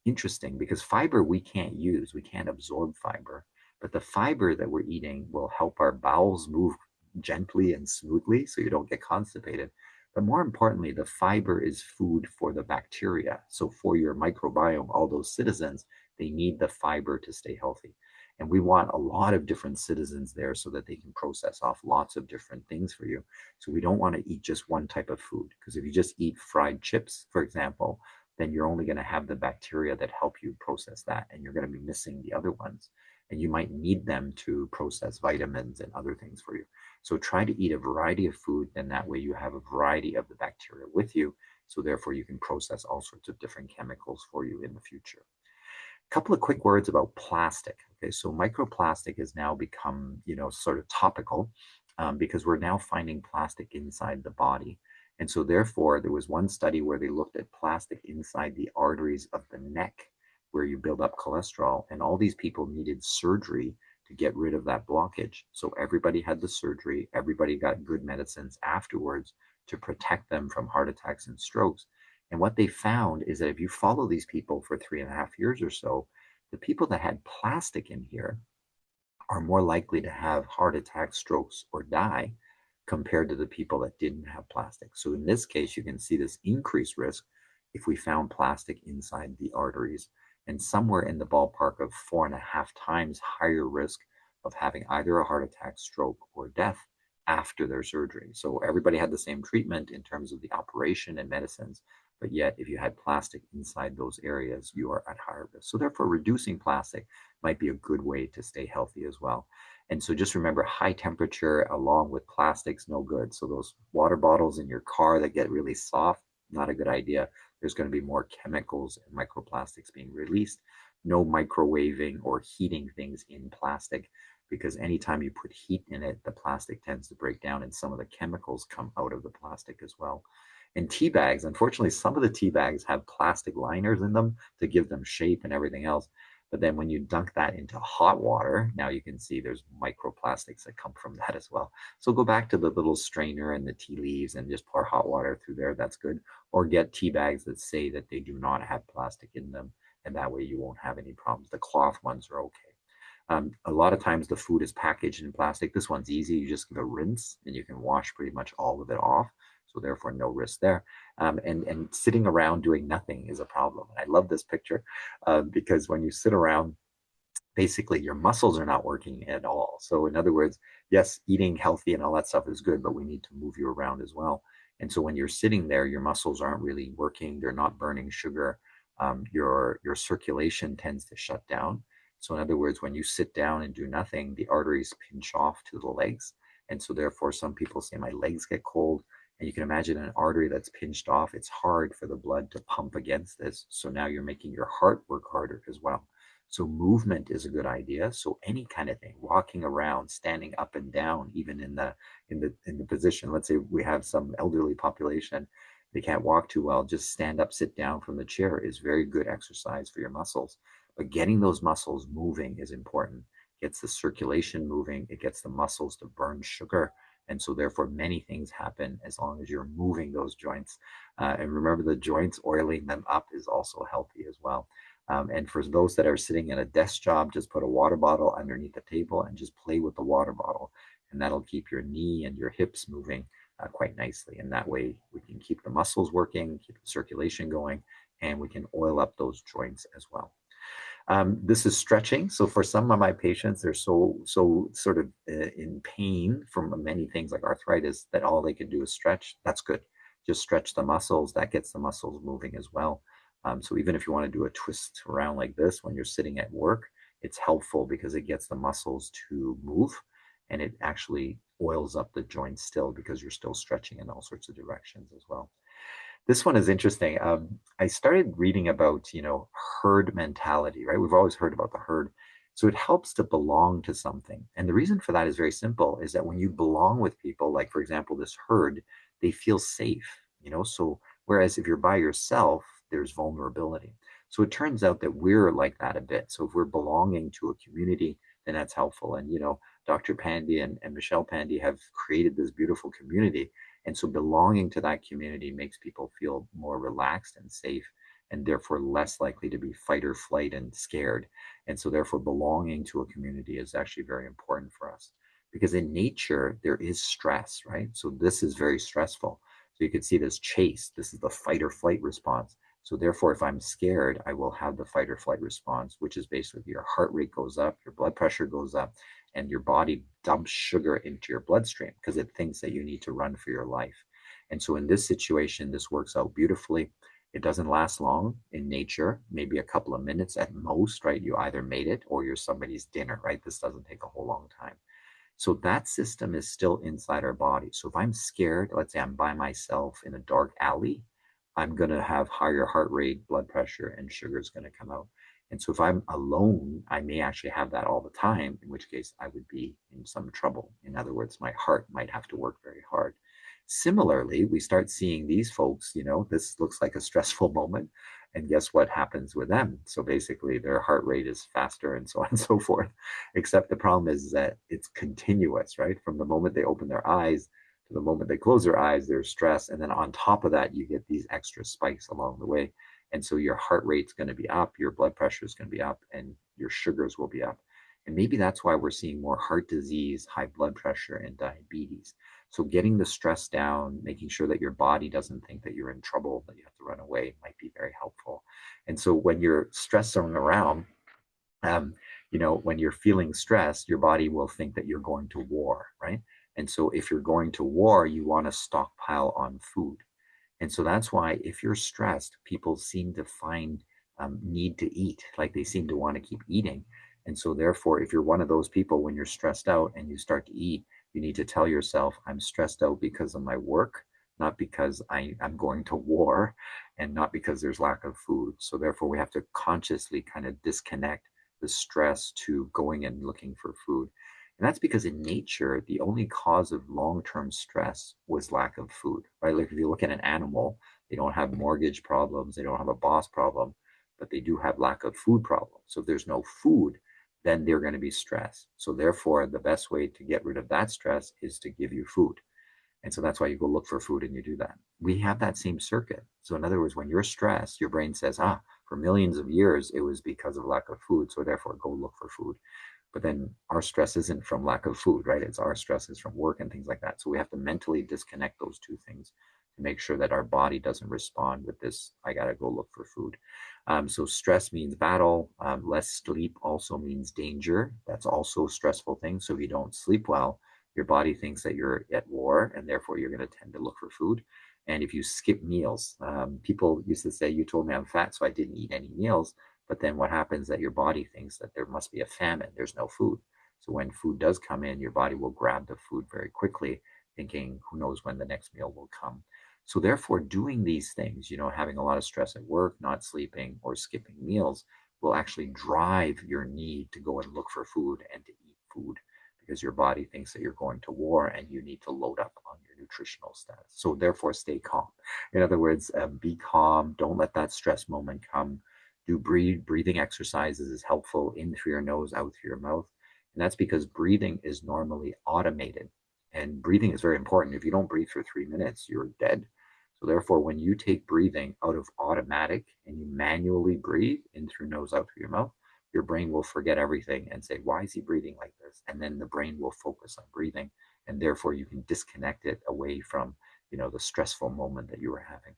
interesting because fiber we can't use. We can't absorb fiber, but the fiber that we're eating will help our bowels move gently and smoothly so you don't get constipated. But more importantly, the fiber is food for the bacteria. So for your microbiome, all those citizens, they need the fiber to stay healthy. And we want a lot of different citizens there so that they can process off lots of different things for you. So we don't want to eat just one type of food, because if you just eat fried chips, for example, then you're only going to have the bacteria that help you process that, and you're going to be missing the other ones. And you might need them to process vitamins and other things for you. So try to eat a variety of food, and that way you have a variety of the bacteria with you. So therefore you can process all sorts of different chemicals for you in the future. A couple of quick words about plastic. Okay, so microplastic has now become, sort of topical because we're now finding plastic inside the body. And so therefore there was one study where they looked at plastic inside the arteries of the neck, where you build up cholesterol, and all these people needed surgery to get rid of that blockage. So everybody had the surgery, everybody got good medicines afterwards to protect them from heart attacks and strokes. And what they found is that if you follow these people for 3.5 years or so, the people that had plastic in here are more likely to have heart attacks, strokes, or die compared to the people that didn't have plastic. So in this case, you can see this increased risk if we found plastic inside the arteries, and somewhere in the ballpark of 4.5 times higher risk of having either a heart attack, stroke, or death after their surgery. So everybody had the same treatment in terms of the operation and medicines, but yet if you had plastic inside those areas, you are at higher risk. So therefore, reducing plastic might be a good way to stay healthy as well. And so just remember, high temperature along with plastics, no good. So those water bottles in your car that get really soft, not a good idea. There's going to be more chemicals and microplastics being released. No microwaving or heating things in plastic, because anytime you put heat in it, the plastic tends to break down and some of the chemicals come out of the plastic as well. And tea bags, unfortunately, some of the tea bags have plastic liners in them to give them shape and everything else. But then when you dunk that into hot water, now you can see there's microplastics that come from that as well. So go back to the little strainer and the tea leaves and just pour hot water through there. That's good. Or get tea bags that say that they do not have plastic in them, and that way you won't have any problems. The cloth ones are okay. A lot of times the food is packaged in plastic. This one's easy. You just give a rinse and you can wash pretty much all of it off. So therefore no risk there. And sitting around doing nothing is a problem. And I love this picture because when you sit around, basically your muscles are not working at all. So in other words, yes, eating healthy and all that stuff is good, but we need to move you around as well. And so when you're sitting there, your muscles aren't really working. They're not burning sugar. Your circulation tends to shut down. So in other words, when you sit down and do nothing, the arteries pinch off to the legs. And so therefore some people say my legs get cold. And you can imagine an artery that's pinched off. It's hard for the blood to pump against this. So now you're making your heart work harder as well. So movement is a good idea. So any kind of thing, walking around, standing up and down, even in the position. Let's say we have some elderly population, they can't walk too well. Just stand up, sit down from the chair is very good exercise for your muscles. But getting those muscles moving is important. It gets the circulation moving. It gets the muscles to burn sugar. And so therefore many things happen as long as you're moving those joints. And remember, the joints, oiling them up is also healthy as well. And for those that are sitting in a desk job, just put a water bottle underneath the table and just play with the water bottle. And that'll keep your knee and your hips moving quite nicely. And that way we can keep the muscles working, keep the circulation going, and we can oil up those joints as well. This is stretching. So for some of my patients, they're so sort of in pain from many things like arthritis that all they can do is stretch. That's good. Just stretch the muscles. That gets the muscles moving as well. So even if you want to do a twist around like this when you're sitting at work, it's helpful because it gets the muscles to move, and it actually oils up the joints still because you're still stretching in all sorts of directions as well. This one is interesting. I started reading about, herd mentality, right? We've always heard about the herd. So it helps to belong to something. And the reason for that is very simple, is that when you belong with people, like for example, this herd, they feel safe, so whereas if you're by yourself, there's vulnerability. So it turns out that we're like that a bit. So if we're belonging to a community, then that's helpful. And, Dr. Pandey and Michelle Pandey have created this beautiful community. And so belonging to that community makes people feel more relaxed and safe, and therefore less likely to be fight or flight and scared. And so therefore belonging to a community is actually very important for us, because in nature, there is stress, right? So this is very stressful. So you can see this chase, this is the fight or flight response. So therefore, if I'm scared, I will have the fight or flight response, which is basically your heart rate goes up, your blood pressure goes up, and your body dumps sugar into your bloodstream because it thinks that you need to run for your life. And so in this situation, this works out beautifully. It doesn't last long in nature, maybe a couple of minutes at most, right? You either made it or you're somebody's dinner, right? This doesn't take a whole long time. So that system is still inside our body. So if I'm scared, let's say I'm by myself in a dark alley, I'm going to have higher heart rate, blood pressure, and sugar is going to come out. And so if I'm alone, I may actually have that all the time, in which case I would be in some trouble. In other words, my heart might have to work very hard. Similarly, we start seeing these folks, this looks like a stressful moment. And guess what happens with them? So basically their heart rate is faster and so on and so forth. Except the problem is that it's continuous, right? From the moment they open their eyes to the moment they close their eyes, there's stress. And then on top of that, you get these extra spikes along the way. And so your heart rate's going to be up, your blood pressure is going to be up, and your sugars will be up. And maybe that's why we're seeing more heart disease, high blood pressure, and diabetes. So getting the stress down, making sure that your body doesn't think that you're in trouble, that you have to run away, might be very helpful. And so when you're stressing around, when you're feeling stressed, your body will think that you're going to war, right? And so if you're going to war, you want to stockpile on food. And so that's why if you're stressed, people seem to find need to eat, like they seem to want to keep eating. And so therefore, if you're one of those people, when you're stressed out and you start to eat, you need to tell yourself, I'm stressed out because of my work, not because I'm going to war, and not because there's lack of food. So therefore, we have to consciously kind of disconnect the stress to going and looking for food. And that's because in nature, the only cause of long-term stress was lack of food, right? Like if you look at an animal, they don't have mortgage problems, they don't have a boss problem, but they do have lack of food problems. So if there's no food, then they're going to be stressed. So therefore, the best way to get rid of that stress is to give you food. And so that's why you go look for food and you do that. We have that same circuit. So in other words, when you're stressed, your brain says, for millions of years, it was because of lack of food. So therefore, go look for food. But then our stress isn't from lack of food, right? It's our stress is from work and things like that. So we have to mentally disconnect those two things to make sure that our body doesn't respond with this, I got to go look for food. So stress means battle. Less sleep also means danger. That's also a stressful thing. So if you don't sleep well, your body thinks that you're at war, and therefore you're going to tend to look for food. And if you skip meals, people used to say, you told me I'm fat, so I didn't eat any meals. But then what happens is that your body thinks that there must be a famine. There's no food. So when food does come in, your body will grab the food very quickly, thinking, who knows when the next meal will come. So therefore, doing these things, having a lot of stress at work, not sleeping, or skipping meals, will actually drive your need to go and look for food and to eat food, because your body thinks that you're going to war and you need to load up on your nutritional status. So therefore, stay calm. In other words, be calm. Don't let that stress moment come. Do breathing exercises is helpful, in through your nose, out through your mouth. And that's because breathing is normally automated. And breathing is very important. If you don't breathe for 3 minutes, you're dead. So therefore, when you take breathing out of automatic and you manually breathe in through nose, out through your mouth, your brain will forget everything and say, why is he breathing like this? And then the brain will focus on breathing, and therefore you can disconnect it away from, the stressful moment that you were having.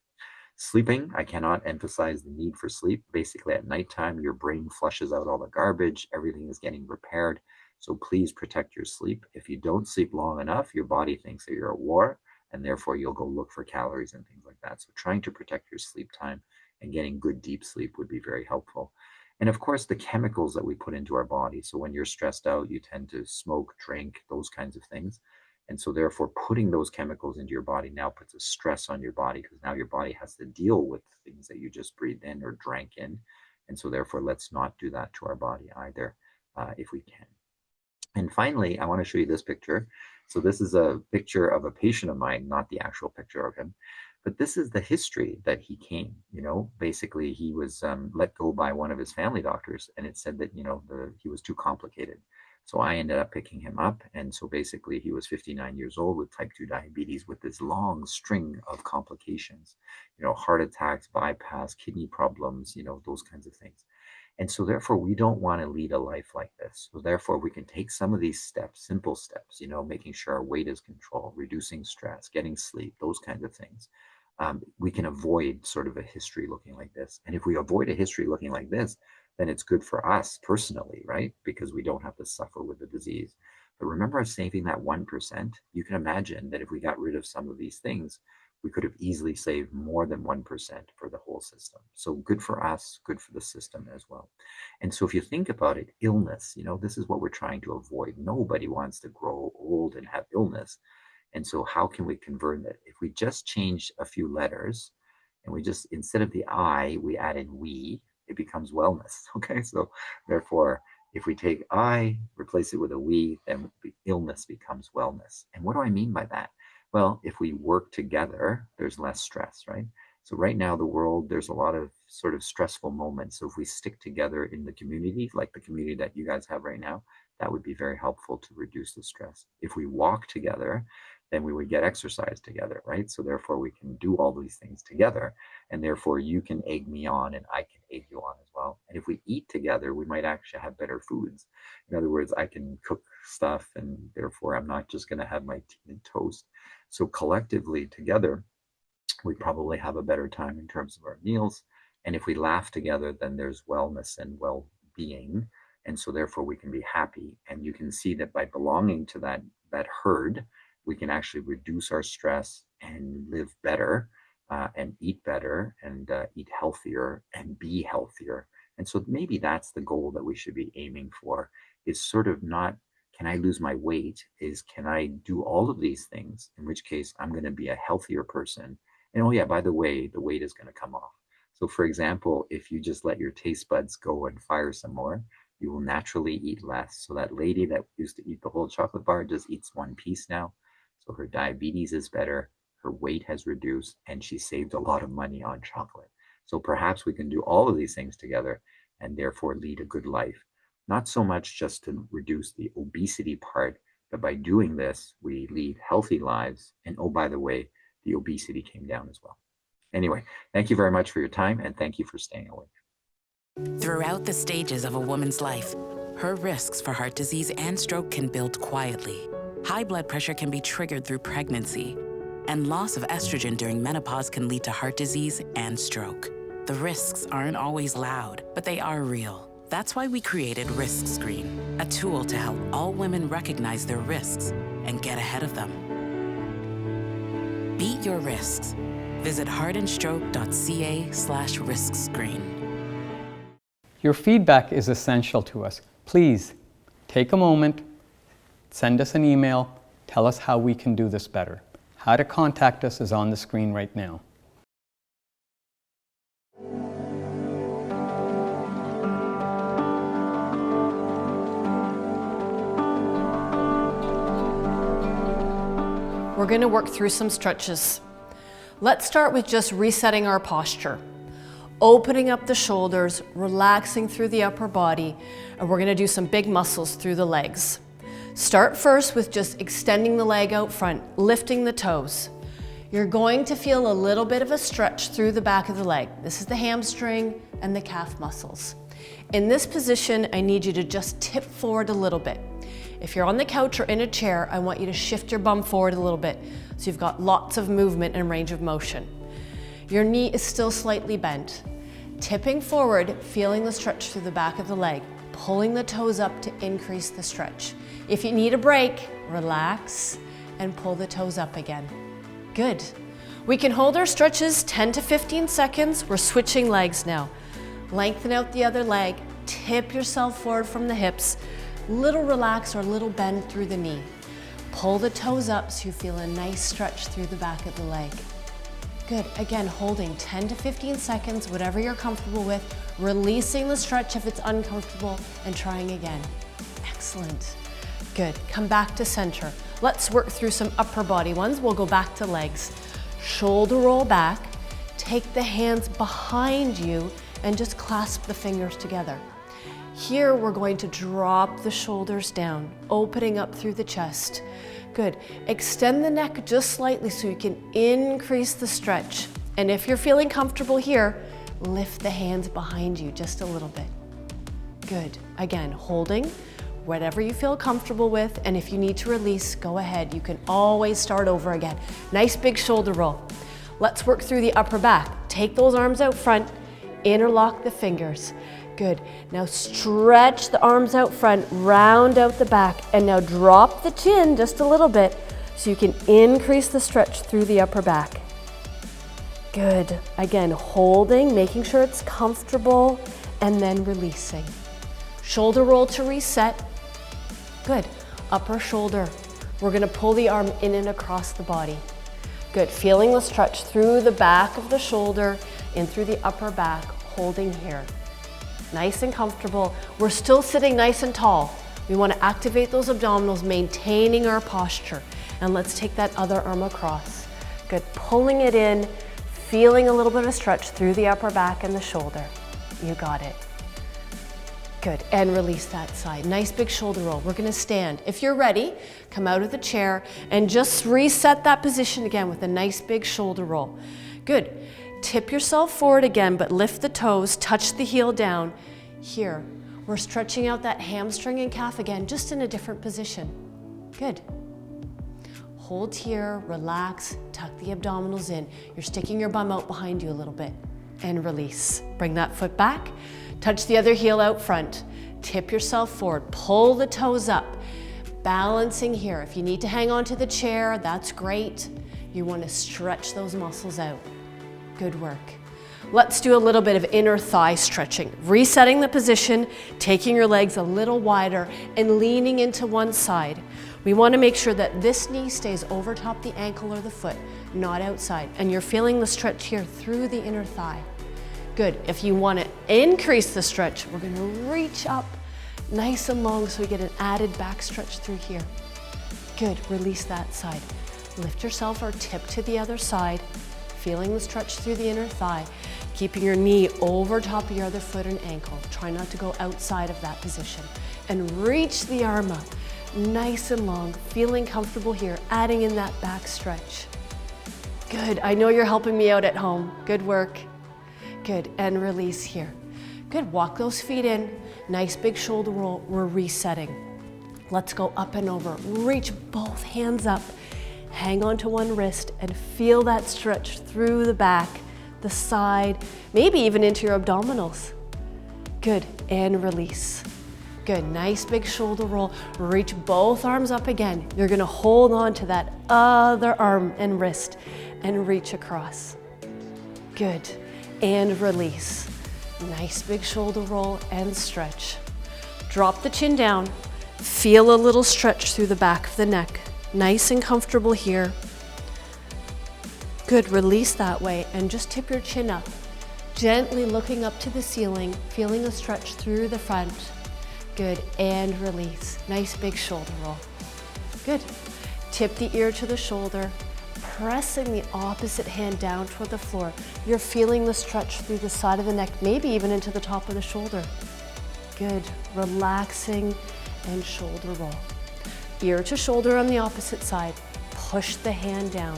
Sleeping, I cannot emphasize the need for sleep. Basically, at nighttime, your brain flushes out all the garbage, everything is getting repaired. So please protect your sleep. If you don't sleep long enough, your body thinks that you're at war, and therefore you'll go look for calories and things like that. So trying to protect your sleep time and getting good deep sleep would be very helpful. And of course, the chemicals that we put into our body. So when you're stressed out, you tend to smoke, drink, those kinds of things. And so therefore, putting those chemicals into your body now puts a stress on your body, because now your body has to deal with things that you just breathed in or drank in. And so therefore, let's not do that to our body either, if we can. And finally, I want to show you this picture. So this is a picture of a patient of mine, not the actual picture of him. But this is the history that he came. Basically, he was let go by one of his family doctors, and it said that, he was too complicated. So I ended up picking him up. And so basically, he was 59 years old with type 2 diabetes with this long string of complications, heart attacks, bypass, kidney problems, those kinds of things. And so therefore, we don't want to lead a life like this. So therefore, we can take some of these steps, simple steps, making sure our weight is controlled, reducing stress, getting sleep, those kinds of things. We can avoid sort of a history looking like this. And if we avoid a history looking like this, then it's good for us personally, right? Because we don't have to suffer with the disease. But remember saving that 1%? You can imagine that if we got rid of some of these things, we could have easily saved more than 1% for the whole system. So good for us, good for the system as well. And so if you think about it, illness, this is what we're trying to avoid. Nobody wants to grow old and have illness. And so how can we convert it? If we just change a few letters and we just, instead of the I, we added we, it becomes wellness. Okay, so therefore, if we take I, replace it with a we, then illness becomes wellness. And what do I mean by that? Well, if we work together, there's less stress, right? So right now, the world, there's a lot of sort of stressful moments. So if we stick together in the community, like the community that you guys have right now, that would be very helpful to reduce the stress. If we walk together, then we would get exercise together, right? So therefore, we can do all these things together. And therefore, you can egg me on and I can egg you on as well. And if we eat together, we might actually have better foods. In other words, I can cook stuff, and therefore, I'm not just going to have my tea and toast. So collectively together, we probably have a better time in terms of our meals. And if we laugh together, then there's wellness and well-being. And so therefore we can be happy. And you can see that by belonging to that herd, we can actually reduce our stress and live better and eat better and eat healthier and be healthier. And so maybe that's the goal that we should be aiming for, is sort of not, can I lose my weight? Is, can I do all of these things? In which case, I'm going to be a healthier person. And oh yeah, by the way, the weight is going to come off. So for example, if you just let your taste buds go and fire some more, you will naturally eat less. So that lady that used to eat the whole chocolate bar just eats one piece now. So her diabetes is better, her weight has reduced, and she saved a lot of money on chocolate. So perhaps we can do all of these things together and therefore lead a good life. Not so much just to reduce the obesity part, but by doing this, we lead healthy lives. And oh, by the way, the obesity came down as well. Anyway, thank you very much for your time, and thank you for staying awake. Throughout the stages of a woman's life, her risks for heart disease and stroke can build quietly. High blood pressure can be triggered through pregnancy, and loss of estrogen during menopause can lead to heart disease and stroke. The risks aren't always loud, but they are real. That's why we created Risk Screen, a tool to help all women recognize their risks and get ahead of them. Beat your risks. Visit heartandstroke.ca/riskscreen. Your feedback is essential to us. Please take a moment, send us an email, tell us how we can do this better. How to contact us is on the screen right now. we're going to work through some stretches. Let's start with just resetting our posture. Opening up the shoulders, relaxing through the upper body, and we're going to do some big muscles through the legs. Start first with just extending the leg out front, lifting the toes. You're going to feel a little bit of a stretch through the back of the leg. This is the hamstring and the calf muscles. In this position, I need you to just tip forward a little bit. If you're on the couch or in a chair, I want you to shift your bum forward a little bit so you've got lots of movement and range of motion. Your knee is still slightly bent. Tipping forward, feeling the stretch through the back of the leg, pulling the toes up to increase the stretch. If you need a break, relax and pull the toes up again. Good. We can hold our stretches 10 to 15 seconds. We're switching legs now. Lengthen out the other leg, tip yourself forward from the hips, little relax or little bend through the knee. Pull the toes up so you feel a nice stretch through the back of the leg. Good, again, holding 10 to 15 seconds, whatever you're comfortable with, releasing the stretch if it's uncomfortable, and trying again. Excellent. Good, come back to center. Let's work through some upper body ones. We'll go back to legs. Shoulder roll back, take the hands behind you and just clasp the fingers together. Here we're going to drop the shoulders down, opening up through the chest. Good. Extend the neck just slightly so you can increase the stretch. And if you're feeling comfortable here, lift the hands behind you just a little bit. Good. Again, holding whatever you feel comfortable with, and if you need to release, go ahead. You can always start over again. Nice big shoulder roll. Let's work through the upper back. Take those arms out front, interlock the fingers. Good. Now stretch the arms out front, round out the back, and now drop the chin just a little bit so you can increase the stretch through the upper back. Good. Again, holding, making sure it's comfortable, and then releasing. Shoulder roll to reset. Good. Upper shoulder. We're going to pull the arm in and across the body. Good. Feeling the stretch through the back of the shoulder and through the upper back, holding here. Nice and comfortable. We're still sitting nice and tall. We want to activate those abdominals, maintaining our posture. And let's take that other arm across. Good. Pulling it in, feeling a little bit of stretch through the upper back and the shoulder. You got it. Good. And release that side. Nice big shoulder roll. We're going to stand. If you're ready, come out of the chair and just reset that position again with a nice big shoulder roll. Good. Tip yourself forward again, but lift the toes, touch the heel down. Here, we're stretching out that hamstring and calf again, just in a different position. Good. Hold here, relax, tuck the abdominals in. You're sticking your bum out behind you a little bit. And release. Bring that foot back, touch the other heel out front. Tip yourself forward, pull the toes up. Balancing here. If you need to hang on to the chair, that's great. You want to stretch those muscles out. Good work. Let's do a little bit of inner thigh stretching. Resetting the position, taking your legs a little wider and leaning into one side. We want to make sure that this knee stays over top the ankle or the foot, not outside. And you're feeling the stretch here through the inner thigh. Good. If you want to increase the stretch, we're going to reach up nice and long so we get an added back stretch through here. Good. Release that side. Lift yourself or tip to the other side. Feeling the stretch through the inner thigh, keeping your knee over top of your other foot and ankle. Try not to go outside of that position. And reach the arm up, nice and long, feeling comfortable here, adding in that back stretch. Good, I know you're helping me out at home. Good work. Good, and release here. Good, walk those feet in, nice big shoulder roll, we're resetting. Let's go up and over, reach both hands up. Hang on to one wrist and feel that stretch through the back, the side, maybe even into your abdominals. Good, and release. Good, nice big shoulder roll. Reach both arms up again. You're gonna hold on to that other arm and wrist and reach across. Good, and release. Nice big shoulder roll and stretch. Drop the chin down. Feel a little stretch through the back of the neck. Nice and comfortable here. Good, release that way and just tip your chin up. Gently looking up to the ceiling, feeling a stretch through the front. Good, and release. Nice big shoulder roll. Good. Tip the ear to the shoulder, pressing the opposite hand down toward the floor. You're feeling the stretch through the side of the neck, maybe even into the top of the shoulder. Good, relaxing and shoulder roll. Ear to shoulder on the opposite side. Push the hand down.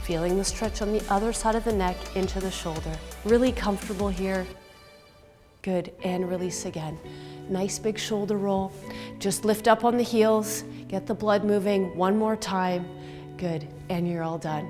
Feeling the stretch on the other side of the neck into the shoulder. Really comfortable here. Good, and release again. Nice big shoulder roll. Just lift up on the heels, get the blood moving one more time. Good, and you're all done.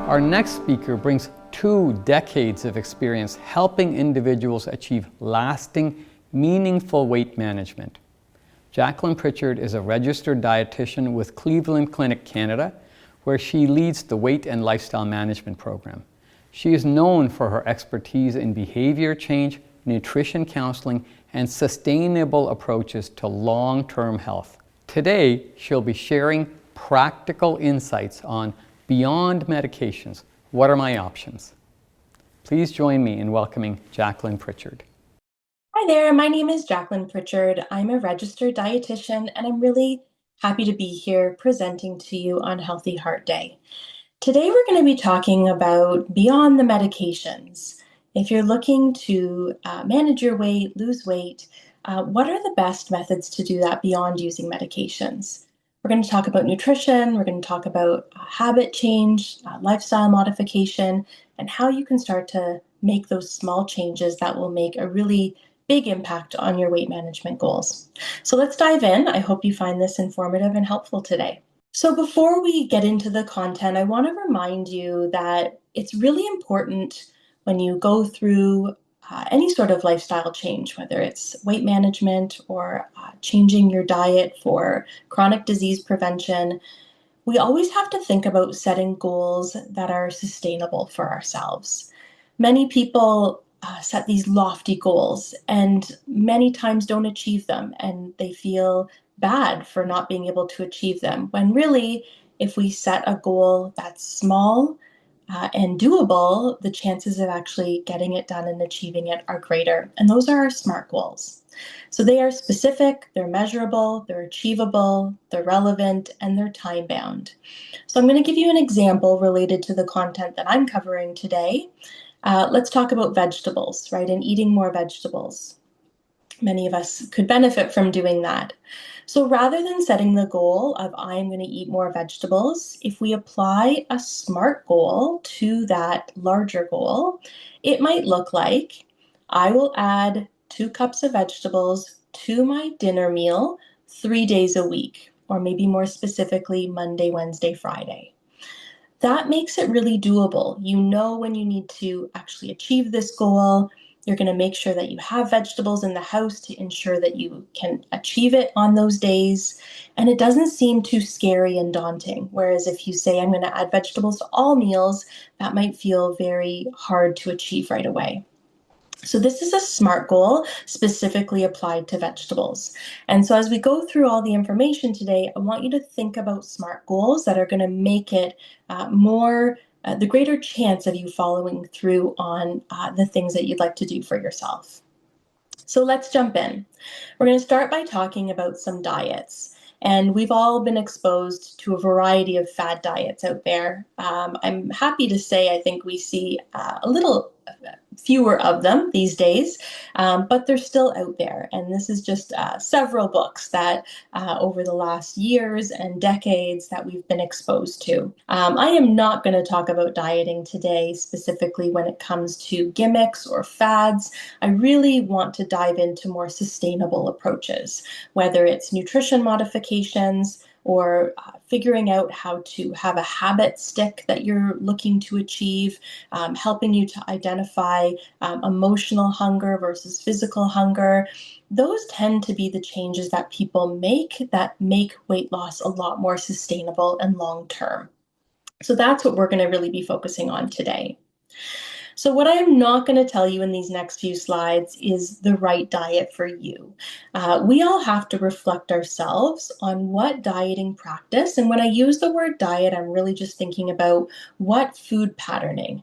Our next speaker brings 2 decades of experience helping individuals achieve lasting, meaningful weight management. Jaclyn Pritchard is a registered dietitian with Cleveland Clinic Canada, where she leads the weight and lifestyle management program. She is known for her expertise in behavior change, nutrition counseling, and sustainable approaches to long-term health. Today, she'll be sharing practical insights on beyond medications. What are my options? Please join me in welcoming Jaclyn Pritchard. Hi there, my name is Jaclyn Pritchard. I'm a registered dietitian, and I'm really happy to be here presenting to you on Healthy Heart Day. Today, we're going to be talking about beyond the medications. If you're looking to manage your weight, lose weight, what are the best methods to do that beyond using medications? We're going to talk about nutrition, we're going to talk about habit change, lifestyle modification, and how you can start to make those small changes that will make a really big impact on your weight management goals. So let's dive in. I hope you find this informative and helpful today. So before we get into the content, I want to remind you that it's really important when you go through any sort of lifestyle change, whether it's weight management or changing your diet for chronic disease prevention, we always have to think about setting goals that are sustainable for ourselves. Many people set these lofty goals and many times don't achieve them, and they feel bad for not being able to achieve them, when really, if we set a goal that's small and doable, the chances of actually getting it done and achieving it are greater. And those are our SMART goals. So they are specific, they're measurable, they're achievable, they're relevant, and they're time-bound. So I'm going to give you an example related to the content that I'm covering today. Let's talk about vegetables, right, and eating more vegetables. Many of us could benefit from doing that. So rather than setting the goal of I'm going to eat more vegetables, if we apply a SMART goal to that larger goal, it might look like I will add 2 cups of vegetables to my dinner meal 3 days a week, or maybe more specifically Monday, Wednesday, Friday. That makes it really doable. You know when you need to actually achieve this goal. You're going to make sure that you have vegetables in the house to ensure that you can achieve it on those days. And it doesn't seem too scary and daunting. Whereas if you say, I'm going to add vegetables to all meals, that might feel very hard to achieve right away. So this is a SMART goal specifically applied to vegetables. And so as we go through all the information today, I want you to think about SMART goals that are going to make it the greater chance of you following through on the things that you'd like to do for yourself. So let's jump in. We're going to start by talking about some diets. And we've all been exposed to a variety of fad diets out there. I'm happy to say I think we see a little fewer of them these days, but they're still out there. And this is just several books that over the last years and decades that we've been exposed to. I am not going to talk about dieting today, specifically when it comes to gimmicks or fads. I really want to dive into more sustainable approaches, whether it's nutrition modifications, or figuring out how to have a habit stick that you're looking to achieve, helping you to identify emotional hunger versus physical hunger. Those tend to be the changes that people make that make weight loss a lot more sustainable and long-term. So that's what we're going to really be focusing on today. So what I'm not going to tell you in these next few slides is the right diet for you. We all have to reflect ourselves on what dieting practice, and when I use the word diet, I'm really just thinking about what food patterning.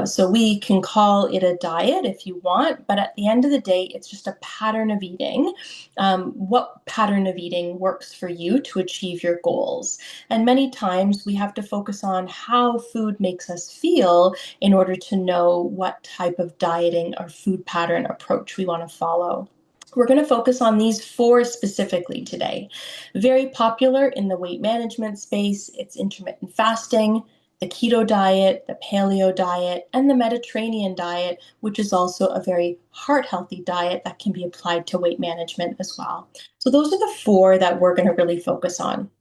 So we can call it a diet if you want, but at the end of the day, it's just a pattern of eating. What pattern of eating works for you to achieve your goals? And many times we have to focus on how food makes us feel in order to know what type of dieting or food pattern approach we want to follow. We're going to focus on these 4 specifically today. Very popular in the weight management space, it's intermittent fasting, the keto diet, the paleo diet, and the Mediterranean diet, which is also a very heart-healthy diet that can be applied to weight management as well. So those are the 4 that we're going to really focus on.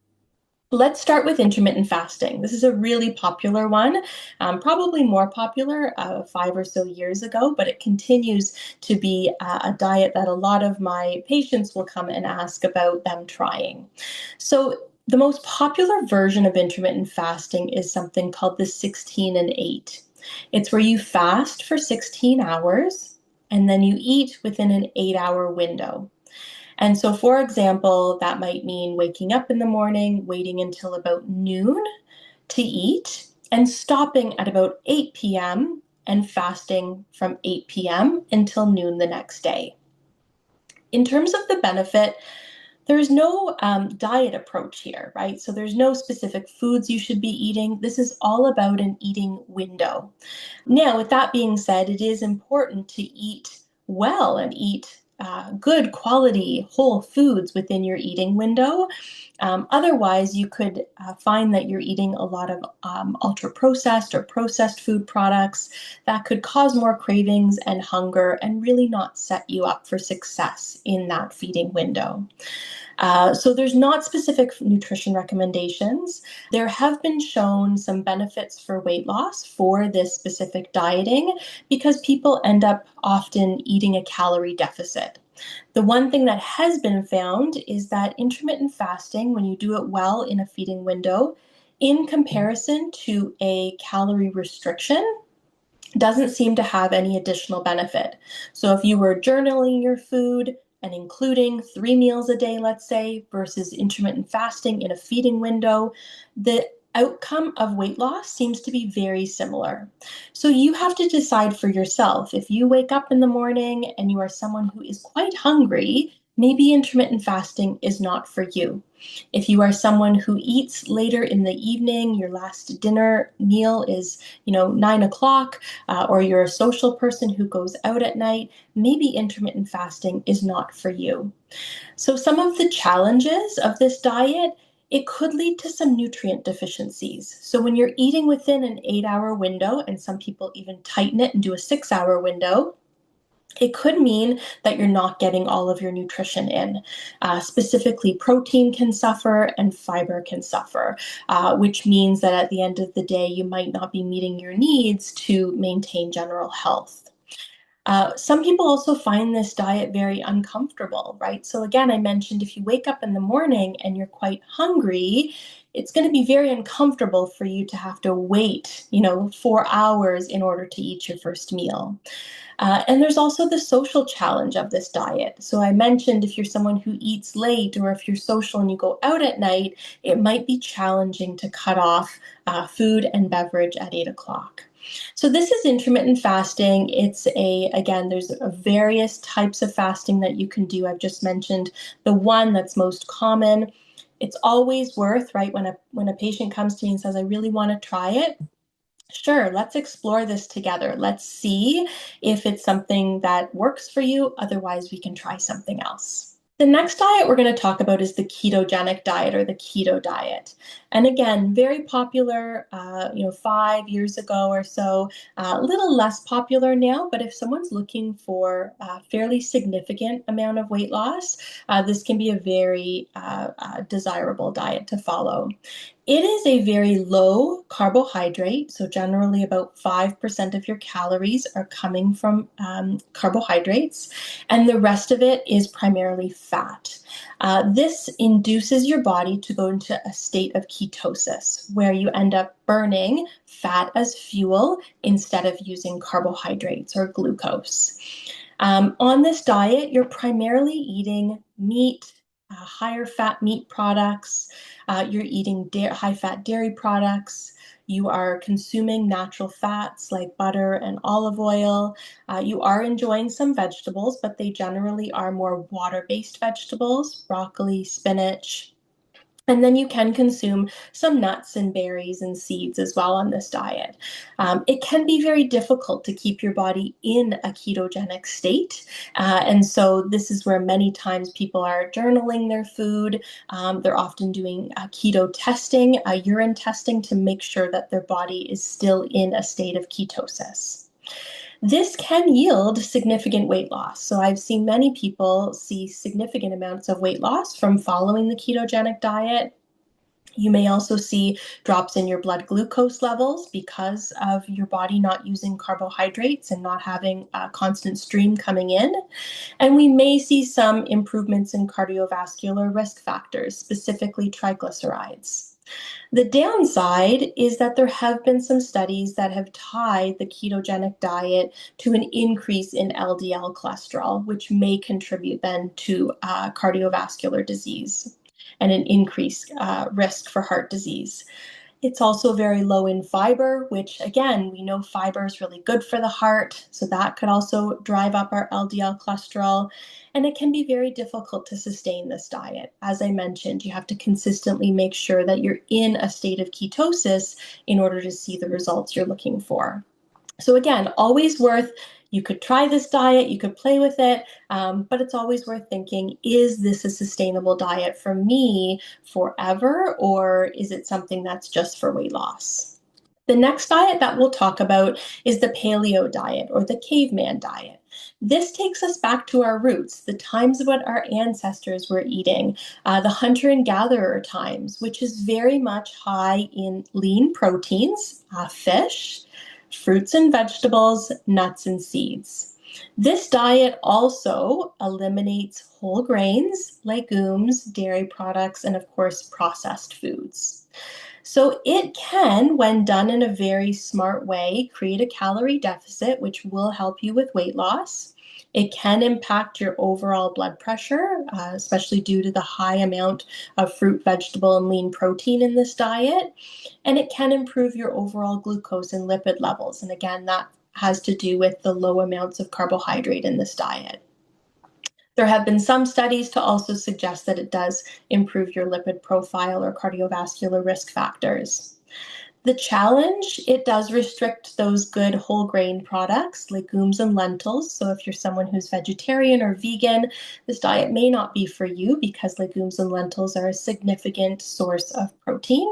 Let's start with intermittent fasting. This is a really popular one, probably more popular 5 or so years ago, but it continues to be a diet that a lot of my patients will come and ask about them trying. So the most popular version of intermittent fasting is something called the 16 and 8. It's where you fast for 16 hours and then you eat within an 8-hour window. And so, for example, that might mean waking up in the morning, waiting until about noon to eat, and stopping at about 8 p.m. and fasting from 8 p.m. until noon the next day. In terms of the benefit, there's no diet approach here, right? So there's no specific foods you should be eating. This is all about an eating window. Now, with that being said, it is important to eat well and eat good quality whole foods within your eating window. Otherwise, you could find that you're eating a lot of ultra-processed or processed food products that could cause more cravings and hunger and really not set you up for success in that feeding window. So there's not specific nutrition recommendations. There have been shown some benefits for weight loss for this specific dieting because people end up often eating a calorie deficit. The one thing that has been found is that intermittent fasting, when you do it well in a feeding window, in comparison to a calorie restriction, doesn't seem to have any additional benefit. So if you were journaling your food and including 3 meals a day, let's say, versus intermittent fasting in a feeding window, the outcome of weight loss seems to be very similar. So you have to decide for yourself. If you wake up in the morning and you are someone who is quite hungry, maybe intermittent fasting is not for you. If you are someone who eats later in the evening, your last dinner meal is, 9 o'clock, or you're a social person who goes out at night, maybe intermittent fasting is not for you. So some of the challenges of this diet, it could lead to some nutrient deficiencies. So when you're eating within an 8-hour window, and some people even tighten it and do a 6-hour window, it could mean that you're not getting all of your nutrition in. Specifically, protein can suffer and fiber can suffer, which means that at the end of the day, you might not be meeting your needs to maintain general health. Some people also find this diet very uncomfortable, right? So again, I mentioned if you wake up in the morning and you're quite hungry, it's going to be very uncomfortable for you to have to wait, 4 hours in order to eat your first meal. And there's also the social challenge of this diet. So I mentioned if you're someone who eats late or if you're social and you go out at night, it might be challenging to cut off food and beverage at 8 o'clock. So this is intermittent fasting. There's various types of fasting that you can do. I've just mentioned the one that's most common. It's always worth, right, when a patient comes to me and says, I really want to try it. Sure, let's explore this together. Let's see if it's something that works for you. Otherwise, we can try something else. The next diet we're going to talk about is the ketogenic diet or the keto diet. And again, very popular, 5 years ago or so, a little less popular now, but if someone's looking for a fairly significant amount of weight loss, this can be a very desirable diet to follow. It is a very low carbohydrate, so generally about 5% of your calories are coming from carbohydrates, and the rest of it is primarily fat. This induces your body to go into a state of ketosis, where you end up burning fat as fuel instead of using carbohydrates or glucose. On this diet, you're primarily eating meat, higher fat meat products, you're eating high fat dairy products, you are consuming natural fats like butter and olive oil. You are enjoying some vegetables, but they generally are more water-based vegetables, broccoli, spinach. And then you can consume some nuts and berries and seeds as well on this diet. It can be very difficult to keep your body in a ketogenic state. And so this is where many times people are journaling their food. They're often doing keto testing, urine testing to make sure that their body is still in a state of ketosis. This can yield significant weight loss. So I've seen many people see significant amounts of weight loss from following the ketogenic diet. You may also see drops in your blood glucose levels because of your body not using carbohydrates and not having a constant stream coming in. And we may see some improvements in cardiovascular risk factors, specifically triglycerides. The downside is that there have been some studies that have tied the ketogenic diet to an increase in LDL cholesterol, which may contribute then to cardiovascular disease and an increased risk for heart disease. It's also very low in fiber, which again, we know fiber is really good for the heart, so that could also drive up our LDL cholesterol. And it can be very difficult to sustain this diet. As I mentioned, you have to consistently make sure that you're in a state of ketosis in order to see the results you're looking for. So again, always worth, you could try this diet, you could play with it, but it's always worth thinking, is this a sustainable diet for me forever, or is it something that's just for weight loss? The next diet that we'll talk about is the paleo diet or the caveman diet. This takes us back to our roots, the times what our ancestors were eating, the hunter and gatherer times, which is very much high in lean proteins, fish, fruits and vegetables, nuts and seeds. This diet also eliminates whole grains, legumes, dairy products, and of course, processed foods. So it can, when done in a very smart way, create a calorie deficit, which will help you with weight loss. It can impact your overall blood pressure, especially due to the high amount of fruit, vegetable, and lean protein in this diet. And it can improve your overall glucose and lipid levels. And again, that has to do with the low amounts of carbohydrate in this diet. There have been some studies to also suggest that it does improve your lipid profile or cardiovascular risk factors. The challenge, it does restrict those good whole grain products, legumes and lentils. So if you're someone who's vegetarian or vegan, this diet may not be for you because legumes and lentils are a significant source of protein.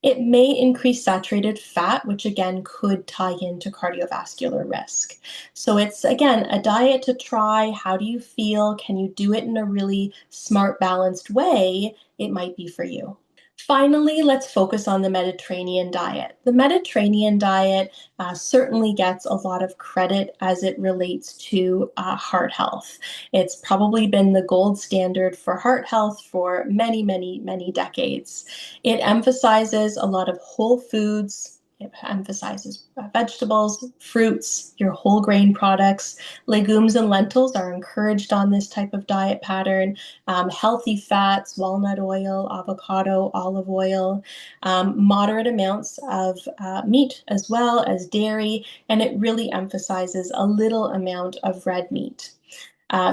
It may increase saturated fat, which again could tie into cardiovascular risk. So it's, again, a diet to try. How do you feel? Can you do it in a really smart, balanced way? It might be for you. Finally, let's focus on the Mediterranean diet. The Mediterranean diet certainly gets a lot of credit as it relates to heart health. It's probably been the gold standard for heart health for many, many, many decades. It emphasizes a lot of whole foods. It emphasizes vegetables, fruits, your whole grain products. Legumes and lentils are encouraged on this type of diet pattern. Healthy fats, walnut oil, avocado, olive oil, moderate amounts of meat as well as dairy, and it really emphasizes a little amount of red meat.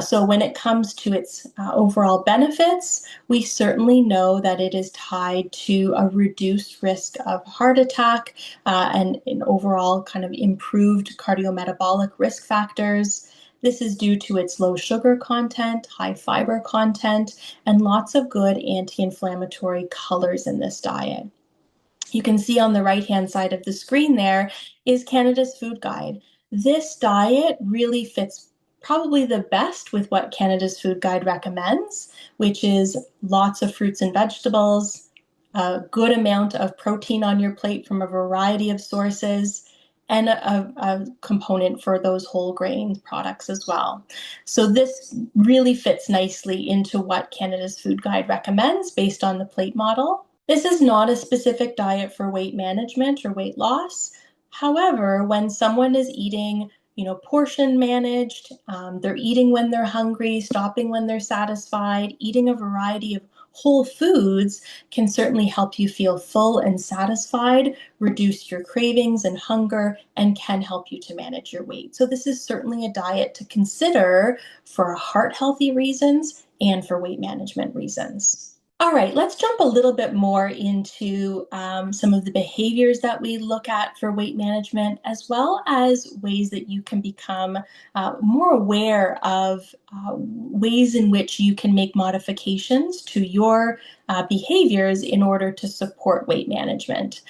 So when it comes to its overall benefits, we certainly know that it is tied to a reduced risk of heart attack and an overall kind of improved cardiometabolic risk factors. This is due to its low sugar content, high fiber content, and lots of good anti-inflammatory colors in this diet. You can see on the right-hand side of the screen there is Canada's Food Guide. This diet really fits probably the best with what Canada's Food Guide recommends, which is lots of fruits and vegetables, a good amount of protein on your plate from a variety of sources, and a component for those whole grain products as well. So this really fits nicely into what Canada's Food Guide recommends based on the plate model. This is not a specific diet for weight management or weight loss. However, when someone is eating, portion managed, they're eating when they're hungry, stopping when they're satisfied, eating a variety of whole foods can certainly help you feel full and satisfied, reduce your cravings and hunger, and can help you to manage your weight. So this is certainly a diet to consider for heart healthy reasons and for weight management reasons. All right, let's jump a little bit more into some of the behaviors that we look at for weight management, as well as ways that you can become more aware of ways in which you can make modifications to your behaviors in order to support weight management.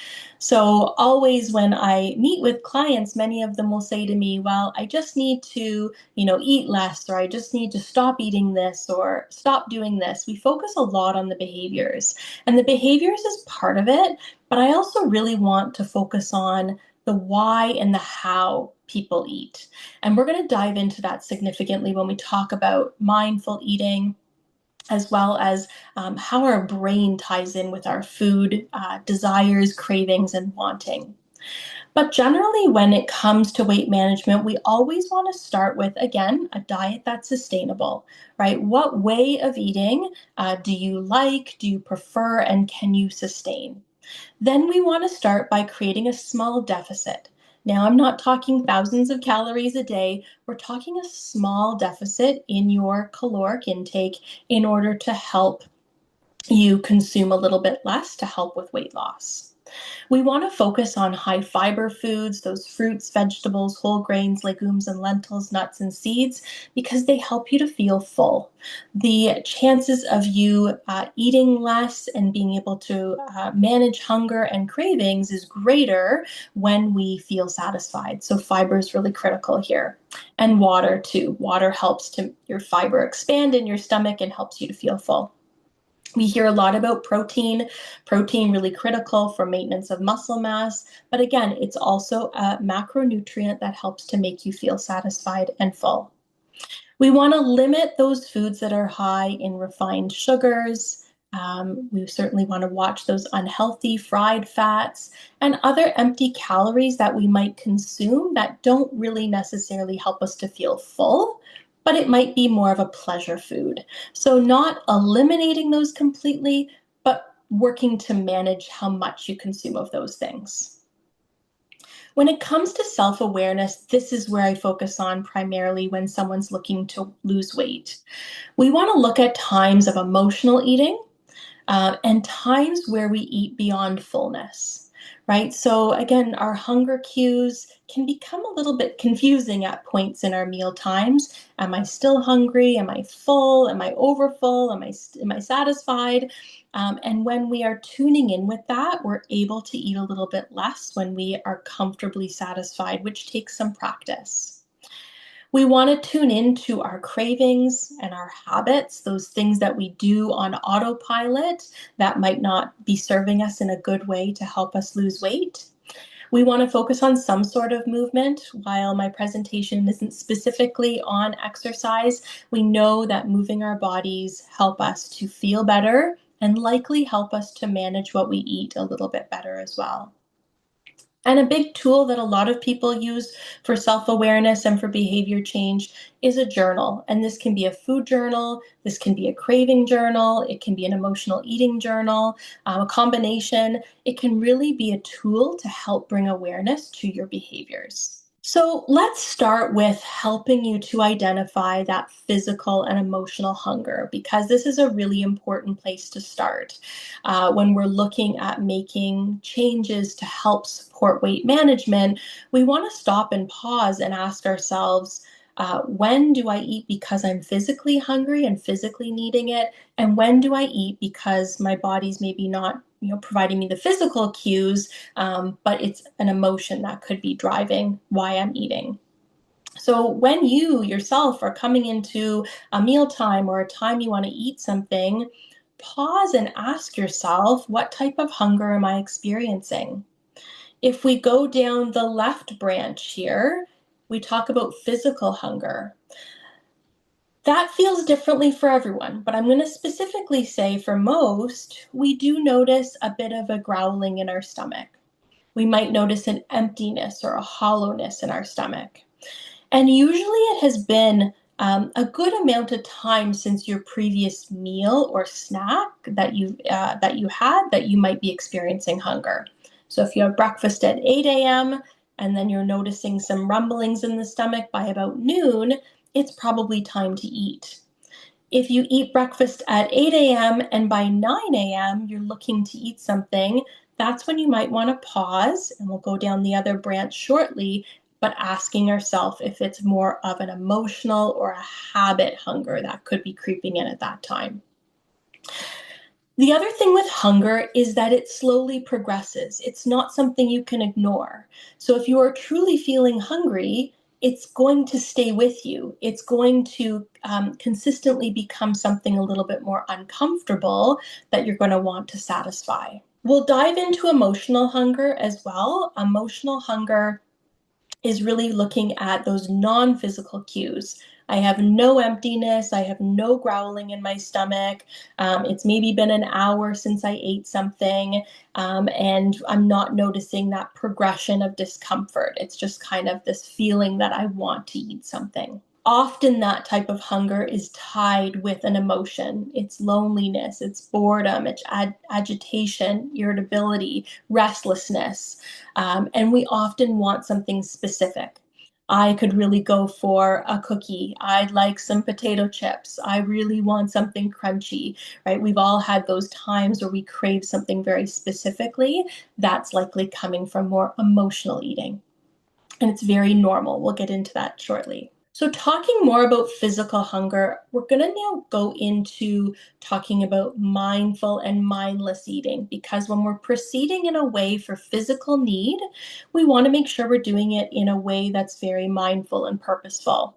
So always when I meet with clients, many of them will say to me, well, I just need to, eat less, or I just need to stop eating this or stop doing this. We focus a lot on the behaviors, and the behaviors is part of it, but I also really want to focus on the why and the how people eat. And we're going to dive into that significantly when we talk about mindful eating, as well as how our brain ties in with our food desires, cravings, and wanting. But generally, when it comes to weight management, we always want to start with, again, a diet that's sustainable, right? What way of eating do you like, do you prefer, and can you sustain? Then we want to start by creating a small deficit. Now, I'm not talking thousands of calories a day. We're talking a small deficit in your caloric intake in order to help you consume a little bit less to help with weight loss. We want to focus on high fiber foods, those fruits, vegetables, whole grains, legumes, and lentils, nuts, and seeds, because they help you to feel full. The chances of you eating less and being able to manage hunger and cravings is greater when we feel satisfied. So fiber is really critical here. And water too. Water helps to your fiber expand in your stomach and helps you to feel full. We hear a lot about protein really critical for maintenance of muscle mass, but again, it's also a macronutrient that helps to make you feel satisfied and full. We want to limit those foods that are high in refined sugars. We certainly want to watch those unhealthy fried fats and other empty calories that we might consume that don't really necessarily help us to feel full, but it might be more of a pleasure food. So not eliminating those completely, but working to manage how much you consume of those things. When it comes to self-awareness, this is where I focus on primarily when someone's looking to lose weight. We want to look at times of emotional eating and times where we eat beyond fullness, right? So again, our hunger cues can become a little bit confusing at points in our meal times. Am I still hungry? Am I full? Am I overfull? Am I satisfied? And when we are tuning in with that, we're able to eat a little bit less when we are comfortably satisfied, which takes some practice. We want to tune into our cravings and our habits, those things that we do on autopilot that might not be serving us in a good way to help us lose weight. We want to focus on some sort of movement. While my presentation isn't specifically on exercise, we know that moving our bodies help us to feel better and likely help us to manage what we eat a little bit better as well. And a big tool that a lot of people use for self-awareness and for behavior change is a journal. And this can be a food journal, this can be a craving journal, it can be an emotional eating journal, a combination. It can really be a tool to help bring awareness to your behaviors. So let's start with helping you to identify that physical and emotional hunger, because this is a really important place to start. When we're looking at making changes to help support weight management, we want to stop and pause and ask ourselves, when do I eat because I'm physically hungry and physically needing it? And when do I eat because my body's maybe not providing me the physical cues, but it's an emotion that could be driving why I'm eating. So when you yourself are coming into a mealtime or a time you want to eat something, pause and ask yourself, what type of hunger am I experiencing? If we go down the left branch here, we talk about physical hunger. That feels differently for everyone, but I'm going to specifically say for most, we do notice a bit of a growling in our stomach. We might notice an emptiness or a hollowness in our stomach. And usually it has been a good amount of time since your previous meal or snack that you had that you might be experiencing hunger. So if you have breakfast at 8 a.m. and then you're noticing some rumblings in the stomach by about noon, it's probably time to eat. If you eat breakfast at 8 a.m. and by 9 a.m. you're looking to eat something, that's when you might want to pause, and we'll go down the other branch shortly, but asking ourselves if it's more of an emotional or a habit hunger that could be creeping in at that time. The other thing with hunger is that it slowly progresses. It's not something you can ignore. So if you are truly feeling hungry, it's going to stay with you. It's going to consistently become something a little bit more uncomfortable that you're going to want to satisfy. We'll dive into emotional hunger as well. Emotional hunger is really looking at those non-physical cues. I have no emptiness, I have no growling in my stomach, it's maybe been an hour since I ate something, and I'm not noticing that progression of discomfort. It's just kind of this feeling that I want to eat something. Often that type of hunger is tied with an emotion. It's loneliness, it's boredom, it's agitation, irritability, restlessness, and we often want something specific. I could really go for a cookie. I'd like some potato chips. I really want something crunchy, right? We've all had those times where we crave something very specifically. That's likely coming from more emotional eating. And it's very normal. We'll get into that shortly. So talking more about physical hunger, we're going to now go into talking about mindful and mindless eating, because when we're proceeding in a way for physical need, we want to make sure we're doing it in a way that's very mindful and purposeful.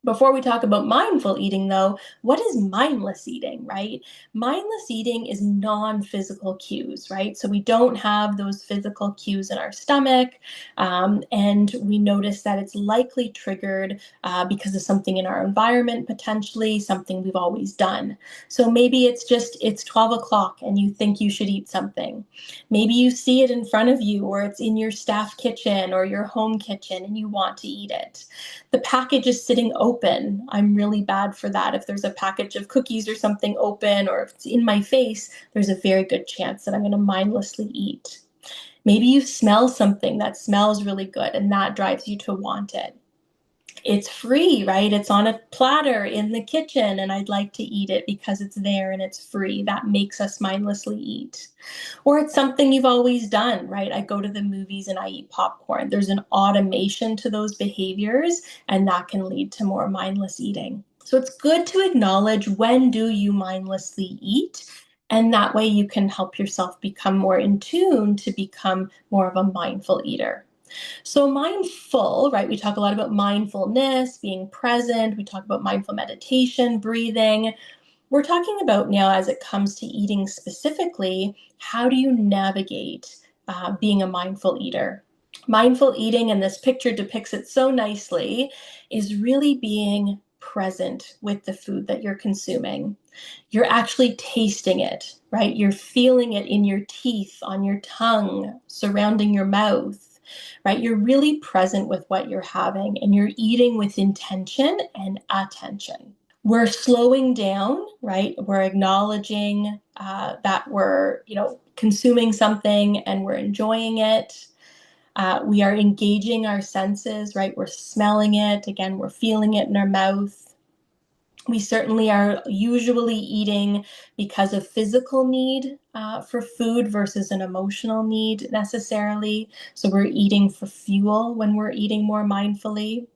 Before we talk about mindful eating, though, what is mindless eating, right? Mindless eating is non-physical cues, right? So we don't have those physical cues in our stomach, and we notice that it's likely triggered because of something in our environment, potentially, something we've always done. So maybe it's 12 o'clock and you think you should eat something. Maybe you see it in front of you, or it's in your staff kitchen or your home kitchen and you want to eat it. The package is sitting open. I'm really bad for that. If there's a package of cookies or something open, or if it's in my face, there's a very good chance that I'm going to mindlessly eat. Maybe you smell something that smells really good and that drives you to want it. It's free, right? It's on a platter in the kitchen and I'd like to eat it because it's there and it's free. That makes us mindlessly eat. Or it's something you've always done, right? I go to the movies and I eat popcorn. There's an automation to those behaviors, and that can lead to more mindless eating. So it's good to acknowledge, when do you mindlessly eat? And that way you can help yourself become more in tune to become more of a mindful eater. So mindful, right? We talk a lot about mindfulness, being present. We talk about mindful meditation, breathing. We're talking about now, as it comes to eating specifically, how do you navigate being a mindful eater? Mindful eating, and this picture depicts it so nicely, is really being present with the food that you're consuming. You're actually tasting it, right? You're feeling it in your teeth, on your tongue, surrounding your mouth. Right? You're really present with what you're having, and you're eating with intention and attention. We're slowing down, right? We're acknowledging that we're, consuming something and we're enjoying it. We are engaging our senses, right? We're smelling it. Again, we're feeling it in our mouth. We certainly are usually eating because of physical need for food versus an emotional need necessarily. So we're eating for fuel when we're eating more mindfully.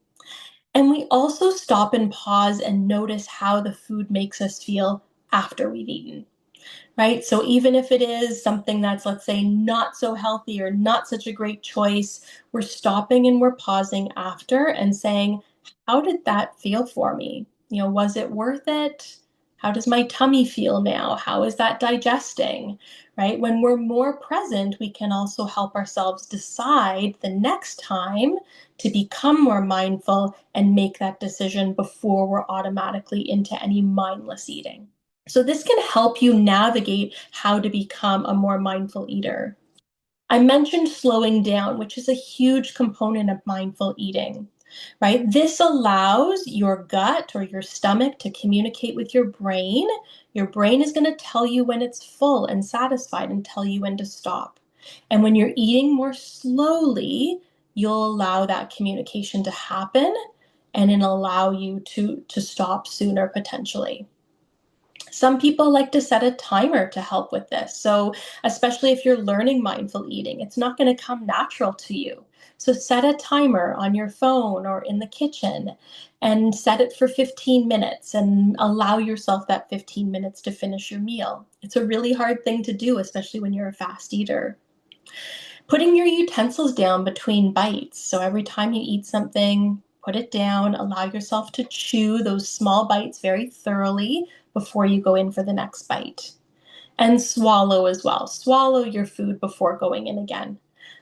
And we also stop and pause and notice how the food makes us feel after we've eaten, right? So even if it is something that's, let's say, not so healthy or not such a great choice, we're stopping and we're pausing after and saying, how did that feel for me? Was it worth it? How does my tummy feel now? How is that digesting, right? When we're more present, we can also help ourselves decide the next time to become more mindful and make that decision before we're automatically into any mindless eating. So this can help you navigate how to become a more mindful eater. I mentioned slowing down, which is a huge component of mindful eating, right? This allows your gut or your stomach to communicate with your brain. Your brain is going to tell you when it's full and satisfied and tell you when to stop. And when you're eating more slowly, you'll allow that communication to happen and it'll allow you to stop sooner potentially. Some people like to set a timer to help with this. So especially if you're learning mindful eating, it's not going to come natural to you. So set a timer on your phone or in the kitchen and set it for 15 minutes and allow yourself that 15 minutes to finish your meal. It's a really hard thing to do, especially when you're a fast eater. Putting your utensils down between bites. So every time you eat something, put it down, allow yourself to chew those small bites very thoroughly before you go in for the next bite. And swallow as well. Swallow your food before going in again.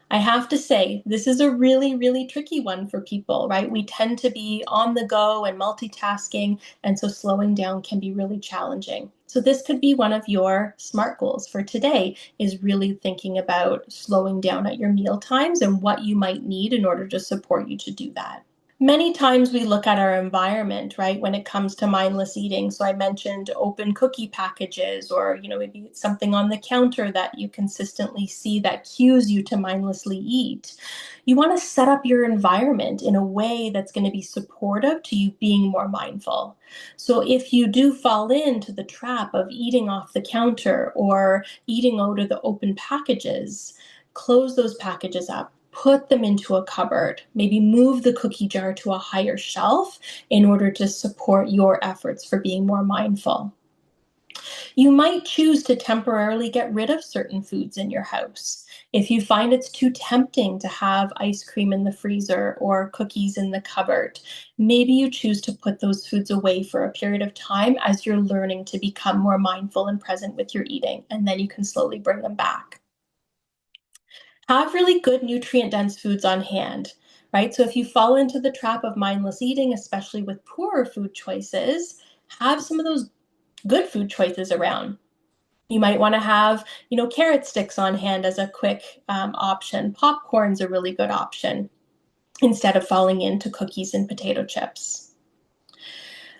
I have to say, this is a really, really tricky one for people, right? We tend to be on the go and multitasking, and so slowing down can be really challenging. So this could be one of your SMART goals for today, is really thinking about slowing down at your meal times and what you might need in order to support you to do that. Many times we look at our environment, right, when it comes to mindless eating. So I mentioned open cookie packages, or maybe it's something on the counter that you consistently see that cues you to mindlessly eat. You want to set up your environment in a way that's going to be supportive to you being more mindful. So if you do fall into the trap of eating off the counter or eating out of the open packages, close those packages up. Put them into a cupboard, maybe move the cookie jar to a higher shelf in order to support your efforts for being more mindful. You might choose to temporarily get rid of certain foods in your house. If you find it's too tempting to have ice cream in the freezer or cookies in the cupboard, maybe you choose to put those foods away for a period of time as you're learning to become more mindful and present with your eating, and then you can slowly bring them back. Have really good nutrient-dense foods on hand, right? So if you fall into the trap of mindless eating, especially with poorer food choices, have some of those good food choices around. You might want to have, carrot sticks on hand as a quick option. Popcorn's a really good option instead of falling into cookies and potato chips.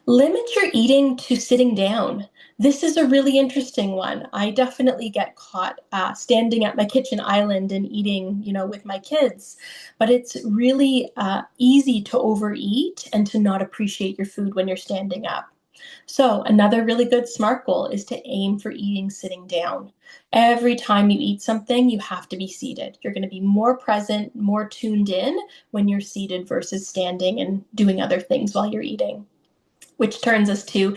Limit your eating to sitting down. This is a really interesting one. I definitely get caught standing at my kitchen island and eating, with my kids. But it's really easy to overeat and to not appreciate your food when you're standing up. So another really good SMART goal is to aim for eating sitting down. Every time you eat something, you have to be seated. You're going to be more present, more tuned in when you're seated versus standing and doing other things while you're eating. Which turns us to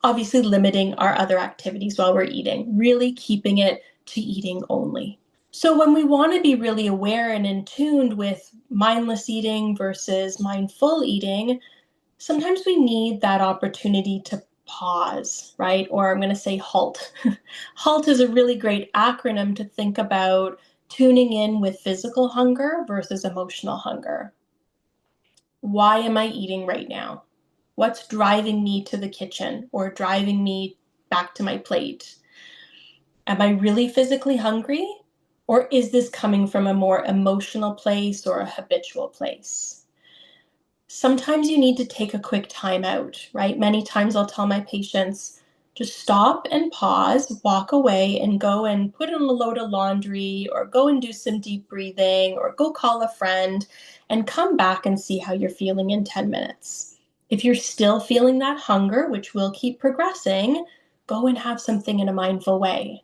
obviously limiting our other activities while we're eating, really keeping it to eating only. So when we want to be really aware and in tune with mindless eating versus mindful eating, sometimes we need that opportunity to pause, right? Or I'm going to say HALT. HALT is a really great acronym to think about tuning in with physical hunger versus emotional hunger. Why am I eating right now? What's driving me to the kitchen or driving me back to my plate? Am I really physically hungry? Or is this coming from a more emotional place or a habitual place? Sometimes you need to take a quick time out, right? Many times I'll tell my patients, just stop and pause, walk away and go and put in a load of laundry or go and do some deep breathing or go call a friend and come back and see how you're feeling in 10 minutes. If you're still feeling that hunger, which will keep progressing, go and have something in a mindful way.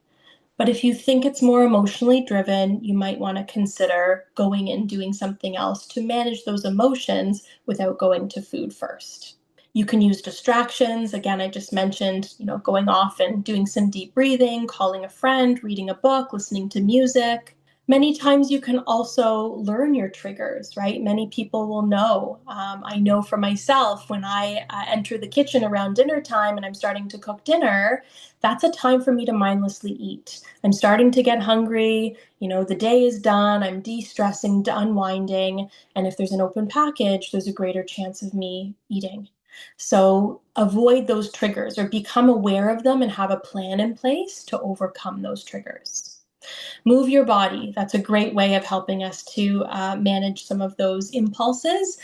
But if you think it's more emotionally driven, you might want to consider going and doing something else to manage those emotions without going to food first. You can use distractions. Again, I just mentioned, going off and doing some deep breathing, calling a friend, reading a book, listening to music. Many times you can also learn your triggers, right? Many people will know. I know for myself, when I enter the kitchen around dinner time and I'm starting to cook dinner, that's a time for me to mindlessly eat. I'm starting to get hungry, the day is done, I'm de-stressing, unwinding, and if there's an open package, there's a greater chance of me eating. So avoid those triggers or become aware of them and have a plan in place to overcome those triggers. Move your body. That's a great way of helping us to manage some of those impulses.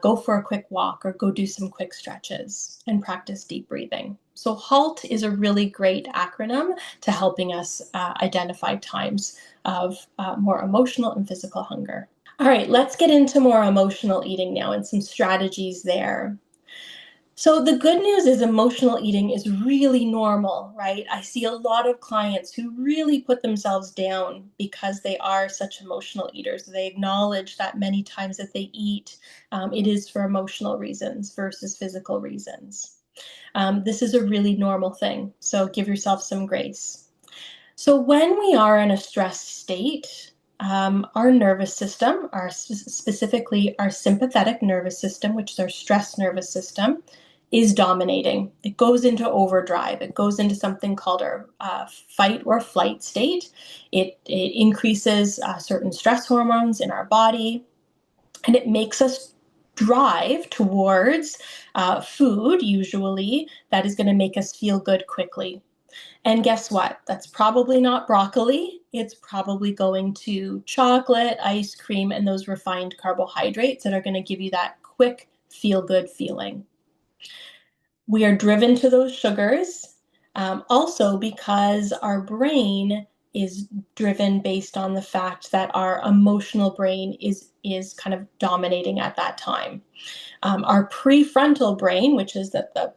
Go for a quick walk or go do some quick stretches and practice deep breathing. So HALT is a really great acronym to helping us identify times of more emotional and physical hunger. All right, let's get into more emotional eating now and some strategies there. So the good news is emotional eating is really normal, right? I see a lot of clients who really put themselves down because they are such emotional eaters. They acknowledge that many times that they eat, it is for emotional reasons versus physical reasons. This is a really normal thing, so give yourself some grace. So when we are in a stressed state, our nervous system, specifically our sympathetic nervous system, which is our stress nervous system, is dominating. It goes into overdrive. It goes into something called our fight or flight state. It increases certain stress hormones in our body, and it makes us drive towards food, usually, that is going to make us feel good quickly. And guess what? That's probably not broccoli. It's probably going to chocolate, ice cream, and those refined carbohydrates that are going to give you that quick feel-good feeling. We are driven to those sugars, also because our brain is driven based on the fact that our emotional brain is kind of dominating at that time. Our prefrontal brain, which is the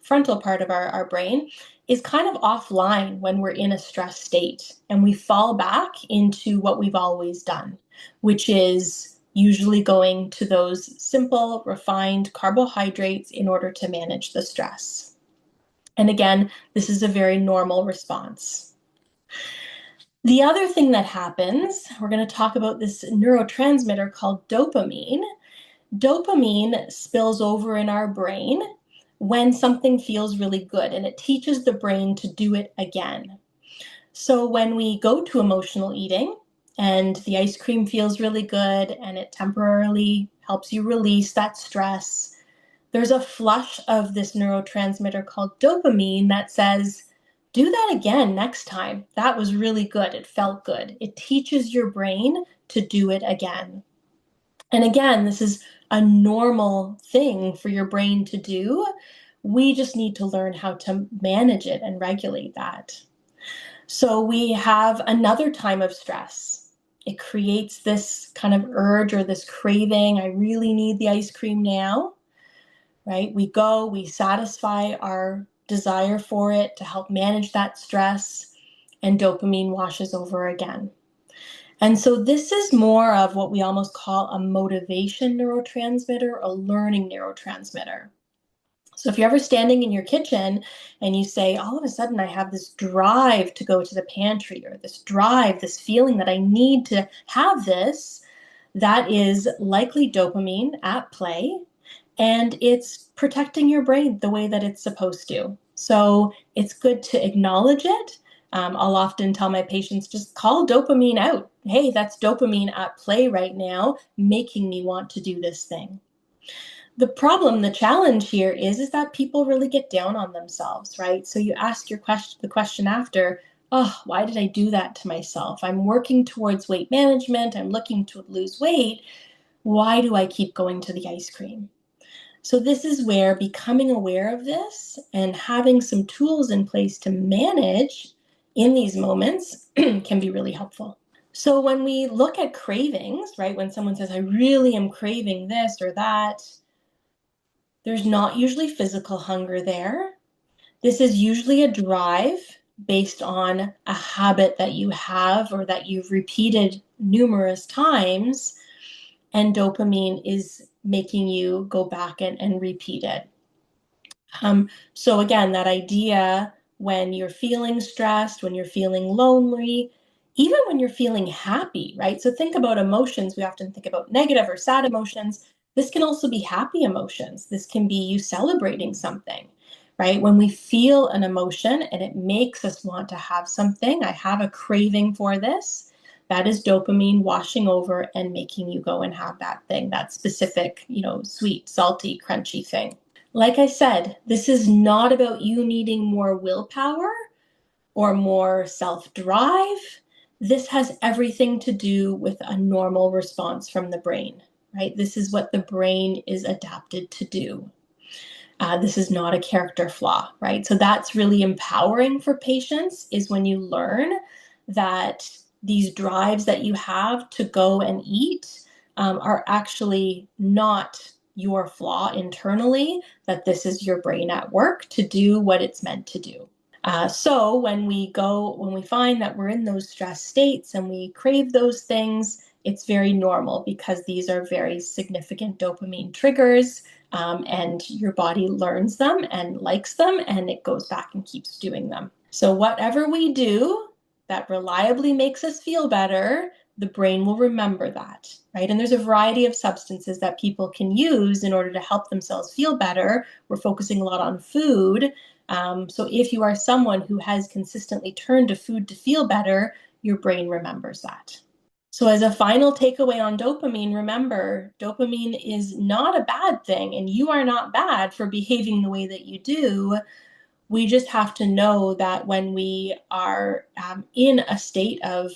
frontal part of our brain, is kind of offline when we're in a stress state, and we fall back into what we've always done, which is usually going to those simple, refined carbohydrates in order to manage the stress. And again, this is a very normal response. The other thing that happens, we're going to talk about this neurotransmitter called dopamine. Dopamine spills over in our brain when something feels really good, and it teaches the brain to do it again. So when we go to emotional eating and the ice cream feels really good and it temporarily helps you release that stress, there's a flush of this neurotransmitter called dopamine that says, do that again next time. That was really good. It felt good. It teaches your brain to do it again. And again, this is a normal thing for your brain to do. We just need to learn how to manage it and regulate that. So we have another time of stress. It creates this kind of urge or this craving. I really need the ice cream now, right? We satisfy our desire for it to help manage that stress, and dopamine washes over again. And so this is more of what we almost call a motivation neurotransmitter, a learning neurotransmitter. So if you're ever standing in your kitchen and you say, all of a sudden I have this drive to go to the pantry, or this drive, this feeling that I need to have this, that is likely dopamine at play, and it's protecting your brain the way that it's supposed to. So it's good to acknowledge it. I'll often tell my patients, just call dopamine out. Hey, that's dopamine at play right now, making me want to do this thing. The problem, the challenge here is that people really get down on themselves, right? So you ask the question after, oh, why did I do that to myself? I'm working towards weight management. I'm looking to lose weight. Why do I keep going to the ice cream? So this is where becoming aware of this and having some tools in place to manage in these moments can be really helpful. So when we look at cravings, right, when someone says, I really am craving this or that, there's not usually physical hunger there. This is usually a drive based on a habit that you have or that you've repeated numerous times, and dopamine is making you go back and repeat it. So again, that idea, when you're feeling stressed, when you're feeling lonely, even when you're feeling happy, right? So think about emotions. We often think about negative or sad emotions. This can also be happy emotions. This can be you celebrating something, right? When we feel an emotion and it makes us want to have something, I have a craving for this, that is dopamine washing over and making you go and have that thing, that specific, sweet, salty, crunchy thing. Like I said, this is not about you needing more willpower or more self-drive. This has everything to do with a normal response from the brain, right? This is what the brain is adapted to do. This is not a character flaw, right? So that's really empowering for patients, is when you learn that these drives that you have to go and eat are actually not your flaw internally, that this is your brain at work to do what it's meant to do. So when we find that we're in those stress states and we crave those things, it's very normal, because these are very significant dopamine triggers, and your body learns them and likes them, and it goes back and keeps doing them. So whatever we do that reliably makes us feel better, the brain will remember that, right? And there's a variety of substances that people can use in order to help themselves feel better. We're focusing a lot on food. So if you are someone who has consistently turned to food to feel better, your brain remembers that. So as a final takeaway on dopamine, remember, dopamine is not a bad thing, and you are not bad for behaving the way that you do. We just have to know that when we are in a state of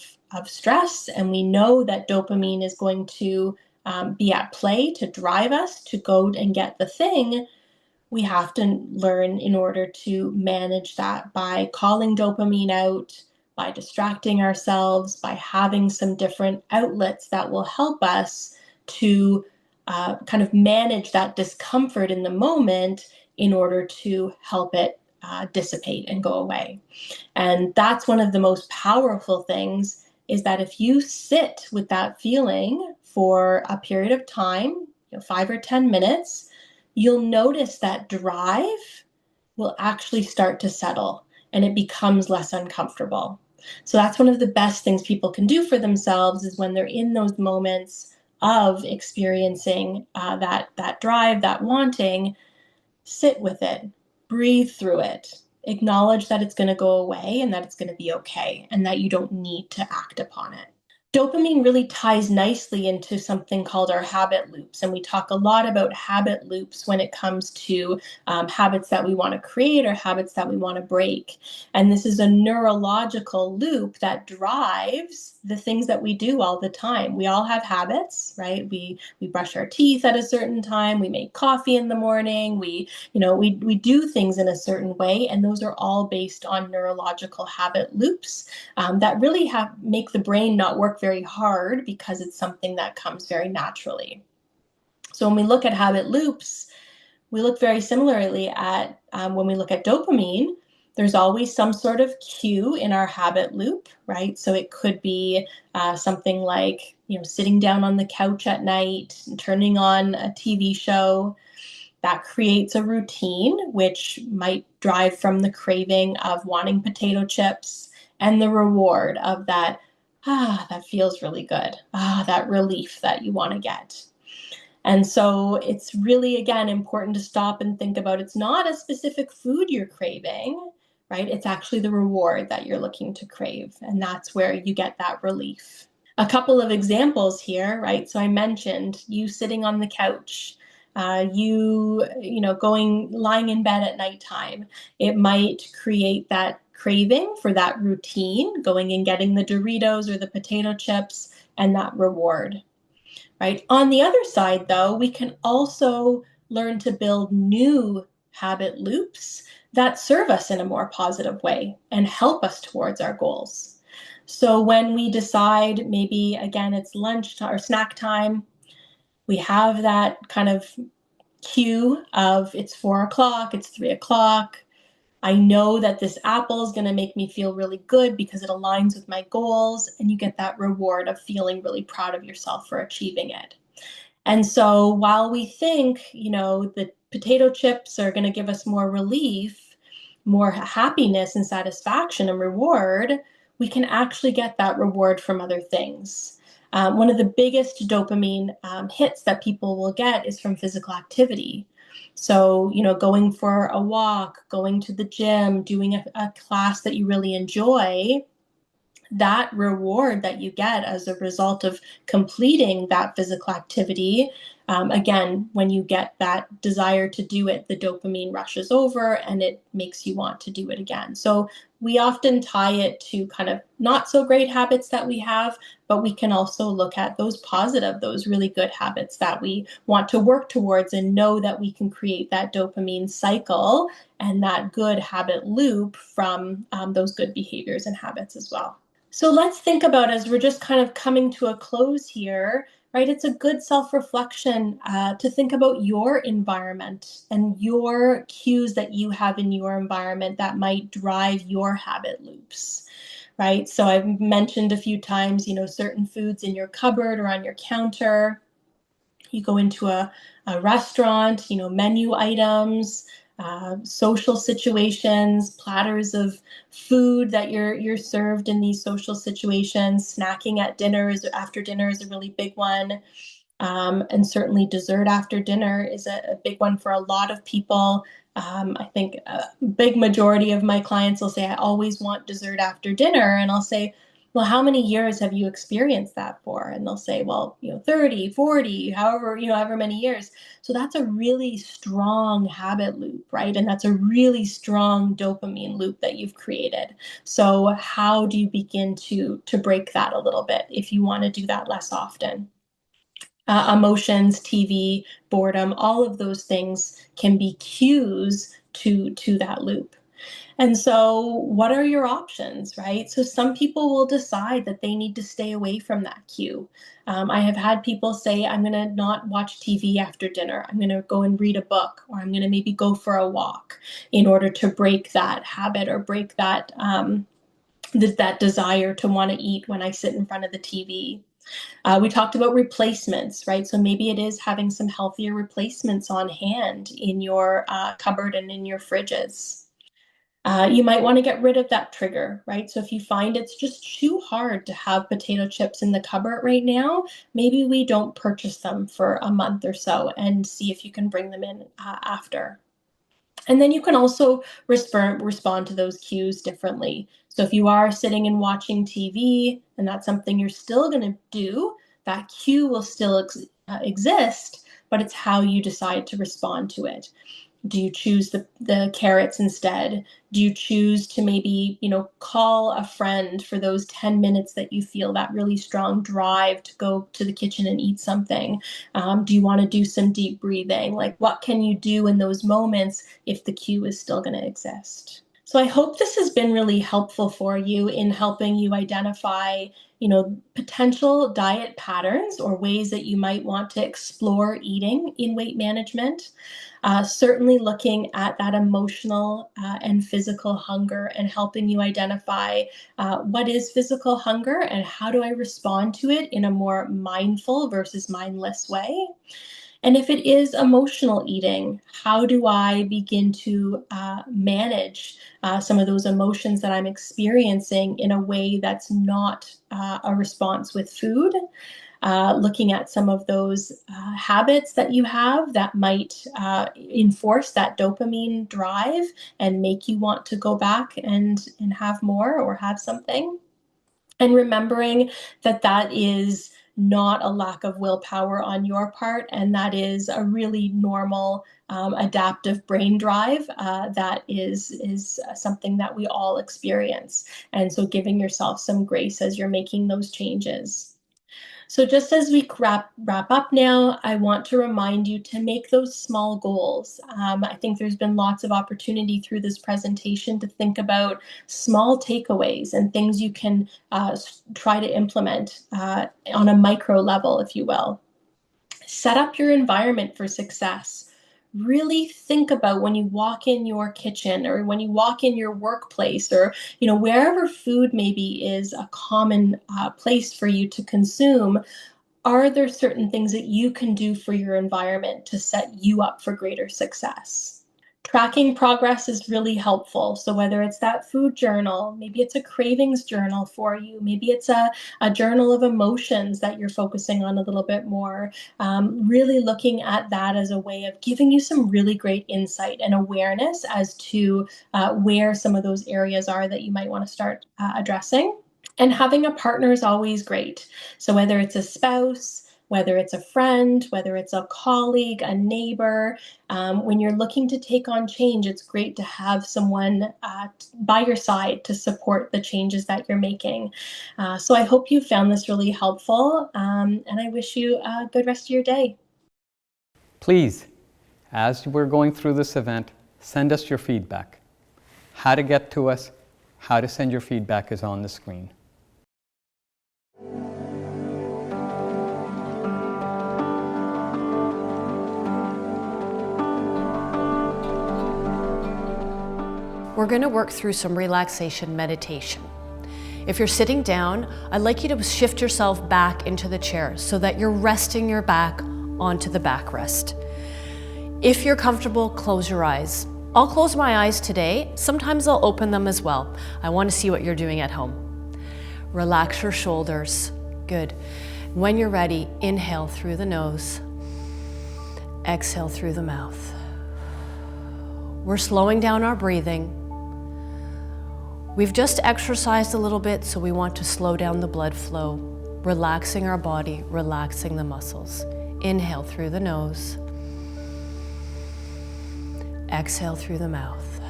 stress, and we know that dopamine is going to be at play to drive us to go and get the thing, we have to learn in order to manage that by calling dopamine out, by distracting ourselves, by having some different outlets that will help us to kind of manage that discomfort in the moment in order to help it dissipate and go away. And that's one of the most powerful things, is that if you sit with that feeling for a period of time, 5 or 10 minutes, you'll notice that drive will actually start to settle and it becomes less uncomfortable. So that's one of the best things people can do for themselves, is when they're in those moments of experiencing that drive, that wanting, sit with it, breathe through it, acknowledge that it's going to go away and that it's going to be okay, and that you don't need to act upon it. Dopamine really ties nicely into something called our habit loops. And we talk a lot about habit loops when it comes to habits that we want to create or habits that we want to break. And this is a neurological loop that drives the things that we do all the time. We all have habits, right? We brush our teeth at a certain time. We make coffee in the morning. We do things in a certain way. And those are all based on neurological habit loops that really make the brain not work very hard, because it's something that comes very naturally. So when we look at habit loops, we look very similarly at when we look at dopamine. There's always some sort of cue in our habit loop, right? So it could be something like, sitting down on the couch at night and turning on a TV show. That creates a routine, which might drive from the craving of wanting potato chips and the reward of that, that feels really good, that relief that you want to get. And so it's really, again, important to stop and think about, it's not a specific food you're craving, right? It's actually the reward that you're looking to crave. And that's where you get that relief. A couple of examples here, right? So I mentioned you sitting on the couch, lying in bed at nighttime. It might create that craving for that routine, going and getting the Doritos or the potato chips, and that reward, right? On the other side, though, we can also learn to build new habit loops that serve us in a more positive way and help us towards our goals. So when we decide, maybe again, it's lunch or snack time, we have that kind of cue of, it's 4 o'clock, it's 3 o'clock. I know that this apple is going to make me feel really good because it aligns with my goals, and you get that reward of feeling really proud of yourself for achieving it. And so while we think, the potato chips are going to give us more relief, more happiness and satisfaction and reward, we can actually get that reward from other things. One of the biggest dopamine hits that people will get is from physical activity. So, going for a walk, going to the gym, doing a class that you really enjoy, that reward that you get as a result of completing that physical activity, again, when you get that desire to do it, the dopamine rushes over and it makes you want to do it again. So we often tie it to kind of not so great habits that we have, but we can also look at those positive, those really good habits that we want to work towards and know that we can create that dopamine cycle and that good habit loop from those good behaviors and habits as well. So let's think about, as we're just kind of coming to a close here, right? It's a good self-reflection to think about your environment and your cues that you have in your environment that might drive your habit loops, right? So I've mentioned a few times, certain foods in your cupboard or on your counter. You go into a restaurant, menu items, social situations, platters of food that you're served in these social situations. Snacking at after dinner is a really big one. And certainly dessert after dinner is a big one for a lot of people. I think a big majority of my clients will say, I always want dessert after dinner. And I'll say, well, how many years have you experienced that for? And they'll say, well, 30, 40, however many years. So that's a really strong habit loop, right? And that's a really strong dopamine loop that you've created. So how do you begin to break that a little bit if you want to do that less often? Emotions, TV, boredom, all of those things can be cues to that loop. And so what are your options, right? So some people will decide that they need to stay away from that cue. I have had people say, I'm going to not watch TV after dinner. I'm going to go and read a book, or I'm going to maybe go for a walk in order to break that habit or break that that desire to want to eat when I sit in front of the TV. We talked about replacements, right? So maybe it is having some healthier replacements on hand in your cupboard and in your fridges. You might want to get rid of that trigger, right? So if you find it's just too hard to have potato chips in the cupboard right now, maybe we don't purchase them for a month or so and see if you can bring them in after. And then you can also respond to those cues differently. So if you are sitting and watching TV and that's something you're still going to do, that cue will still exist, but it's how you decide to respond to it. Do you choose the carrots instead? Do you choose to maybe, call a friend for those 10 minutes that you feel that really strong drive to go to the kitchen and eat something? Do you want to do some deep breathing? Like, what can you do in those moments if the cue is still going to exist? So I hope this has been really helpful for you in helping you identify, potential diet patterns or ways that you might want to explore eating in weight management. Certainly looking at that emotional and physical hunger and helping you identify what is physical hunger and how do I respond to it in a more mindful versus mindless way. And if it is emotional eating, how do I begin to manage some of those emotions that I'm experiencing in a way that's not a response with food? Looking at some of those habits that you have that might enforce that dopamine drive and make you want to go back and have more or have something. And remembering that that is not a lack of willpower on your part, and that is a really normal adaptive brain drive that is something that we all experience. And so giving yourself some grace as you're making those changes. So just as we wrap up now, I want to remind you to make those small goals. I think there's been lots of opportunity through this presentation to think about small takeaways and things you can try to implement on a micro level, if you will. Set up your environment for success. Really think about when you walk in your kitchen or when you walk in your workplace or wherever food maybe is a common place for you to consume. Are there certain things that you can do for your environment to set you up for greater success? Tracking progress is really helpful. So whether it's that food journal, maybe it's a cravings journal for you, maybe it's a journal of emotions that you're focusing on a little bit more, really looking at that as a way of giving you some really great insight and awareness as to where some of those areas are that you might want to start addressing. And having a partner is always great. So whether it's a spouse, whether it's a friend, whether it's a colleague, a neighbor, when you're looking to take on change, it's great to have someone by your side to support the changes that you're making. So I hope you found this really helpful, and I wish you a good rest of your day. Please, as we're going through this event, send us your feedback. How to get to us, how to send your feedback is on the screen. We're going to work through some relaxation meditation. If you're sitting down, I'd like you to shift yourself back into the chair so that you're resting your back onto the backrest. If you're comfortable, close your eyes. I'll close my eyes today. Sometimes I'll open them as well. I want to see what you're doing at home. Relax your shoulders. Good. When you're ready, inhale through the nose. Exhale through the mouth. We're slowing down our breathing. We've just exercised a little bit, so we want to slow down the blood flow, relaxing our body, relaxing the muscles. Inhale through the nose. Exhale through the mouth.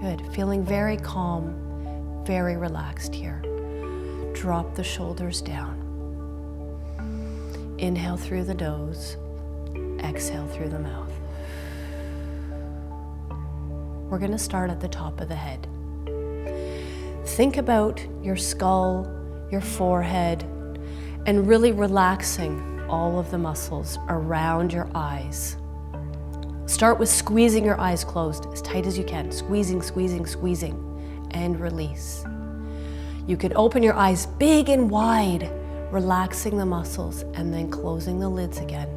Good. Feeling very calm, very relaxed here. Drop the shoulders down. Inhale through the nose. Exhale through the mouth. We're going to start at the top of the head. Think about your skull, your forehead, and really relaxing all of the muscles around your eyes. Start with squeezing your eyes closed as tight as you can. Squeezing, squeezing, squeezing, and release. You can open your eyes big and wide, relaxing the muscles, and then closing the lids again.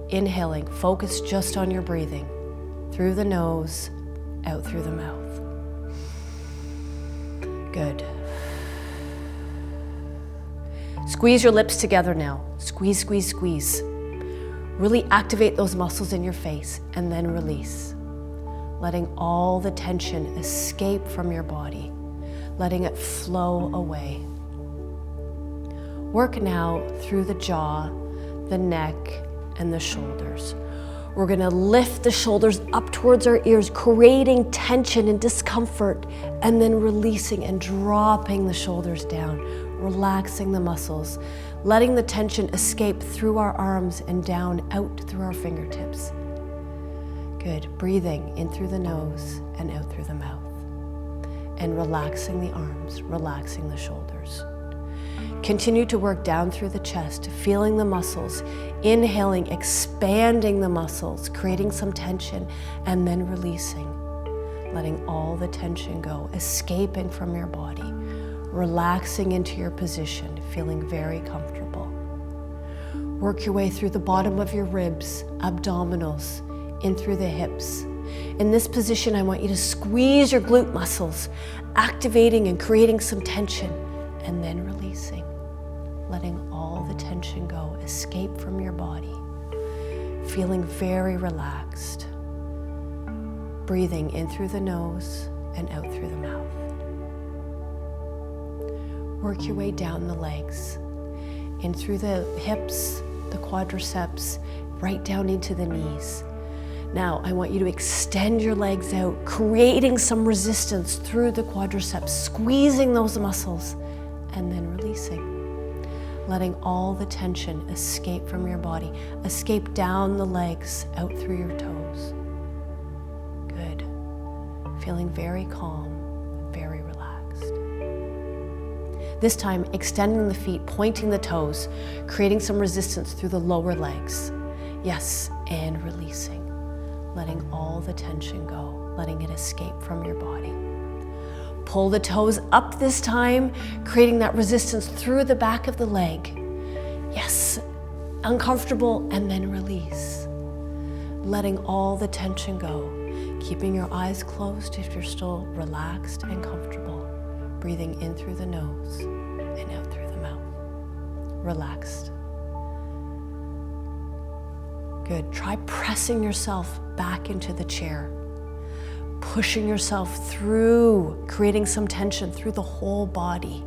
Inhaling, focus just on your breathing. Through the nose, out through the mouth. Good. Squeeze your lips together now. Squeeze, squeeze, squeeze. Really activate those muscles in your face and then release. Letting all the tension escape from your body. Letting it flow away. Work now through the jaw, the neck, and the shoulders. We're going to lift the shoulders up towards our ears, creating tension and discomfort, and then releasing and dropping the shoulders down, relaxing the muscles, letting the tension escape through our arms and down out through our fingertips. Good. Breathing in through the nose and out through the mouth. And relaxing the arms, relaxing the shoulders. Continue to work down through the chest, feeling the muscles, inhaling, expanding the muscles, creating some tension, and then releasing, letting all the tension go, escaping from your body, relaxing into your position, feeling very comfortable. Work your way through the bottom of your ribs, abdominals, in through the hips. In this position, I want you to squeeze your glute muscles, activating and creating some tension, and then releasing, letting all the tension go, escape from your body, feeling very relaxed. Breathing in through the nose and out through the mouth. Work your way down the legs, in through the hips, the quadriceps, right down into the knees. Now, I want you to extend your legs out, creating some resistance through the quadriceps, squeezing those muscles, and then releasing, letting all the tension escape from your body, escape down the legs, out through your toes. Good. Feeling very calm, very relaxed. This time, extending the feet, pointing the toes, creating some resistance through the lower legs. Yes, and releasing, letting all the tension go, letting it escape from your body. Pull the toes up this time, creating that resistance through the back of the leg. Yes, uncomfortable, and then release. letting all the tension go, keeping your eyes closed if you're still relaxed and comfortable, breathing in through the nose and out through the mouth. Relaxed. Good. Try pressing yourself back into the chair, pushing yourself through, creating some tension through the whole body,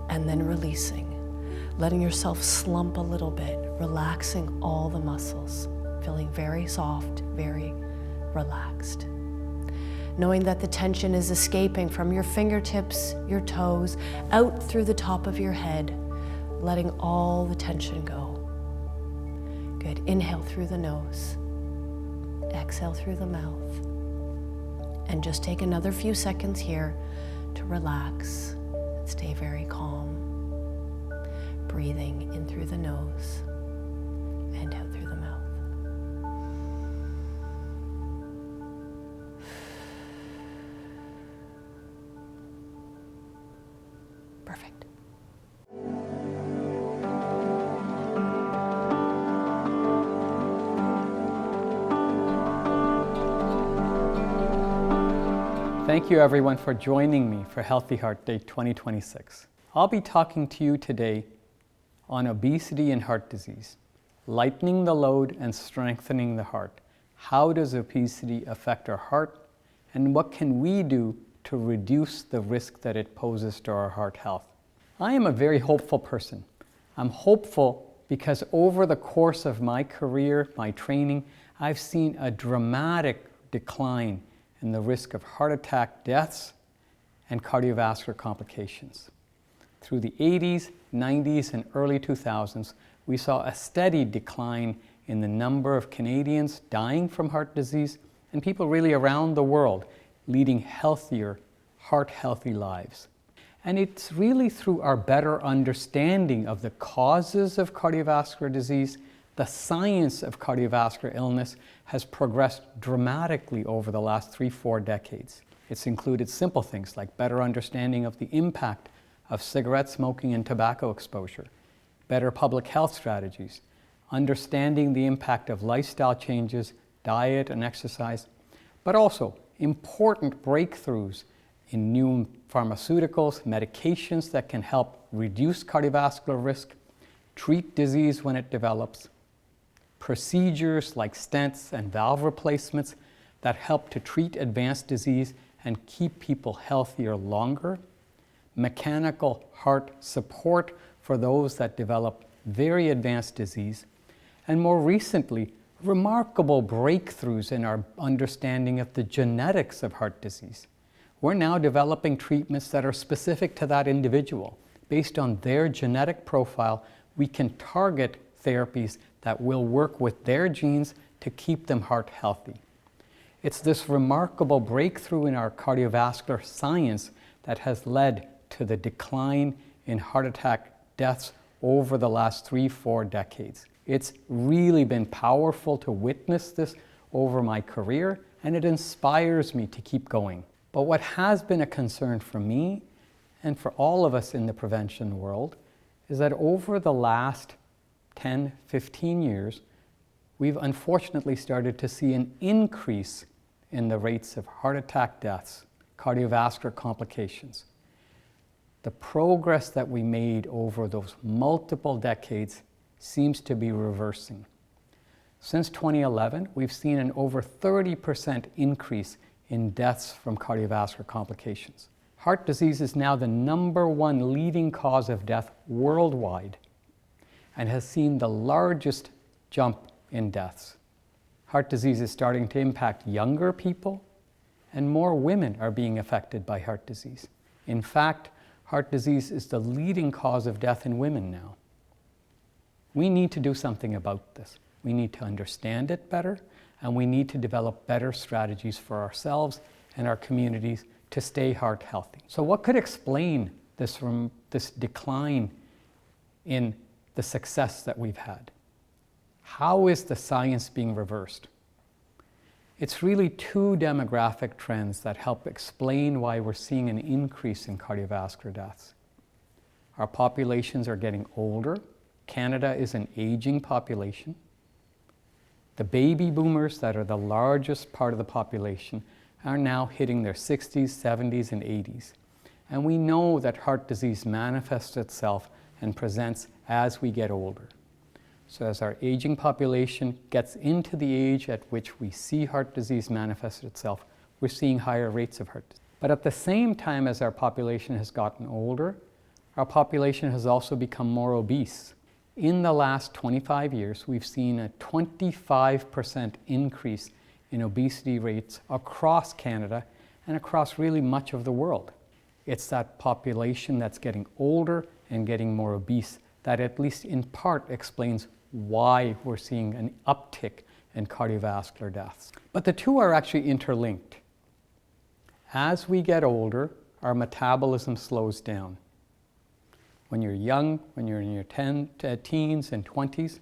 and then releasing, letting yourself slump a little bit, relaxing all the muscles, feeling very soft, very relaxed. Knowing that the tension is escaping from your fingertips, your toes, out through the top of your head, letting all the tension go. Good. Inhale through the nose, exhale through the mouth, and just take another few seconds here to relax and stay very calm. Breathing in through the nose and out through the mouth. Perfect. Thank you everyone for joining me for Healthy Heart Day 2026. I'll be talking to you today on obesity and heart disease, lightening the load and strengthening the heart. How does obesity affect our heart, and what can we do to reduce the risk that it poses to our heart health? I am a very hopeful person. I'm hopeful because over the course of my career, my training, I've seen a dramatic decline in the risk of heart attack deaths and cardiovascular complications. Through the 80s, 90s, and early 2000s, we saw a steady decline in the number of Canadians dying from heart disease and people really around the world leading healthier, heart-healthy lives. And it's really through our better understanding of the causes of cardiovascular disease. The science of cardiovascular illness has progressed dramatically over the last 3-4 decades. It's included simple things like better understanding of the impact of cigarette smoking and tobacco exposure, better public health strategies, understanding the impact of lifestyle changes, diet and exercise, but also important breakthroughs in new pharmaceuticals, medications that can help reduce cardiovascular risk, treat disease when it develops, procedures like stents and valve replacements that help to treat advanced disease and keep people healthier longer, mechanical heart support for those that develop very advanced disease, and more recently, remarkable breakthroughs in our understanding of the genetics of heart disease. We're now developing treatments that are specific to that individual. Based on their genetic profile, we can target therapies that will work with their genes to keep them heart healthy. It's this remarkable breakthrough in our cardiovascular science that has led to the decline in heart attack deaths over the last 3-4 decades. It's really been powerful to witness this over my career, and it inspires me to keep going. But what has been a concern for me and for all of us in the prevention world is that over the last 10, 15 years, we've unfortunately started to see an increase in the rates of heart attack deaths, cardiovascular complications. The progress that we made over those multiple decades seems to be reversing. Since 2011, we've seen an over 30% increase in deaths from cardiovascular complications. Heart disease is now the #1 leading cause of death worldwide and has seen the largest jump in deaths. Heart disease is starting to impact younger people, and more women are being affected by heart disease. In fact, heart disease is the leading cause of death in women now. We need to do something about this. We need to understand it better, and we need to develop better strategies for ourselves and our communities to stay heart healthy. So what could explain this decline in the success that we've had? How is the science being reversed? It's really 2 demographic trends that help explain why we're seeing an increase in cardiovascular deaths. Our populations are getting older. Canada is an aging population. The baby boomers, that are the largest part of the population, are now hitting their 60s, 70s, and 80s. And we know that heart disease manifests itself and presents as we get older. So as our aging population gets into the age at which we see heart disease manifest itself, we're seeing higher rates of heart disease. But at the same time as our population has gotten older, our population has also become more obese. In the last 25 years, we've seen a 25% increase in obesity rates across Canada and across really much of the world. It's that population that's getting older and getting more obese that at least in part explains why we're seeing an uptick in cardiovascular deaths. But the two are actually interlinked. As we get older, our metabolism slows down. When you're young, when you're in your teens and 20s,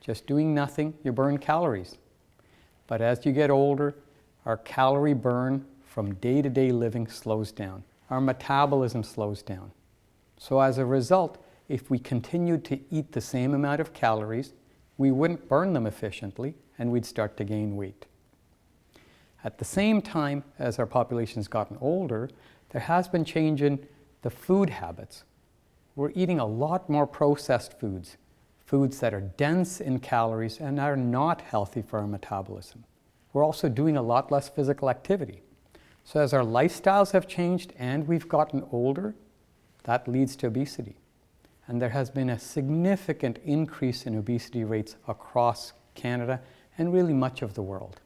just doing nothing, you burn calories. But as you get older, our calorie burn from day-to-day living slows down. Our metabolism slows down. So as a result, if we continued to eat the same amount of calories, we wouldn't burn them efficiently and we'd start to gain weight. At the same time as our population's gotten older, there has been change in the food habits. We're eating a lot more processed foods, foods that are dense in calories and are not healthy for our metabolism. We're also doing a lot less physical activity. So as our lifestyles have changed and we've gotten older, that leads to obesity. And there has been a significant increase in obesity rates across Canada and really much of the world.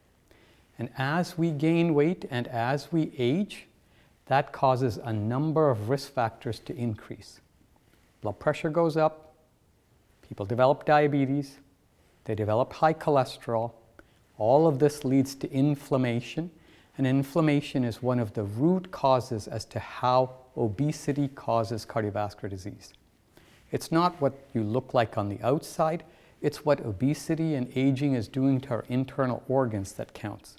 And as we gain weight and as we age, that causes a number of risk factors to increase. Blood pressure goes up, people develop diabetes, they develop high cholesterol. All of this leads to inflammation, and inflammation is one of the root causes as to how obesity causes cardiovascular disease. It's not what you look like on the outside, it's what obesity and aging is doing to our internal organs that counts.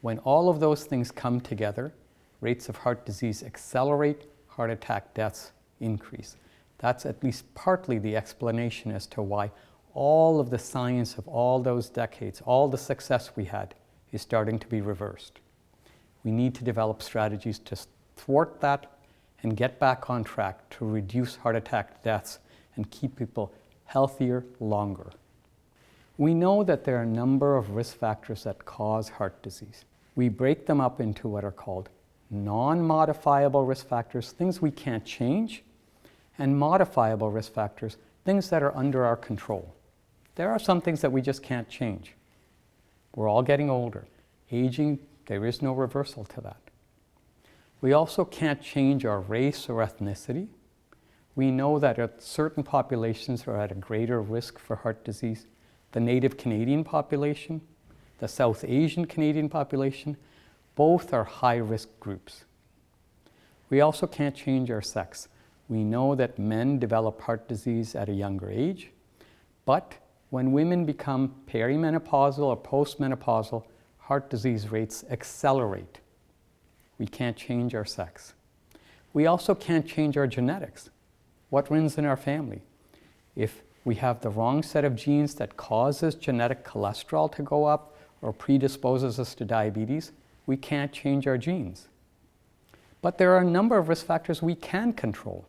When all of those things come together, rates of heart disease accelerate, heart attack deaths increase. That's at least partly the explanation as to why all of the science of all those decades, all the success we had, is starting to be reversed. We need to develop strategies to thwart that and get back on track to reduce heart attack deaths and keep people healthier longer. We know that there are a number of risk factors that cause heart disease. We break them up into what are called non-modifiable risk factors, things we can't change, and modifiable risk factors, things that are under our control. There are some things that we just can't change. We're all getting older. Aging, there is no reversal to that. We also can't change our race or ethnicity. We know that certain populations are at a greater risk for heart disease. The Native Canadian population, the South Asian Canadian population, both are high-risk groups. We also can't change our sex. We know that men develop heart disease at a younger age, but when women become perimenopausal or postmenopausal, heart disease rates accelerate. We can't change our sex. We also can't change our genetics. What runs in our family? If we have the wrong set of genes that causes genetic cholesterol to go up or predisposes us to diabetes, we can't change our genes. But there are a number of risk factors we can control.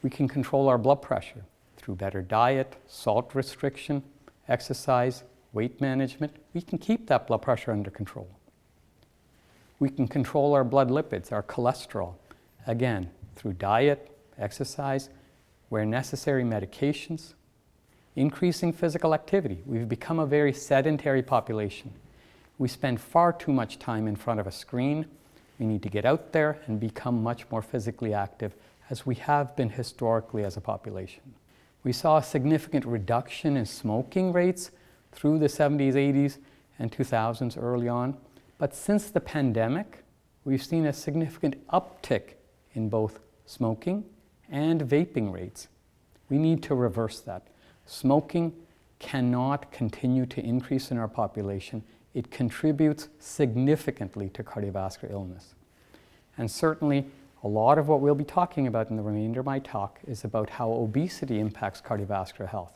We can control our blood pressure through better diet, salt restriction, exercise, weight management. We can keep that blood pressure under control. We can control our blood lipids, our cholesterol, again, through diet, exercise, where necessary medications, increasing physical activity. We've become a very sedentary population. We spend far too much time in front of a screen. We need to get out there and become much more physically active, as we have been historically as a population. We saw a significant reduction in smoking rates through the 70s, 80s, and 2000s early on. But since the pandemic, we've seen a significant uptick in both smoking and vaping rates. We need to reverse that. Smoking cannot continue to increase in our population. It contributes significantly to cardiovascular illness. And certainly, a lot of what we'll be talking about in the remainder of my talk is about how obesity impacts cardiovascular health.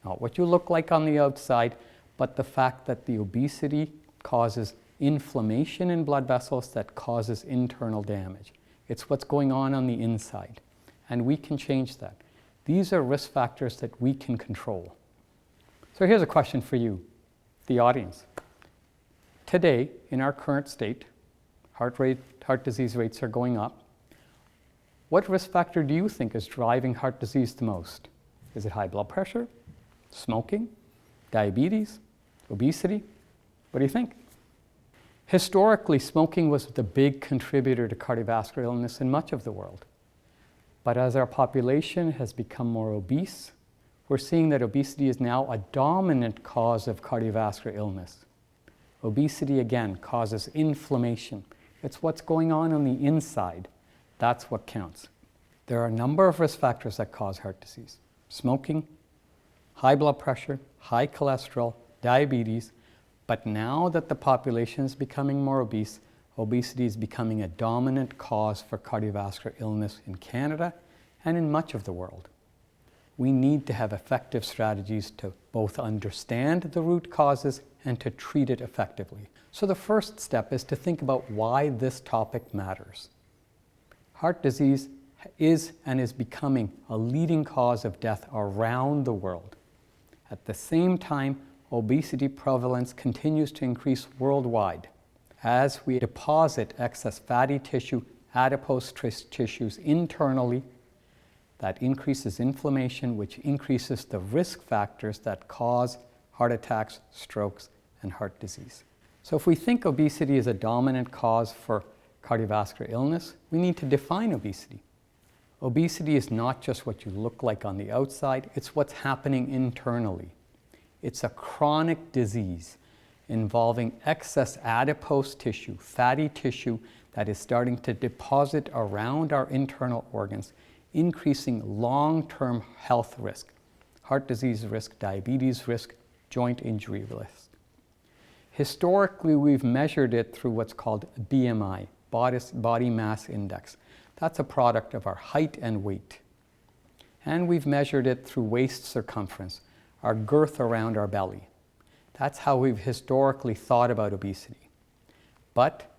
Not what you look like on the outside, but the fact that the obesity causes inflammation in blood vessels that causes internal damage. It's what's going on the inside, and we can change that. These are risk factors that we can control. So here's a question for you, the audience. Today, in our current state, heart disease rates are going up. What risk factor do you think is driving heart disease the most? Is it high blood pressure, smoking, diabetes, obesity? What do you think? Historically, smoking was the big contributor to cardiovascular illness in much of the world. But as our population has become more obese, we're seeing that obesity is now a dominant cause of cardiovascular illness. Obesity, again, causes inflammation. It's what's going on the inside. That's what counts. There are a number of risk factors that cause heart disease. Smoking, high blood pressure, high cholesterol, diabetes. But now that the population is becoming more obese, obesity is becoming a dominant cause for cardiovascular illness in Canada and in much of the world. We need to have effective strategies to both understand the root causes and to treat it effectively. So the first step is to think about why this topic matters. Heart disease is and is becoming a leading cause of death around the world. At the same time, obesity prevalence continues to increase worldwide as we deposit excess fatty tissue, adipose tissues internally. That increases inflammation, which increases the risk factors that cause heart attacks, strokes, and heart disease. So if we think obesity is a dominant cause for cardiovascular illness, we need to define obesity. Obesity is not just what you look like on the outside, it's what's happening internally. It's a chronic disease involving excess adipose tissue, fatty tissue that is starting to deposit around our internal organs, increasing long-term health risk, heart disease risk, diabetes risk, joint injury risk. Historically, we've measured it through what's called BMI, body mass index. That's a product of our height and weight. And we've measured it through waist circumference, our girth around our belly. That's how we've historically thought about obesity. But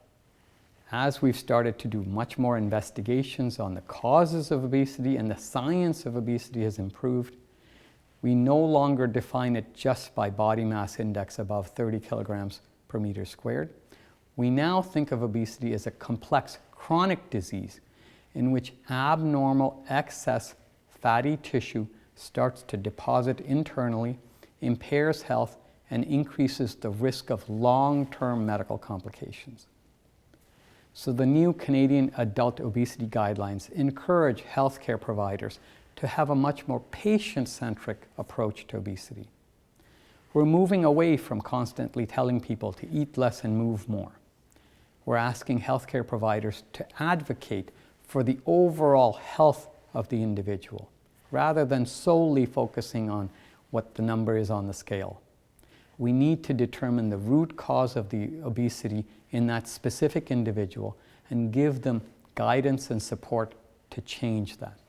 as we've started to do much more investigations on the causes of obesity and the science of obesity has improved, we no longer define it just by body mass index above 30 kilograms per meter squared. We now think of obesity as a complex chronic disease in which abnormal excess fatty tissue starts to deposit internally, impairs health, and increases the risk of long-term medical complications. So the new Canadian adult obesity guidelines encourage healthcare providers to have a much more patient-centric approach to obesity. We're moving away from constantly telling people to eat less and move more. We're asking healthcare providers to advocate for the overall health of the individual, rather than solely focusing on what the number is on the scale. We need to determine the root cause of the obesity in that specific individual and give them guidance and support to change that.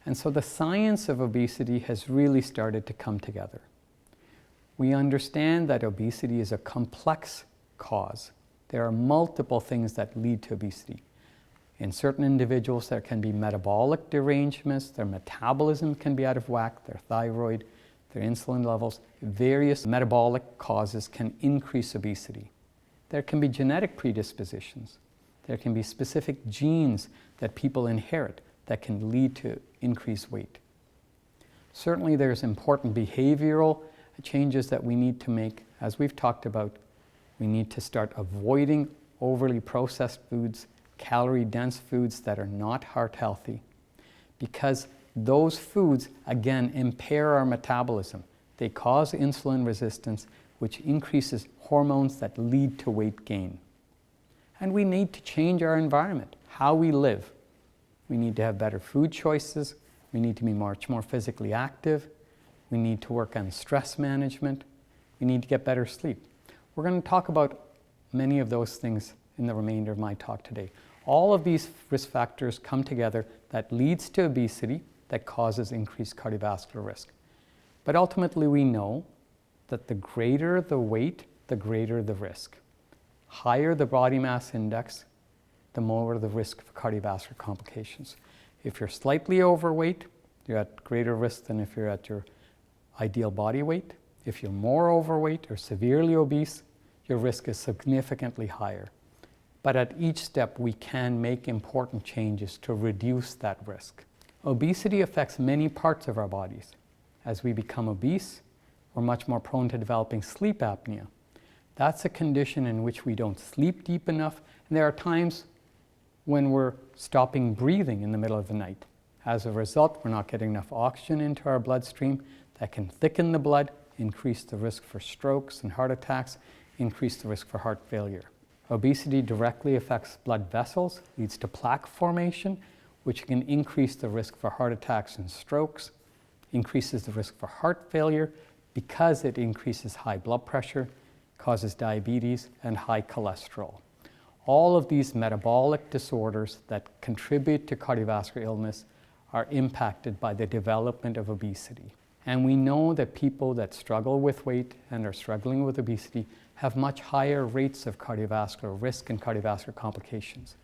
And so the science of obesity has really started to come together. We understand that obesity is a complex cause. There are multiple things that lead to obesity. In certain individuals, there can be metabolic derangements, their metabolism can be out of whack, their thyroid, their insulin levels. Various metabolic causes can increase obesity. There can be genetic predispositions. There can be specific genes that people inherit that can lead to increased weight. Certainly there's important behavioral changes that we need to make. As we've talked about, we need to start avoiding overly processed foods, calorie-dense foods that are not heart healthy, because those foods, again, impair our metabolism. They cause insulin resistance, which increases hormones that lead to weight gain. And we need to change our environment, how we live. We need to have better food choices. We need to be much more physically active. We need to work on stress management. We need to get better sleep. We're going to talk about many of those things in the remainder of my talk today. All of these risk factors come together that leads to obesity, that causes increased cardiovascular risk. But ultimately we know that the greater the weight, the greater the risk. Higher the body mass index, the more the risk of cardiovascular complications. If you're slightly overweight, you're at greater risk than if you're at your ideal body weight. If you're more overweight or severely obese, your risk is significantly higher. But at each step, we can make important changes to reduce that risk. Obesity affects many parts of our bodies. As we become obese, we're much more prone to developing sleep apnea. That's a condition in which we don't sleep deep enough, and there are times when we're stopping breathing in the middle of the night. As a result, we're not getting enough oxygen into our bloodstream. That can thicken the blood, increase the risk for strokes and heart attacks, increase the risk for heart failure. Obesity directly affects blood vessels, leads to plaque formation, which can increase the risk for heart attacks and strokes, increases the risk for heart failure because it increases high blood pressure, causes diabetes and high cholesterol. All of these metabolic disorders that contribute to cardiovascular illness are impacted by the development of obesity. And we know that people that struggle with weight and are struggling with obesity have much higher rates of cardiovascular risk and cardiovascular complications.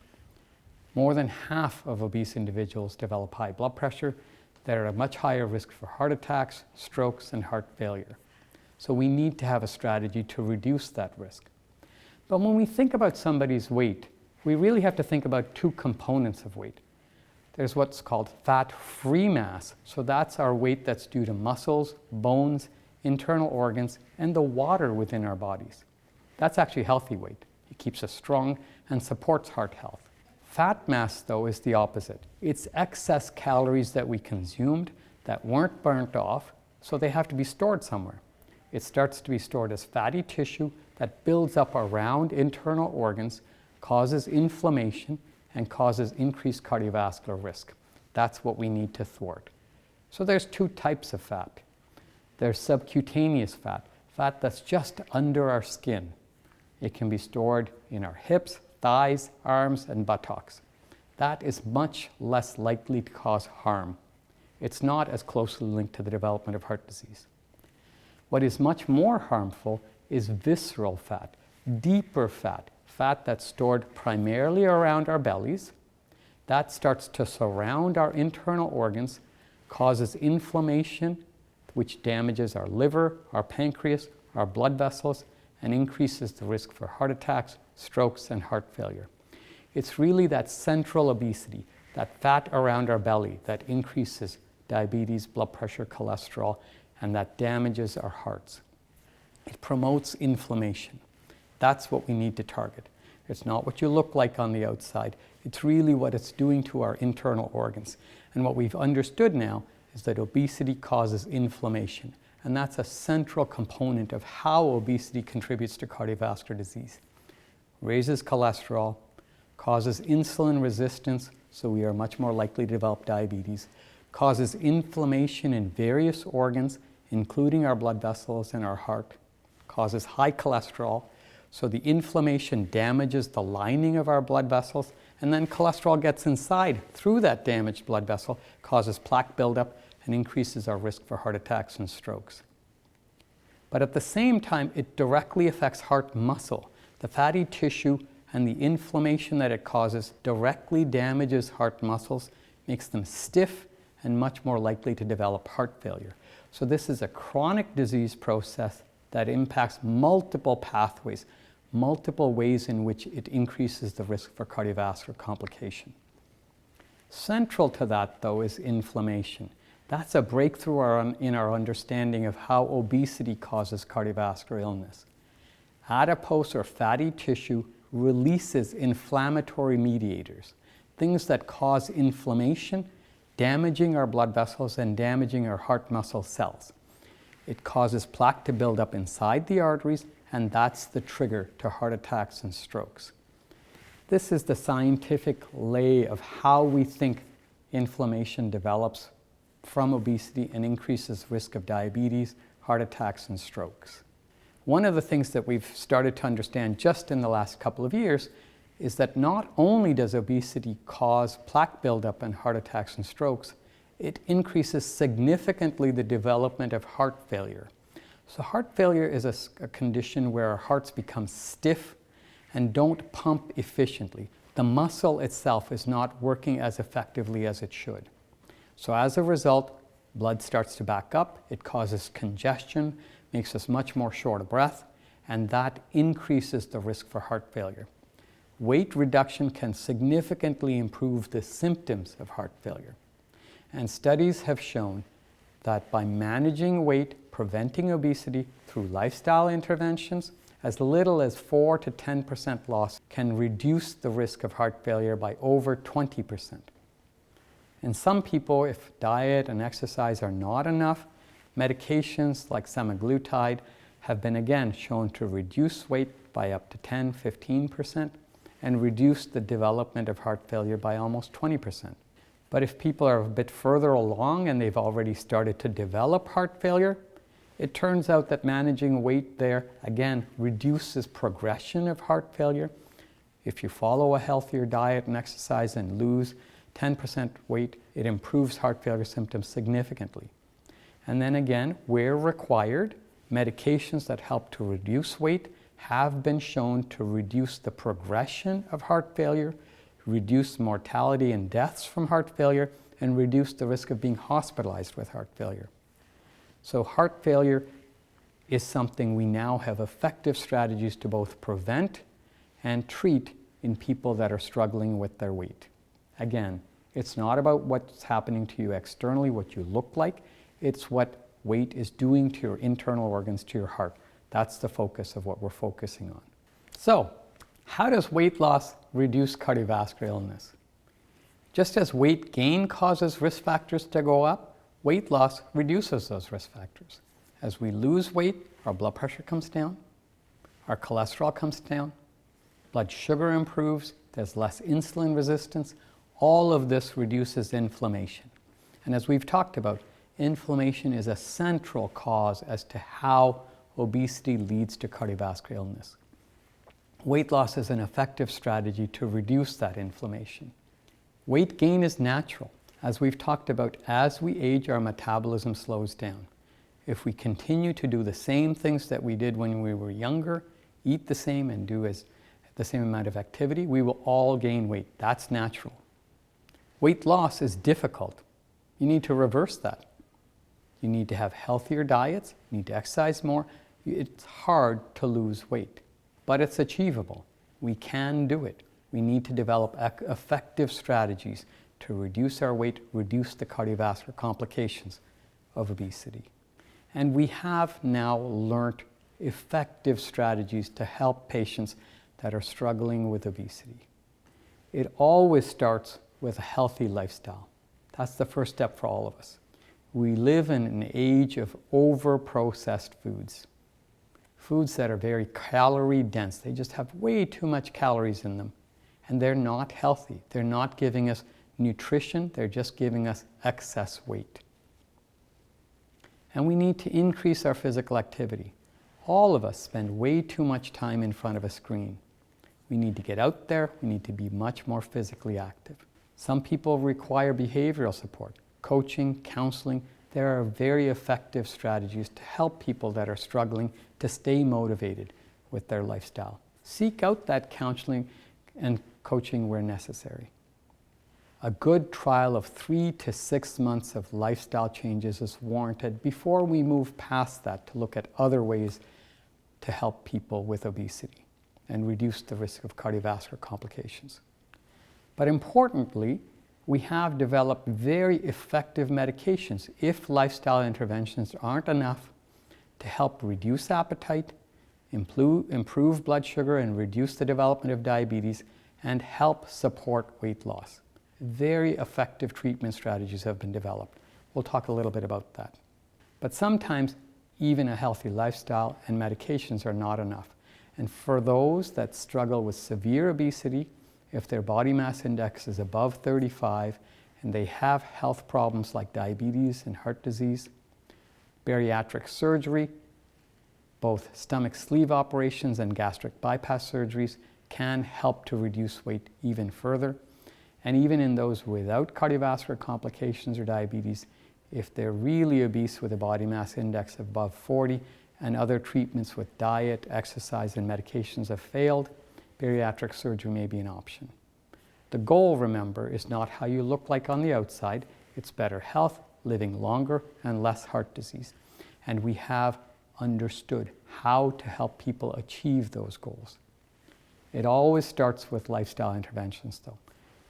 More than half of obese individuals develop high blood pressure. They're at a much higher risk for heart attacks, strokes, and heart failure. So we need to have a strategy to reduce that risk. But when we think about somebody's weight, we really have to think about two components of weight. There's what's called fat-free mass. So that's our weight that's due to muscles, bones, internal organs, and the water within our bodies. That's actually healthy weight. It keeps us strong and supports heart health. Fat mass, though, is the opposite. It's excess calories that we consumed that weren't burnt off, so they have to be stored somewhere. It starts to be stored as fatty tissue that builds up around internal organs, causes inflammation, and causes increased cardiovascular risk. That's what we need to thwart. So there's two types of fat. There's subcutaneous fat, fat that's just under our skin. It can be stored in our hips, thighs, arms, and buttocks. That is much less likely to cause harm. It's not as closely linked to the development of heart disease. What is much more harmful is visceral fat, deeper fat, fat that's stored primarily around our bellies. That starts to surround our internal organs, causes inflammation, which damages our liver, our pancreas, our blood vessels, and increases the risk for heart attacks, strokes, and heart failure. It's really that central obesity, that fat around our belly, that increases diabetes, blood pressure, cholesterol, and that damages our hearts. It promotes inflammation. That's what we need to target. It's not what you look like on the outside. It's really what it's doing to our internal organs. And what we've understood now is that obesity causes inflammation. And that's a central component of how obesity contributes to cardiovascular disease. Raises cholesterol, causes insulin resistance, so we are much more likely to develop diabetes, causes inflammation in various organs, including our blood vessels and our heart, causes high cholesterol, so the inflammation damages the lining of our blood vessels, and then cholesterol gets inside through that damaged blood vessel, causes plaque buildup, and increases our risk for heart attacks and strokes. But at the same time, it directly affects heart muscle. The fatty tissue and the inflammation that it causes directly damages heart muscles, makes them stiff, and much more likely to develop heart failure. So this is a chronic disease process that impacts multiple pathways, multiple ways in which it increases the risk for cardiovascular complication. Central to that, though, is inflammation. That's a breakthrough in our understanding of how obesity causes cardiovascular illness. Adipose or fatty tissue releases inflammatory mediators, things that cause inflammation, damaging our blood vessels and damaging our heart muscle cells. It causes plaque to build up inside the arteries, and that's the trigger to heart attacks and strokes. This is the scientific lay of how we think inflammation develops from obesity and increases risk of diabetes, heart attacks, and strokes. One of the things that we've started to understand just in the last couple of years is that not only does obesity cause plaque buildup and heart attacks and strokes, it increases significantly the development of heart failure. So heart failure is a condition where our hearts become stiff and don't pump efficiently. The muscle itself is not working as effectively as it should. So as a result, blood starts to back up, it causes congestion, makes us much more short of breath, and that increases the risk for heart failure. Weight reduction can significantly improve the symptoms of heart failure. And studies have shown that by managing weight, preventing obesity through lifestyle interventions, as little as 4 to 10% loss can reduce the risk of heart failure by over 20%. In some people, if diet and exercise are not enough, medications like semaglutide have been again shown to reduce weight by up to 10-15% and reduce the development of heart failure by almost 20%. But if people are a bit further along and they've already started to develop heart failure, it turns out that managing weight there, again, reduces progression of heart failure. If you follow a healthier diet and exercise and lose 10% weight, it improves heart failure symptoms significantly. And then again, where required, medications that help to reduce weight have been shown to reduce the progression of heart failure, reduce mortality and deaths from heart failure, and reduce the risk of being hospitalized with heart failure. So heart failure is something we now have effective strategies to both prevent and treat in people that are struggling with their weight. Again, it's not about what's happening to you externally, what you look like, it's what weight is doing to your internal organs, to your heart. That's the focus of what we're focusing on. So, how does weight loss reduce cardiovascular illness? Just as weight gain causes risk factors to go up, weight loss reduces those risk factors. As we lose weight, our blood pressure comes down, our cholesterol comes down, blood sugar improves, there's less insulin resistance. All of this reduces inflammation. And as we've talked about, inflammation is a central cause as to how obesity leads to cardiovascular illness. Weight loss is an effective strategy to reduce that inflammation. Weight gain is natural. As we've talked about, as we age, our metabolism slows down. If we continue to do the same things that we did when we were younger, eat the same and do the same amount of activity, we will all gain weight. That's natural. Weight loss is difficult. You need to reverse that. You need to have healthier diets, you need to exercise more. It's hard to lose weight, but it's achievable. We can do it. We need to develop effective strategies to reduce our weight, reduce the cardiovascular complications of obesity. And we have now learned effective strategies to help patients that are struggling with obesity. It always starts with a healthy lifestyle. That's the first step for all of us. We live in an age of over-processed foods. Foods that are very calorie dense. They just have way too much calories in them. And they're not healthy. They're not giving us nutrition, they're just giving us excess weight. And we need to increase our physical activity. All of us spend way too much time in front of a screen. We need to get out there, we need to be much more physically active. Some people require behavioral support, coaching, counseling. There are very effective strategies to help people that are struggling to stay motivated with their lifestyle. Seek out that counseling and coaching where necessary. A good trial of 3 to 6 months of lifestyle changes is warranted before we move past that to look at other ways to help people with obesity and reduce the risk of cardiovascular complications. But importantly, we have developed very effective medications if lifestyle interventions aren't enough to help reduce appetite, improve blood sugar and reduce the development of diabetes, and help support weight loss. Very effective treatment strategies have been developed. We'll talk a little bit about that. But sometimes even a healthy lifestyle and medications are not enough. And for those that struggle with severe obesity, if their body mass index is above 35 and they have health problems like diabetes and heart disease, bariatric surgery, both stomach sleeve operations and gastric bypass surgeries can help to reduce weight even further. And even in those without cardiovascular complications or diabetes, if they're really obese with a body mass index above 40 and other treatments with diet, exercise, and medications have failed, bariatric surgery may be an option. The goal, remember, is not how you look like on the outside. It's better health, living longer, and less heart disease. And we have understood how to help people achieve those goals. It always starts with lifestyle interventions, though.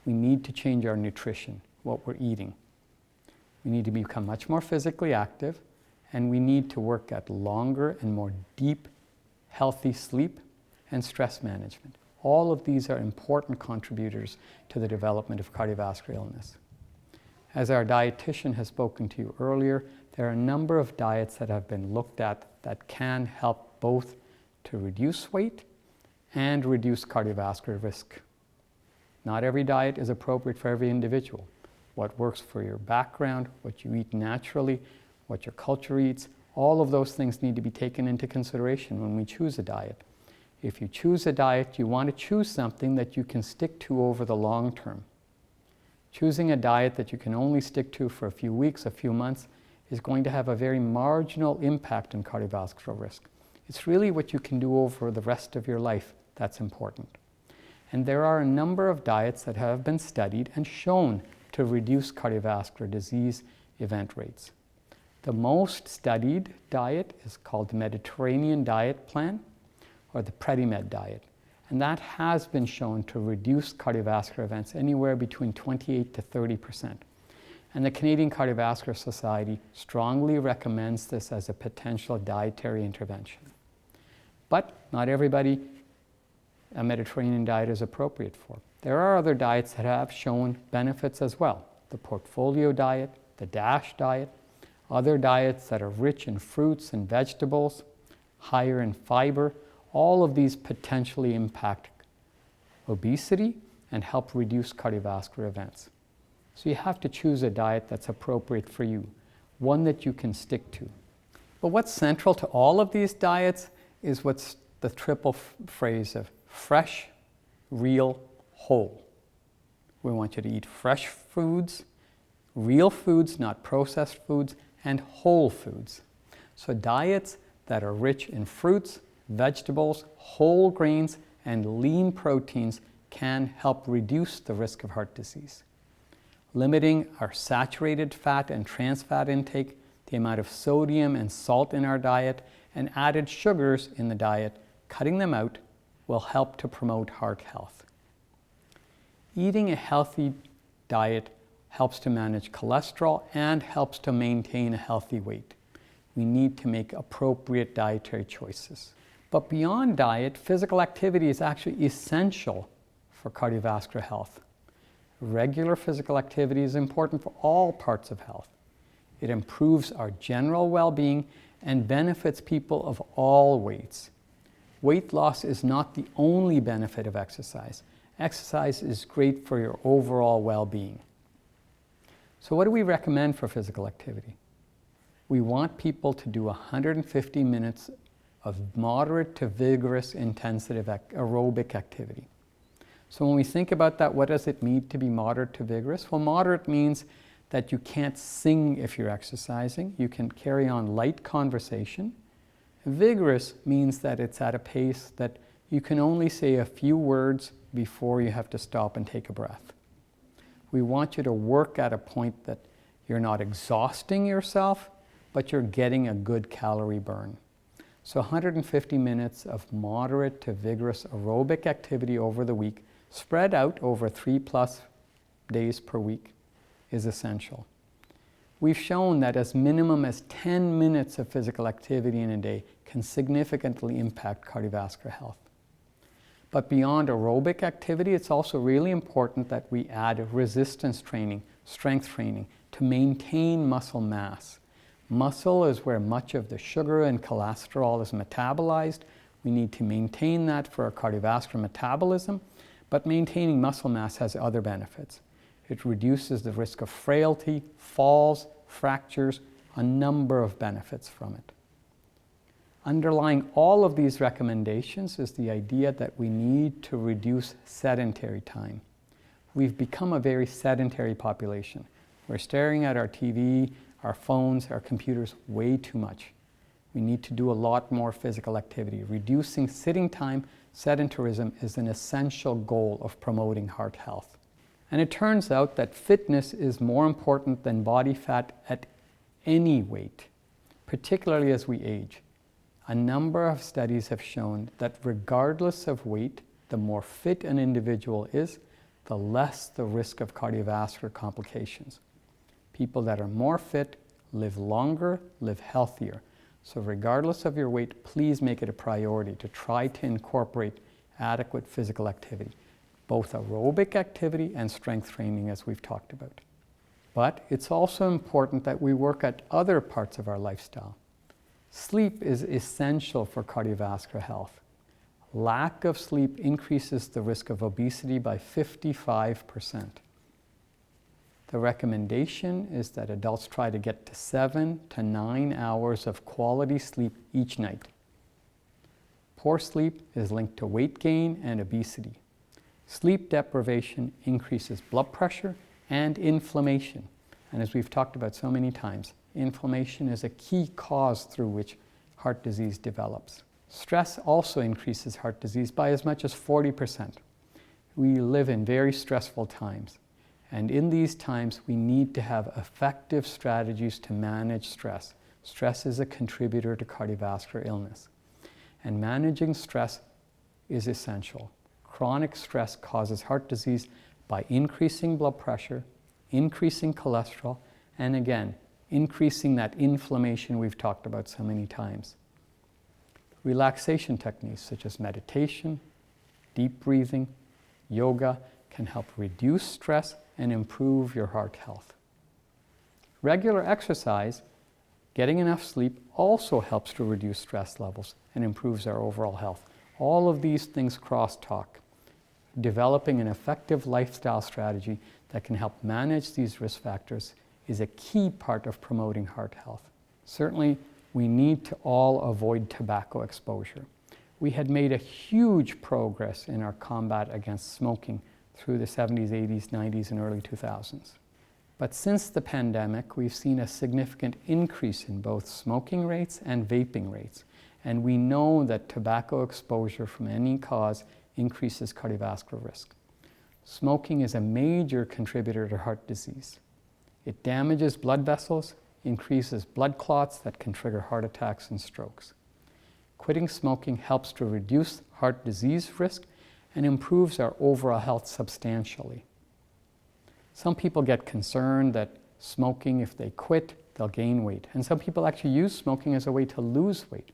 We need to change our nutrition, what we're eating. We need to become much more physically active, and we need to work at longer and more deep, healthy sleep and stress management. All of these are important contributors to the development of cardiovascular illness. As our dietitian has spoken to you earlier, there are a number of diets that have been looked at that can help both to reduce weight and reduce cardiovascular risk. Not every diet is appropriate for every individual. What works for your background, what you eat naturally, what your culture eats, all of those things need to be taken into consideration when we choose a diet. If you choose a diet, you want to choose something that you can stick to over the long term. Choosing a diet that you can only stick to for a few weeks, a few months, is going to have a very marginal impact on cardiovascular risk. It's really what you can do over the rest of your life that's important. And there are a number of diets that have been studied and shown to reduce cardiovascular disease event rates. The most studied diet is called the Mediterranean Diet Plan, or the Preventive diet. And that has been shown to reduce cardiovascular events anywhere between 28 to 30%. And the Canadian Cardiovascular Society strongly recommends this as a potential dietary intervention. But not everybody a Mediterranean diet is appropriate for. There are other diets that have shown benefits as well. The Portfolio diet, the DASH diet, other diets that are rich in fruits and vegetables, higher in fiber. All of these potentially impact obesity and help reduce cardiovascular events. So you have to choose a diet that's appropriate for you, one that you can stick to. But what's central to all of these diets is what's the triple phrase of fresh, real, whole. We want you to eat fresh foods, real foods, not processed foods, and whole foods. So diets that are rich in fruits, vegetables, whole grains, and lean proteins can help reduce the risk of heart disease. Limiting our saturated fat and trans fat intake, the amount of sodium and salt in our diet, and added sugars in the diet, cutting them out, will help to promote heart health. Eating a healthy diet helps to manage cholesterol and helps to maintain a healthy weight. We need to make appropriate dietary choices. But beyond diet, physical activity is actually essential for cardiovascular health. Regular physical activity is important for all parts of health. It improves our general well-being and benefits people of all weights. Weight loss is not the only benefit of exercise. Exercise is great for your overall well-being. So what do we recommend for physical activity? We want people to do 150 minutes of moderate to vigorous intensive aerobic activity. So when we think about that, what does it mean to be moderate to vigorous? Well, moderate means that you can't sing if you're exercising. You can carry on light conversation. Vigorous means that it's at a pace that you can only say a few words before you have to stop and take a breath. We want you to work at a point that you're not exhausting yourself, but you're getting a good calorie burn. So 150 minutes of moderate to vigorous aerobic activity over the week, spread out over 3+ days per week, is essential. We've shown that as minimum as 10 minutes of physical activity in a day can significantly impact cardiovascular health. But beyond aerobic activity, it's also really important that we add resistance training, strength training, to maintain muscle mass. Muscle is where much of the sugar and cholesterol is metabolized. We need to maintain that for our cardiovascular metabolism, but maintaining muscle mass has other benefits. It reduces the risk of frailty, falls, fractures, a number of benefits from it. Underlying all of these recommendations is the idea that we need to reduce sedentary time. We've become a very sedentary population. We're staring at our TV, our phones, our computers way too much. We need to do a lot more physical activity. Reducing sitting time, sedentarism, is an essential goal of promoting heart health. And it turns out that fitness is more important than body fat at any weight, particularly as we age. A number of studies have shown that regardless of weight, the more fit an individual is, the less the risk of cardiovascular complications. People that are more fit live longer, live healthier. So regardless of your weight, please make it a priority to try to incorporate adequate physical activity, both aerobic activity and strength training, as we've talked about. But it's also important that we work at other parts of our lifestyle. Sleep is essential for cardiovascular health. Lack of sleep increases the risk of obesity by 55%. The recommendation is that adults try to get to 7 to 9 hours of quality sleep each night. Poor sleep is linked to weight gain and obesity. Sleep deprivation increases blood pressure and inflammation. And as we've talked about so many times, inflammation is a key cause through which heart disease develops. Stress also increases heart disease by as much as 40%. We live in very stressful times. And in these times, we need to have effective strategies to manage stress. Stress is a contributor to cardiovascular illness. And managing stress is essential. Chronic stress causes heart disease by increasing blood pressure, increasing cholesterol, and again, increasing that inflammation we've talked about so many times. Relaxation techniques such as meditation, deep breathing, yoga can help reduce stress and improve your heart health. Regular exercise, getting enough sleep, also helps to reduce stress levels and improves our overall health. All of these things crosstalk. Developing an effective lifestyle strategy that can help manage these risk factors is a key part of promoting heart health. Certainly, we need to all avoid tobacco exposure. We had made a huge progress in our combat against smoking through the 70s, 80s, 90s, and early 2000s. But since the pandemic, we've seen a significant increase in both smoking rates and vaping rates. And we know that tobacco exposure from any cause increases cardiovascular risk. Smoking is a major contributor to heart disease. It damages blood vessels, increases blood clots that can trigger heart attacks and strokes. Quitting smoking helps to reduce heart disease risk and improves our overall health substantially. Some people get concerned that smoking, if they quit, they'll gain weight. And some people actually use smoking as a way to lose weight.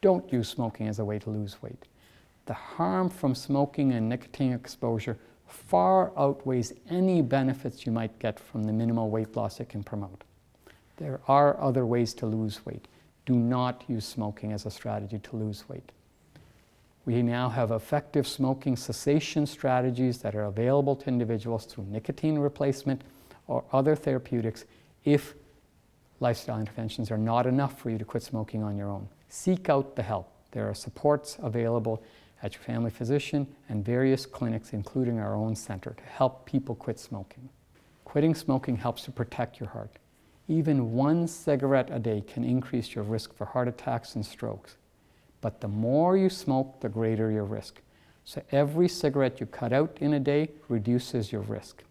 Don't use smoking as a way to lose weight. The harm from smoking and nicotine exposure far outweighs any benefits you might get from the minimal weight loss it can promote. There are other ways to lose weight. Do not use smoking as a strategy to lose weight. We now have effective smoking cessation strategies that are available to individuals through nicotine replacement or other therapeutics if lifestyle interventions are not enough for you to quit smoking on your own. Seek out the help. There are supports available at your family physician and various clinics, including our own center, to help people quit smoking. Quitting smoking helps to protect your heart. Even 1 cigarette a day can increase your risk for heart attacks and strokes. But the more you smoke, the greater your risk. So every cigarette you cut out in a day reduces your risk.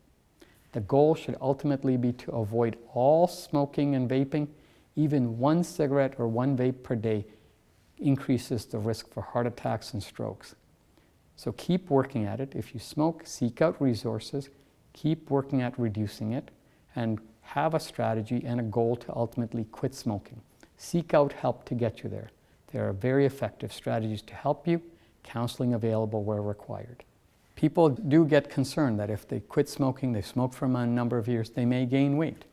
The goal should ultimately be to avoid all smoking and vaping. Even 1 cigarette or 1 vape per day increases the risk for heart attacks and strokes. So keep working at it. If you smoke, seek out resources, keep working at reducing it, and have a strategy and a goal to ultimately quit smoking. Seek out help to get you there. There are very effective strategies to help you, counseling available where required. People do get concerned that if they quit smoking, they've smoked for a number of years, they may gain weight.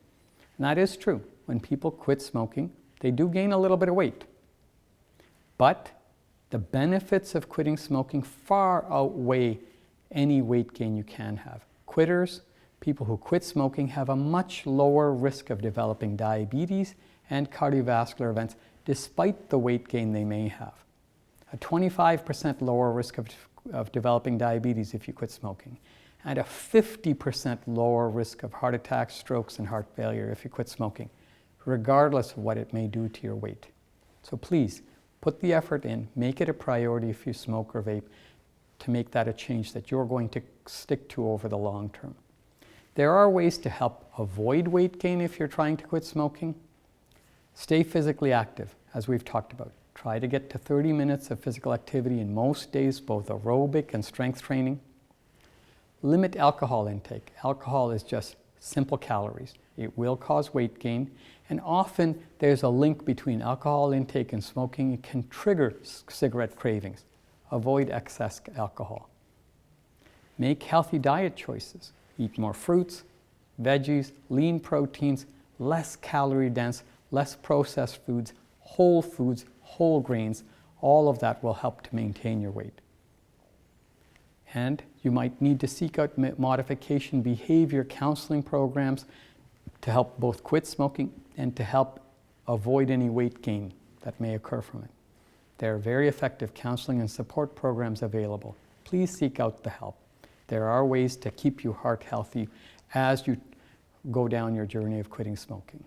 And that is true. When people quit smoking, they do gain a little bit of weight. But the benefits of quitting smoking far outweigh any weight gain you can have. Quitters, people who quit smoking, have a much lower risk of developing diabetes and cardiovascular events despite the weight gain they may have. A 25% lower risk of developing diabetes if you quit smoking, and a 50% lower risk of heart attacks, strokes, and heart failure if you quit smoking, regardless of what it may do to your weight. So please, put the effort in, make it a priority if you smoke or vape, to make that a change that you're going to stick to over the long term. There are ways to help avoid weight gain if you're trying to quit smoking. Stay physically active, as we've talked about. Try to get to 30 minutes of physical activity in most days, both aerobic and strength training. Limit alcohol intake. Alcohol is just simple calories. It will cause weight gain, and often there's a link between alcohol intake and smoking. It can trigger cigarette cravings. Avoid excess alcohol. Make healthy diet choices. Eat more fruits, veggies, lean proteins, less calorie dense, less processed foods, whole grains. All of that will help to maintain your weight. And you might need to seek out modification behavior counseling programs to help both quit smoking and to help avoid any weight gain that may occur from it. There are very effective counseling and support programs available. Please seek out the help. There are ways to keep your heart healthy as you go down your journey of quitting smoking.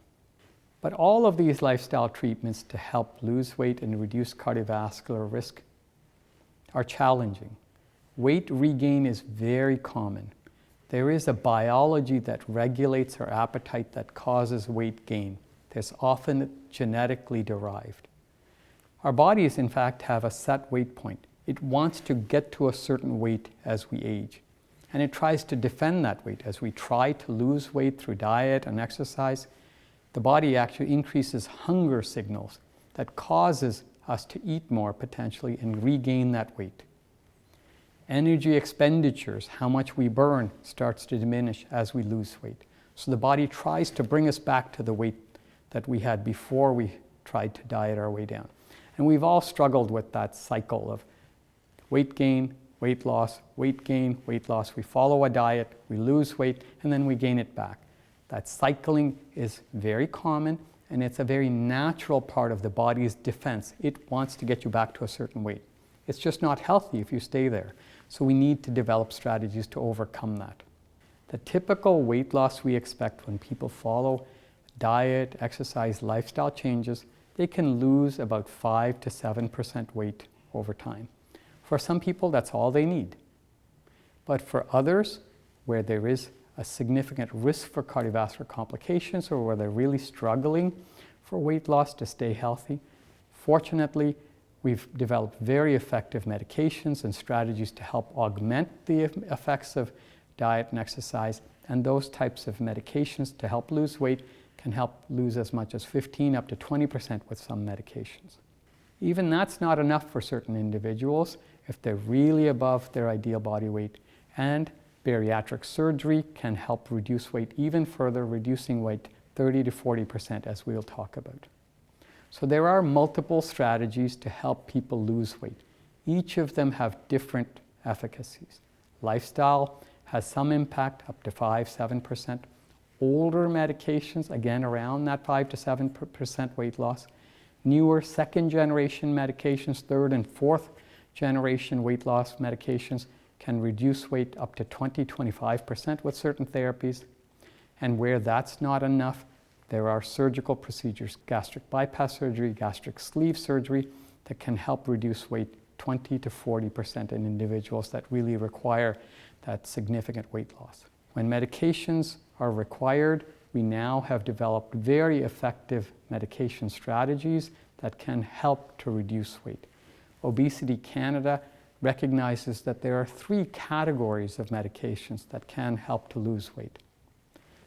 But all of these lifestyle treatments to help lose weight and reduce cardiovascular risk are challenging. Weight regain is very common. There is a biology that regulates our appetite that causes weight gain. It's often genetically derived. Our bodies, in fact, have a set weight point. It wants to get to a certain weight as we age. And it tries to defend that weight. As we try to lose weight through diet and exercise, the body actually increases hunger signals that causes us to eat more potentially and regain that weight. Energy expenditures, how much we burn, starts to diminish as we lose weight. So the body tries to bring us back to the weight that we had before we tried to diet our way down. And we've all struggled with that cycle of weight gain, weight loss, weight gain, weight loss. We follow a diet, we lose weight, and then we gain it back. That cycling is very common, and it's a very natural part of the body's defense. It wants to get you back to a certain weight. It's just not healthy if you stay there. So we need to develop strategies to overcome that. The typical weight loss we expect when people follow diet, exercise, lifestyle changes, they can lose about 5 to 7% weight over time. For some people, that's all they need. But for others, where there is a significant risk for cardiovascular complications or where they're really struggling for weight loss to stay healthy, fortunately, we've developed very effective medications and strategies to help augment the effects of diet and exercise. And those types of medications to help lose weight can help lose as much as 15 up to 20% with some medications. Even that's not enough for certain individuals if they're really above their ideal body weight. And bariatric surgery can help reduce weight even further, reducing weight 30 to 40%, as we'll talk about. So there are multiple strategies to help people lose weight. Each of them have different efficacies. Lifestyle has some impact, up to 5-7%. Older medications, again, around that 5 to 7% weight loss. Newer second generation medications, third and fourth generation weight loss medications can reduce weight up to 20-25% with certain therapies. And where that's not enough, there are surgical procedures, gastric bypass surgery, gastric sleeve surgery, that can help reduce weight 20 to 40% in individuals that really require that significant weight loss. When medications are required, we now have developed very effective medication strategies that can help to reduce weight. Obesity Canada recognizes that there are 3 categories of medications that can help to lose weight.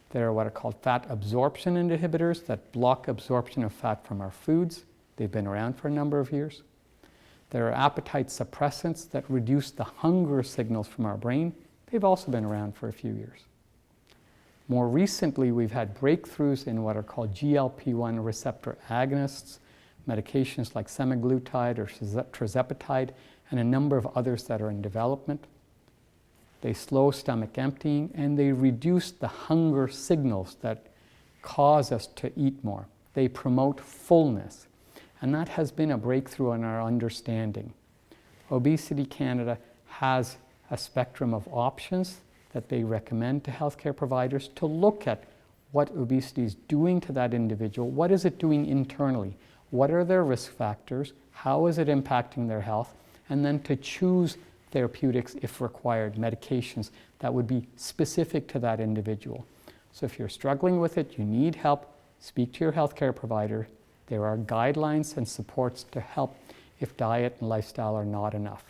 There are what are called fat absorption inhibitors that block absorption of fat from our foods. They've been around for a number of years. There are appetite suppressants that reduce the hunger signals from our brain. They've also been around for a few years. More recently, we've had breakthroughs in what are called GLP-1 receptor agonists, medications like semaglutide or tirzepatide, and a number of others that are in development. They slow stomach emptying, and they reduce the hunger signals that cause us to eat more. They promote fullness, and that has been a breakthrough in our understanding. Obesity Canada has a spectrum of options that they recommend to healthcare providers to look at what obesity is doing to that individual. What is it doing internally? What are their risk factors? How is it impacting their health? And then to choose therapeutics, if required, medications that would be specific to that individual. So if you're struggling with it, you need help, speak to your healthcare provider. There are guidelines and supports to help if diet and lifestyle are not enough.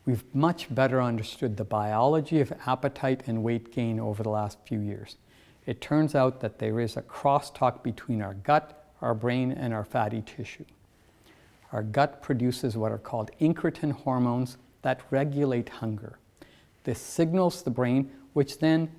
We've much better understood the biology of appetite and weight gain over the last few years. It turns out that there is a crosstalk between our gut, our brain, and our fatty tissue. Our gut produces what are called incretin hormones that regulate hunger. This signals the brain, which then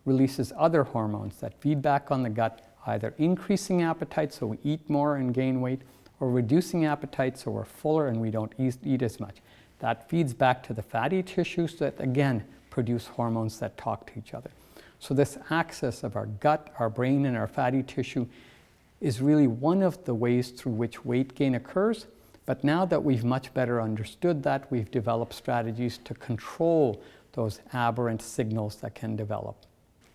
releases other hormones that feed back on the gut, either increasing appetite so we eat more and gain weight, or reducing appetite so we're fuller and we don't eat as much. That feeds back to the fatty tissues that again produce hormones that talk to each other. So this axis of our gut, our brain, and our fatty tissue is really one of the ways through which weight gain occurs. But now that we've much better understood that, we've developed strategies to control those aberrant signals that can develop.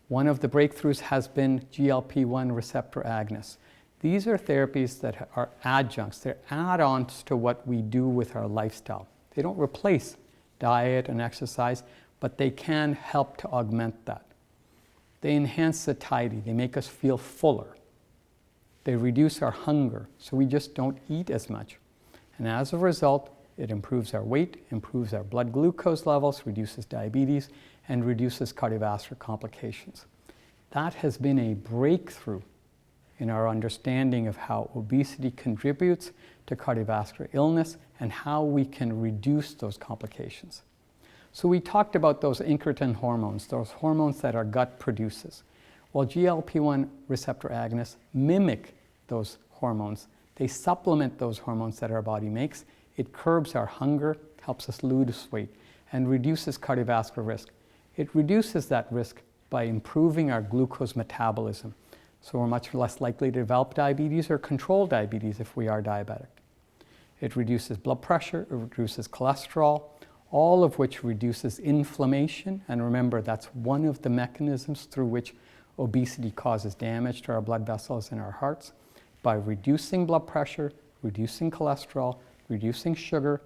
One of the breakthroughs has been GLP-1 receptor agonists. These are therapies that are adjuncts. They're add-ons to what we do with our lifestyle. They don't replace diet and exercise, but they can help to augment that. They enhance satiety. They make us feel fuller. They reduce our hunger, so we just don't eat as much. And as a result, it improves our weight, improves our blood glucose levels, reduces diabetes, and reduces cardiovascular complications. That has been a breakthrough in our understanding of how obesity contributes to cardiovascular illness and how we can reduce those complications. So we talked about those incretin hormones, those hormones that our gut produces. Well, GLP-1 receptor agonists mimic those hormones. They supplement those hormones that our body makes. It curbs our hunger, helps us lose weight, and reduces cardiovascular risk. It reduces that risk by improving our glucose metabolism. So we're much less likely to develop diabetes or control diabetes if we are diabetic. It reduces blood pressure, it reduces cholesterol, all of which reduces inflammation. And remember, that's one of the mechanisms through which obesity causes damage to our blood vessels and our hearts. By reducing blood pressure, reducing cholesterol, reducing sugar,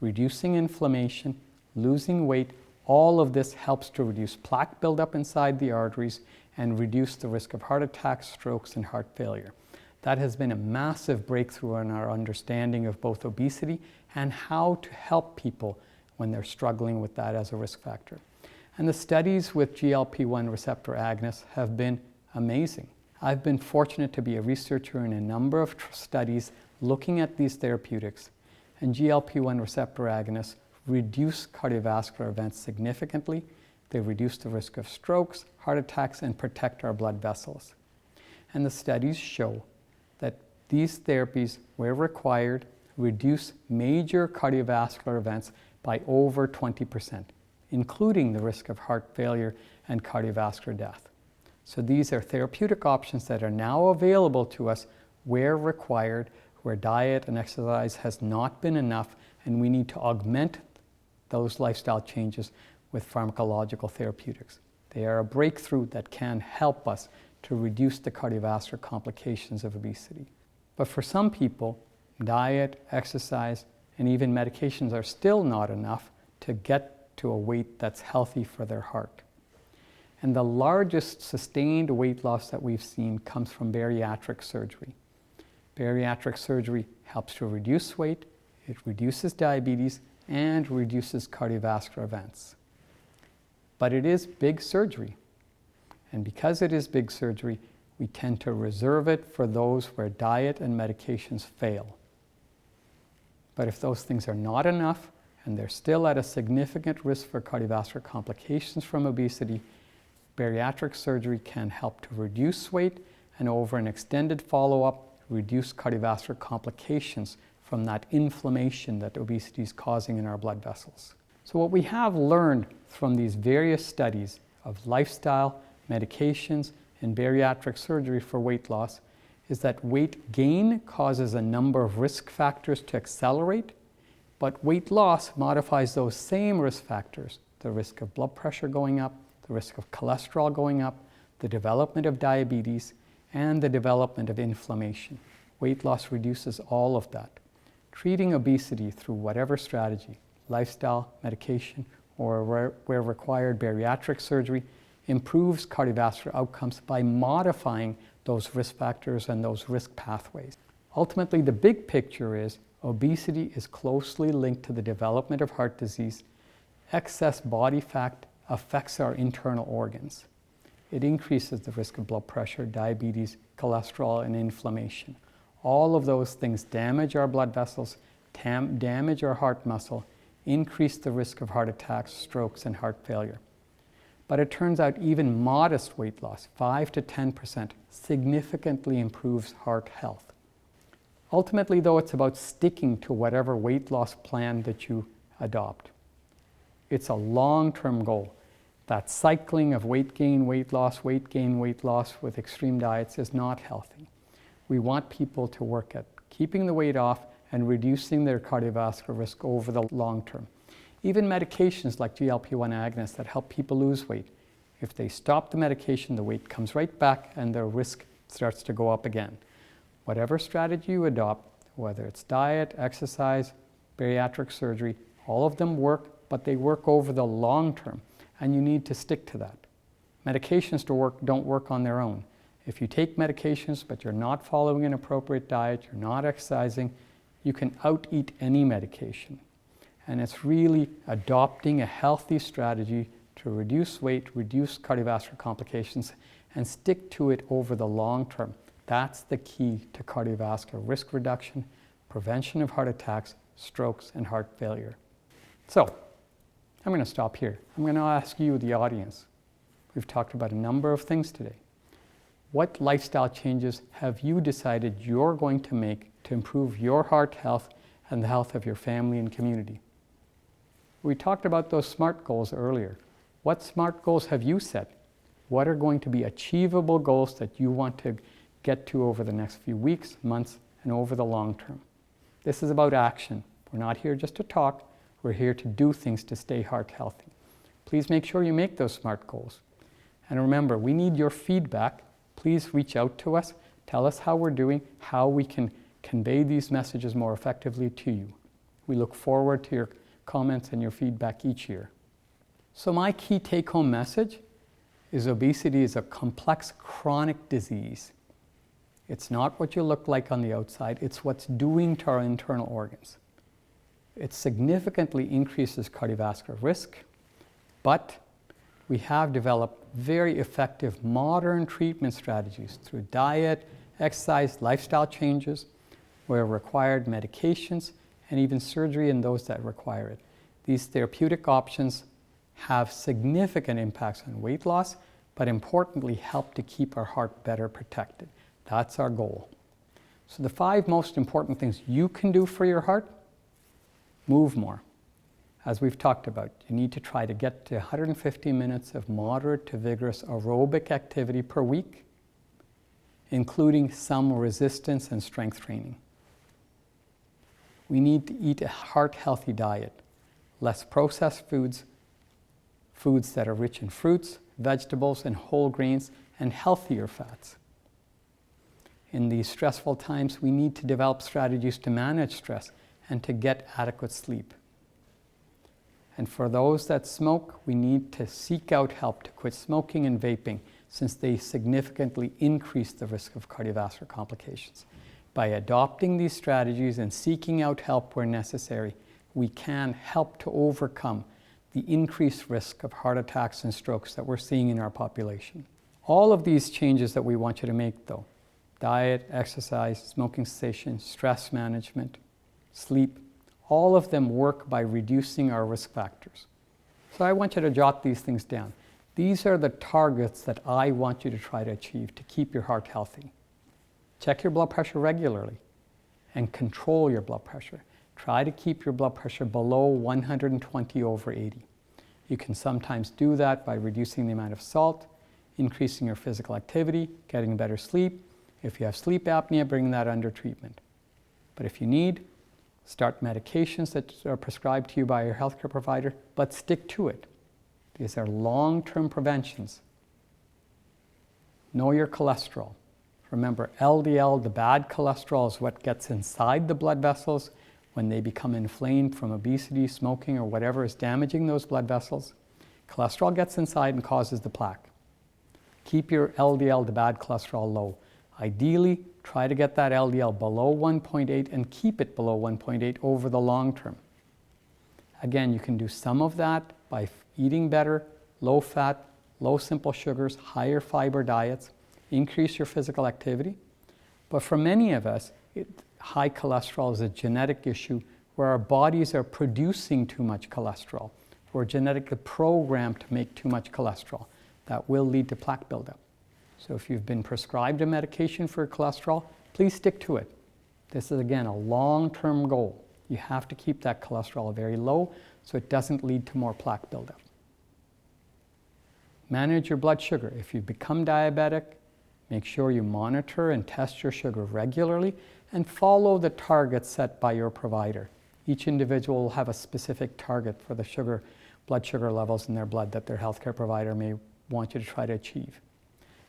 reducing inflammation, losing weight, all of this helps to reduce plaque buildup inside the arteries and reduce the risk of heart attacks, strokes, and heart failure. That has been a massive breakthrough in our understanding of both obesity and how to help people when they're struggling with that as a risk factor. And the studies with GLP-1 receptor agonists have been amazing. I've been fortunate to be a researcher in a number of studies looking at these therapeutics, and GLP-1 receptor agonists reduce cardiovascular events significantly. They reduce the risk of strokes, heart attacks, and protect our blood vessels. And the studies show that these therapies, where required, reduce major cardiovascular events by over 20%, including the risk of heart failure and cardiovascular death. So these are therapeutic options that are now available to us where required, where diet and exercise has not been enough, and we need to augment those lifestyle changes with pharmacological therapeutics. They are a breakthrough that can help us to reduce the cardiovascular complications of obesity. But for some people, diet, exercise, and even medications are still not enough to get to a weight that's healthy for their heart. And the largest sustained weight loss that we've seen comes from bariatric surgery. Bariatric surgery helps to reduce weight, it reduces diabetes, and reduces cardiovascular events. But it is big surgery. And because it is big surgery, we tend to reserve it for those where diet and medications fail. But if those things are not enough, and they're still at a significant risk for cardiovascular complications from obesity, bariatric surgery can help to reduce weight and over an extended follow-up, reduce cardiovascular complications from that inflammation that obesity is causing in our blood vessels. So what we have learned from these various studies of lifestyle, medications, and bariatric surgery for weight loss is that weight gain causes a number of risk factors to accelerate, but weight loss modifies those same risk factors, the risk of blood pressure going up, the risk of cholesterol going up, the development of diabetes, and the development of inflammation. Weight loss reduces all of that. Treating obesity through whatever strategy, lifestyle, medication, or where required bariatric surgery, improves cardiovascular outcomes by modifying those risk factors and those risk pathways. Ultimately, the big picture is obesity is closely linked to the development of heart disease. Excess body fat affects our internal organs. It increases the risk of blood pressure, diabetes, cholesterol, and inflammation. All of those things damage our blood vessels, damage our heart muscle, increase the risk of heart attacks, strokes, and heart failure. But it turns out even modest weight loss, 5 to 10%, significantly improves heart health. Ultimately, though, it's about sticking to whatever weight loss plan that you adopt. It's a long-term goal. That cycling of weight gain, weight loss with extreme diets is not healthy. We want people to work at keeping the weight off and reducing their cardiovascular risk over the long term. Even medications like GLP-1 agonists that help people lose weight, if they stop the medication, the weight comes right back and their risk starts to go up again. Whatever strategy you adopt, whether it's diet, exercise, bariatric surgery, all of them work, but they work over the long term, and you need to stick to that. Medications don't work on their own. If you take medications but you're not following an appropriate diet, you're not exercising, you can out-eat any medication. And it's really adopting a healthy strategy to reduce weight, reduce cardiovascular complications, and stick to it over the long term. That's the key to cardiovascular risk reduction, prevention of heart attacks, strokes, and heart failure. So, I'm going to stop here. I'm going to ask you, the audience. We've talked about a number of things today. What lifestyle changes have you decided you're going to make to improve your heart health and the health of your family and community? We talked about those SMART goals earlier. What SMART goals have you set? What are going to be achievable goals that you want to get to over the next few weeks, months, and over the long term? This is about action. We're not here just to talk. We're here to do things to stay heart healthy. Please make sure you make those SMART goals. And remember, we need your feedback. Please reach out to us. Tell us how we're doing, how we can convey these messages more effectively to you. We look forward to your comments and your feedback each year. So my key take-home message is obesity is a complex chronic disease. It's not what you look like on the outside, it's what's doing to our internal organs. It significantly increases cardiovascular risk, but we have developed very effective modern treatment strategies through diet, exercise, lifestyle changes, where required medications, and even surgery in those that require it. These therapeutic options have significant impacts on weight loss, but importantly help to keep our heart better protected. That's our goal. So the 5 most important things you can do for your heart: move more. As we've talked about, you need to try to get to 150 minutes of moderate to vigorous aerobic activity per week, including some resistance and strength training. We need to eat a heart-healthy diet, less processed foods, foods that are rich in fruits, vegetables, and whole grains, and healthier fats. In these stressful times, we need to develop strategies to manage stress and to get adequate sleep. And for those that smoke, we need to seek out help to quit smoking and vaping, since they significantly increase the risk of cardiovascular complications. By adopting these strategies and seeking out help where necessary, we can help to overcome the increased risk of heart attacks and strokes that we're seeing in our population. All of these changes that we want you to make, though, diet, exercise, smoking cessation, stress management, sleep, all of them work by reducing our risk factors. So I want you to jot these things down. These are the targets that I want you to try to achieve to keep your heart healthy. Check your blood pressure regularly and control your blood pressure. Try to keep your blood pressure below 120/80. You can sometimes do that by reducing the amount of salt, increasing your physical activity, getting better sleep. If you have sleep apnea, bring that under treatment. But if you need, start medications that are prescribed to you by your healthcare provider, but stick to it. These are long-term preventions. Know your cholesterol. Remember, LDL, the bad cholesterol, is what gets inside the blood vessels when they become inflamed from obesity, smoking, or whatever is damaging those blood vessels. Cholesterol gets inside and causes the plaque. Keep your LDL, the bad cholesterol, low. Ideally, try to get that LDL below 1.8 and keep it below 1.8 over the long term. Again, you can do some of that by eating better, low fat, low simple sugars, higher fiber diets, increase your physical activity. But for many of us, high cholesterol is a genetic issue where our bodies are producing too much cholesterol. We're genetically programmed to make too much cholesterol. That will lead to plaque buildup. So if you've been prescribed a medication for cholesterol, please stick to it. This is, again, a long-term goal. You have to keep that cholesterol very low so it doesn't lead to more plaque buildup. Manage your blood sugar. If you become diabetic, make sure you monitor and test your sugar regularly and follow the targets set by your provider. Each individual will have a specific target for the blood sugar levels in their blood that their healthcare provider may want you to try to achieve.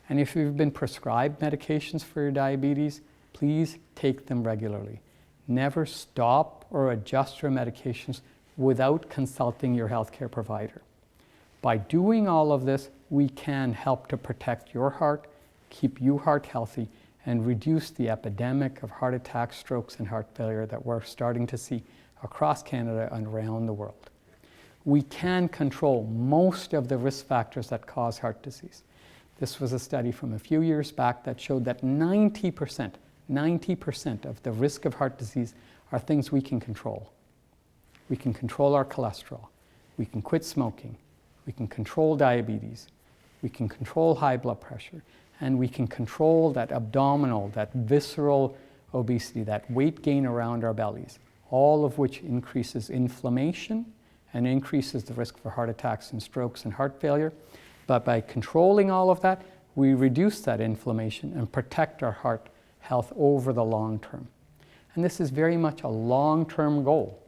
And if you've been prescribed medications for your diabetes, please take them regularly. Never stop or adjust your medications without consulting your healthcare provider. By doing all of this, we can help to protect your heart, keep your heart healthy, and reduce the epidemic of heart attacks, strokes, and heart failure that we're starting to see across Canada and around the world. We can control most of the risk factors that cause heart disease. This was a study from a few years back that showed that 90% of the risk of heart disease are things we can control. We can control our cholesterol. We can quit smoking. We can control diabetes. We can control high blood pressure. And we can control that abdominal, that visceral obesity, that weight gain around our bellies, all of which increases inflammation and increases the risk for heart attacks and strokes and heart failure. But by controlling all of that, we reduce that inflammation and protect our heart health over the long term. And this is very much a long-term goal.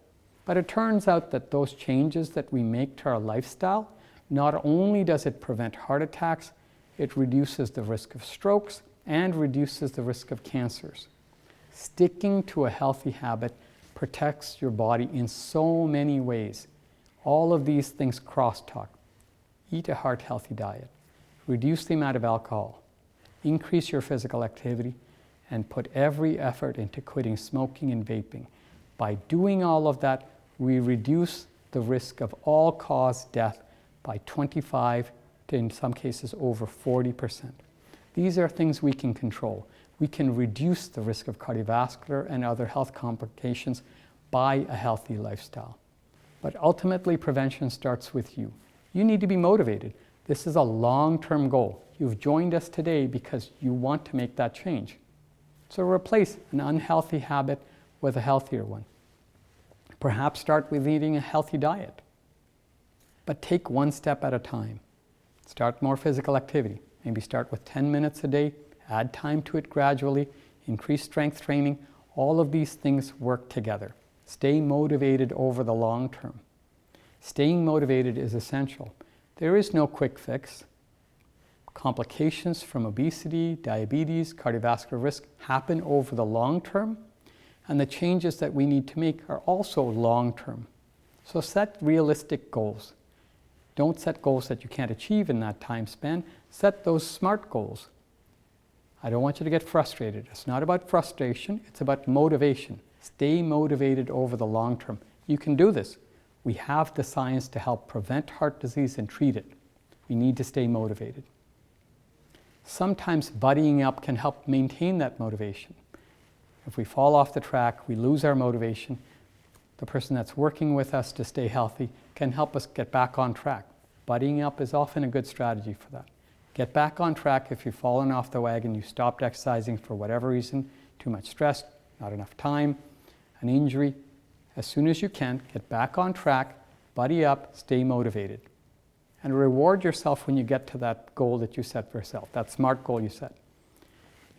But it turns out that those changes that we make to our lifestyle, not only does it prevent heart attacks, it reduces the risk of strokes and reduces the risk of cancers. Sticking to a healthy habit protects your body in so many ways. All of these things crosstalk. Eat a heart-healthy diet. Reduce the amount of alcohol. Increase your physical activity. And put every effort into quitting smoking and vaping. By doing all of that, we reduce the risk of all-cause death by 25 to, in some cases, over 40%. These are things we can control. We can reduce the risk of cardiovascular and other health complications by a healthy lifestyle. But ultimately, prevention starts with you. You need to be motivated. This is a long-term goal. You've joined us today because you want to make that change. So replace an unhealthy habit with a healthier one. Perhaps start with eating a healthy diet. But take one step at a time. Start more physical activity. Maybe start with 10 minutes a day, add time to it gradually, increase strength training. All of these things work together. Stay motivated over the long term. Staying motivated is essential. There is no quick fix. Complications from obesity, diabetes, cardiovascular risk happen over the long term, and the changes that we need to make are also long term. So set realistic goals. Don't set goals that you can't achieve in that time span. Set those SMART goals. I don't want you to get frustrated. It's not about frustration, it's about motivation. Stay motivated over the long term. You can do this. We have the science to help prevent heart disease and treat it. We need to stay motivated. Sometimes buddying up can help maintain that motivation. If we fall off the track, we lose our motivation. The person that's working with us to stay healthy can help us get back on track. Buddying up is often a good strategy for that. Get back on track if you've fallen off the wagon, you stopped exercising for whatever reason, too much stress, not enough time, an injury. As soon as you can, get back on track, buddy up, stay motivated. And reward yourself when you get to that goal that you set for yourself, that SMART goal you set.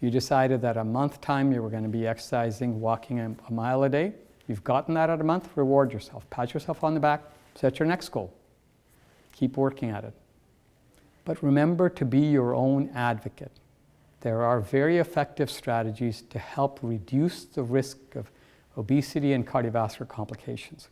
You decided that a month time you were going to be exercising, walking a mile a day. You've gotten that at a month, reward yourself. Pat yourself on the back, set your next goal. Keep working at it. But remember to be your own advocate. There are very effective strategies to help reduce the risk of obesity and cardiovascular complications.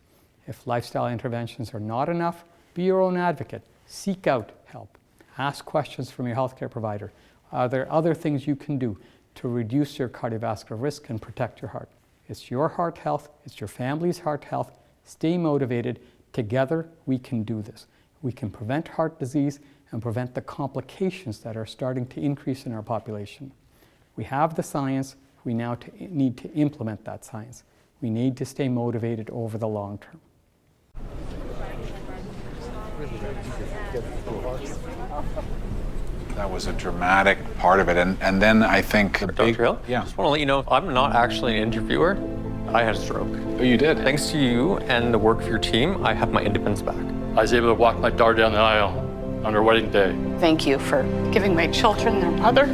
If lifestyle interventions are not enough, be your own advocate. Seek out help. Ask questions from your healthcare provider. Are there other things you can do to reduce your cardiovascular risk and protect your heart? It's your heart health. It's your family's heart health. Stay motivated. Together, we can do this. We can prevent heart disease and prevent the complications that are starting to increase in our population. We have the science. We now need to implement that science. We need to stay motivated over the long term. That was a dramatic part of it, and then I think Dr. Hill, yeah. I just want to let you know I'm not actually an interviewer. I had a stroke. Oh, you did? Thanks to you and the work of your team, I have my independence back. I was able to walk my daughter down the aisle on her wedding day. Thank you for giving my children their mother.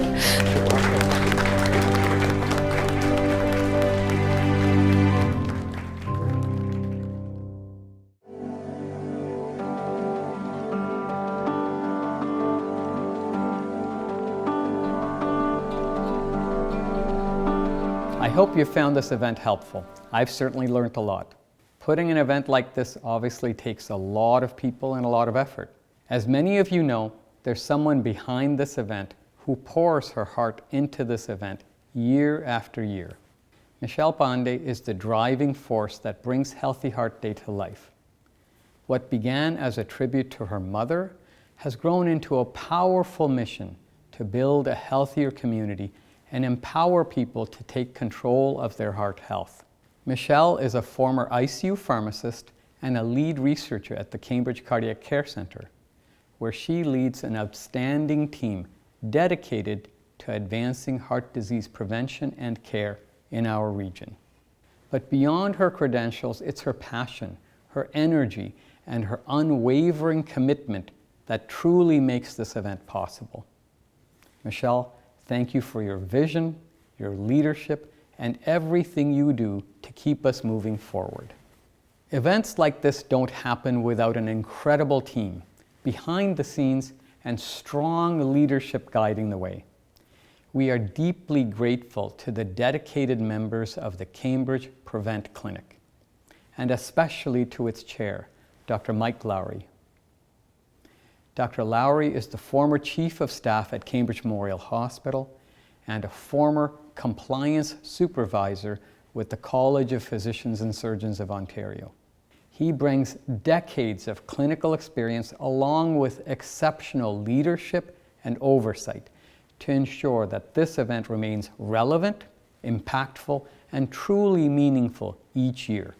I hope you found this event helpful. I've certainly learned a lot. Putting an event like this obviously takes a lot of people and a lot of effort. As many of you know, there's someone behind this event who pours her heart into this event year after year. Michelle Pandey is the driving force that brings Healthy Heart Day to life. What began as a tribute to her mother has grown into a powerful mission to build a healthier community and empower people to take control of their heart health. Michelle is a former ICU pharmacist and a lead researcher at the Cambridge Cardiac Care Centre, where she leads an outstanding team dedicated to advancing heart disease prevention and care in our region. But beyond her credentials, it's her passion, her energy, and her unwavering commitment that truly makes this event possible. Michelle, thank you for your vision, your leadership, and everything you do to keep us moving forward. Events like this don't happen without an incredible team behind the scenes and strong leadership guiding the way. We are deeply grateful to the dedicated members of the Cambridge Prevent Clinic, and especially to its chair, Dr. Mike Lowry. Dr. Lowry is the former Chief of Staff at Cambridge Memorial Hospital and a former compliance supervisor with the College of Physicians and Surgeons of Ontario. He brings decades of clinical experience along with exceptional leadership and oversight to ensure that this event remains relevant, impactful, and truly meaningful each year.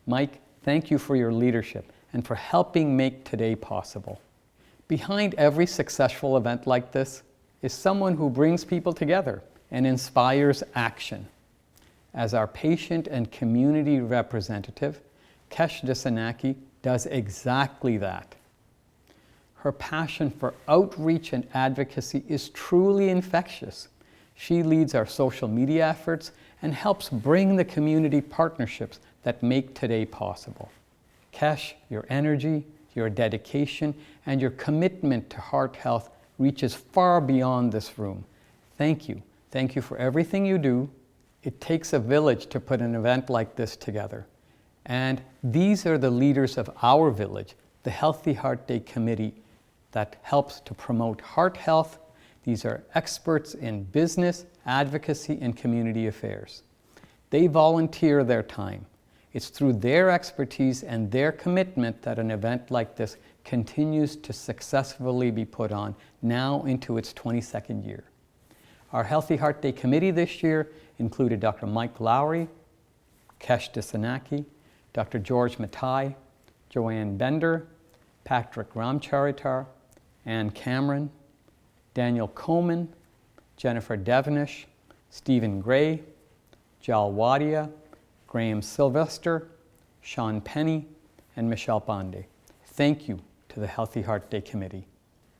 Mike, thank you for your leadership and for helping make today possible. Behind every successful event like this is someone who brings people together and inspires action. As our patient and community representative, Kesh Disanaki does exactly that. Her passion for outreach and advocacy is truly infectious. She leads our social media efforts and helps bring the community partnerships that make today possible. Kesh, your energy, your dedication, and your commitment to heart health reaches far beyond this room. Thank you. Thank you for everything you do. It takes a village to put an event like this together. And these are the leaders of our village, the Healthy Heart Day Committee, that helps to promote heart health. These are experts in business, advocacy, and community affairs. They volunteer their time. It's through their expertise and their commitment that an event like this continues to successfully be put on, now into its 22nd year. Our Healthy Heart Day Committee this year included Dr. Mike Lowry, Kesh Disanaki, Dr. George Matai, Joanne Bender, Patrick Ramcharitar, Ann Cameron, Daniel Coleman, Jennifer Devenish, Stephen Gray, Jal Wadia, Graham Sylvester, Sean Penny, and Michelle Pandey. Thank you to the Healthy Heart Day Committee.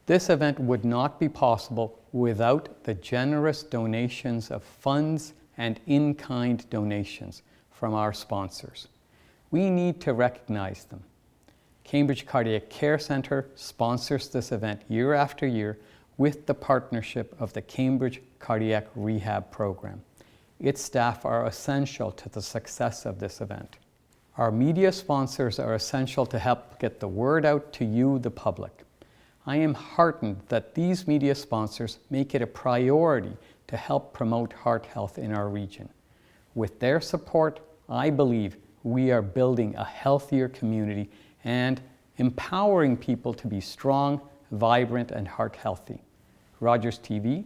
This event would not be possible without the generous donations of funds and in-kind donations from our sponsors. We need to recognize them. Cambridge Cardiac Care Centre sponsors this event year after year with the partnership of the Cambridge Cardiac Rehab Program. Its staff are essential to the success of this event. Our media sponsors are essential to help get the word out to you, the public. I am heartened that these media sponsors make it a priority to help promote heart health in our region. With their support, I believe we are building a healthier community and empowering people to be strong, vibrant, and heart healthy. Rogers TV,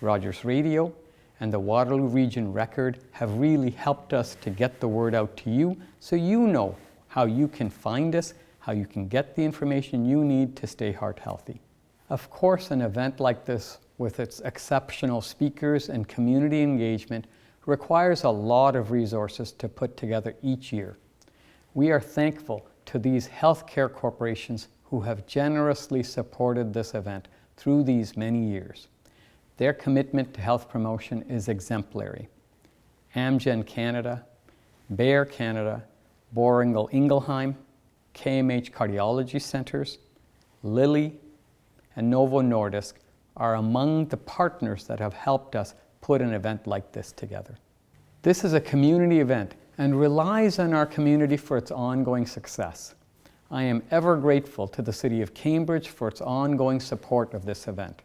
Rogers Radio, and the Waterloo Region Record have really helped us to get the word out to you so you know how you can find us, how you can get the information you need to stay heart healthy. Of course, an event like this, with its exceptional speakers and community engagement, requires a lot of resources to put together each year. We are thankful to these healthcare corporations who have generously supported this event through these many years. Their commitment to health promotion is exemplary. Amgen Canada, Bayer Canada, Boehringer Ingelheim, KMH Cardiology Centers, Lilly, and Novo Nordisk are among the partners that have helped us put an event like this together. This is a community event and relies on our community for its ongoing success. I am ever grateful to the City of Cambridge for its ongoing support of this event.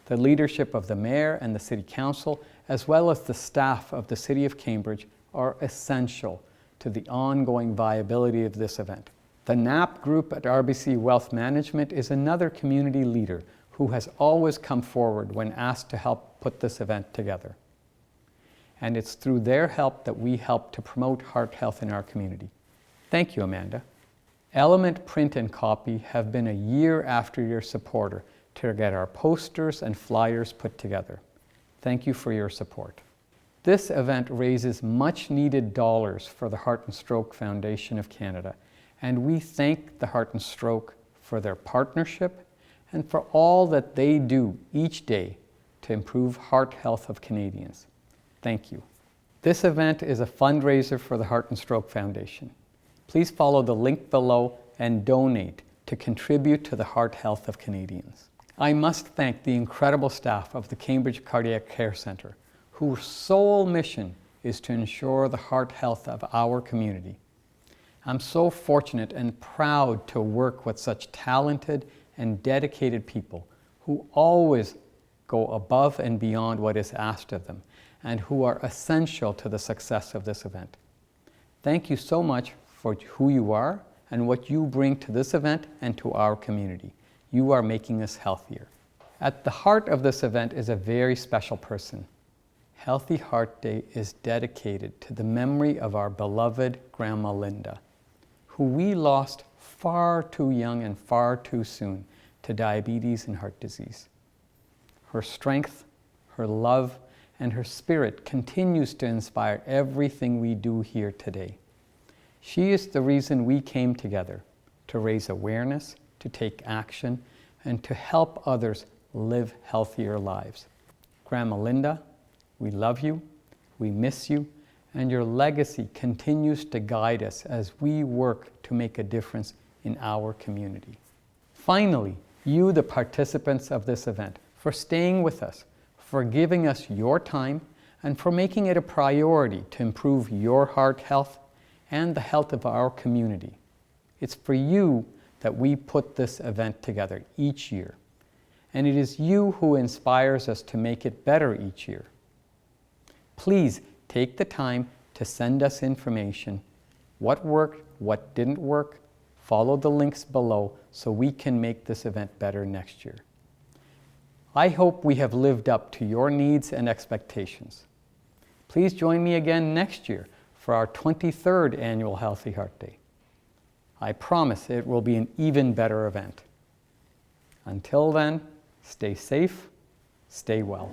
The leadership of the Mayor and the City Council, as well as the staff of the City of Cambridge, are essential to the ongoing viability of this event. The NAP group at RBC Wealth Management is another community leader who has always come forward when asked to help put this event together. And it's through their help that we help to promote heart health in our community. Thank you, Amanda. Element Print and Copy have been a year after your supporter to get our posters and flyers put together. Thank you for your support. This event raises much needed dollars for the Heart and Stroke Foundation of Canada, and we thank the Heart and Stroke for their partnership and for all that they do each day to improve heart health of Canadians. Thank you. This event is a fundraiser for the Heart and Stroke Foundation. Please follow the link below and donate to contribute to the heart health of Canadians. I must thank the incredible staff of the Cambridge Cardiac Care Centre, whose sole mission is to ensure the heart health of our community. I'm so fortunate and proud to work with such talented and dedicated people who always go above and beyond what is asked of them and who are essential to the success of this event. Thank you so much for who you are and what you bring to this event and to our community. You are making us healthier. At the heart of this event is a very special person. Healthy Heart Day is dedicated to the memory of our beloved Grandma Linda, who we lost far too young and far too soon to diabetes and heart disease. Her strength, her love, and her spirit continues to inspire everything we do here today. She is the reason we came together to raise awareness, to take action, and to help others live healthier lives. Grandma Linda, we love you, we miss you, and your legacy continues to guide us as we work to make a difference in our community. Finally, you, the participants of this event, for staying with us, for giving us your time, and for making it a priority to improve your heart health and the health of our community. It's for you that we put this event together each year, and it is you who inspires us to make it better each year. Please take the time to send us information, what worked, what didn't work. Follow the links below so we can make this event better next year. I hope we have lived up to your needs and expectations. Please join me again next year for our 23rd annual Healthy Heart Day. I promise it will be an even better event. Until then, stay safe, stay well.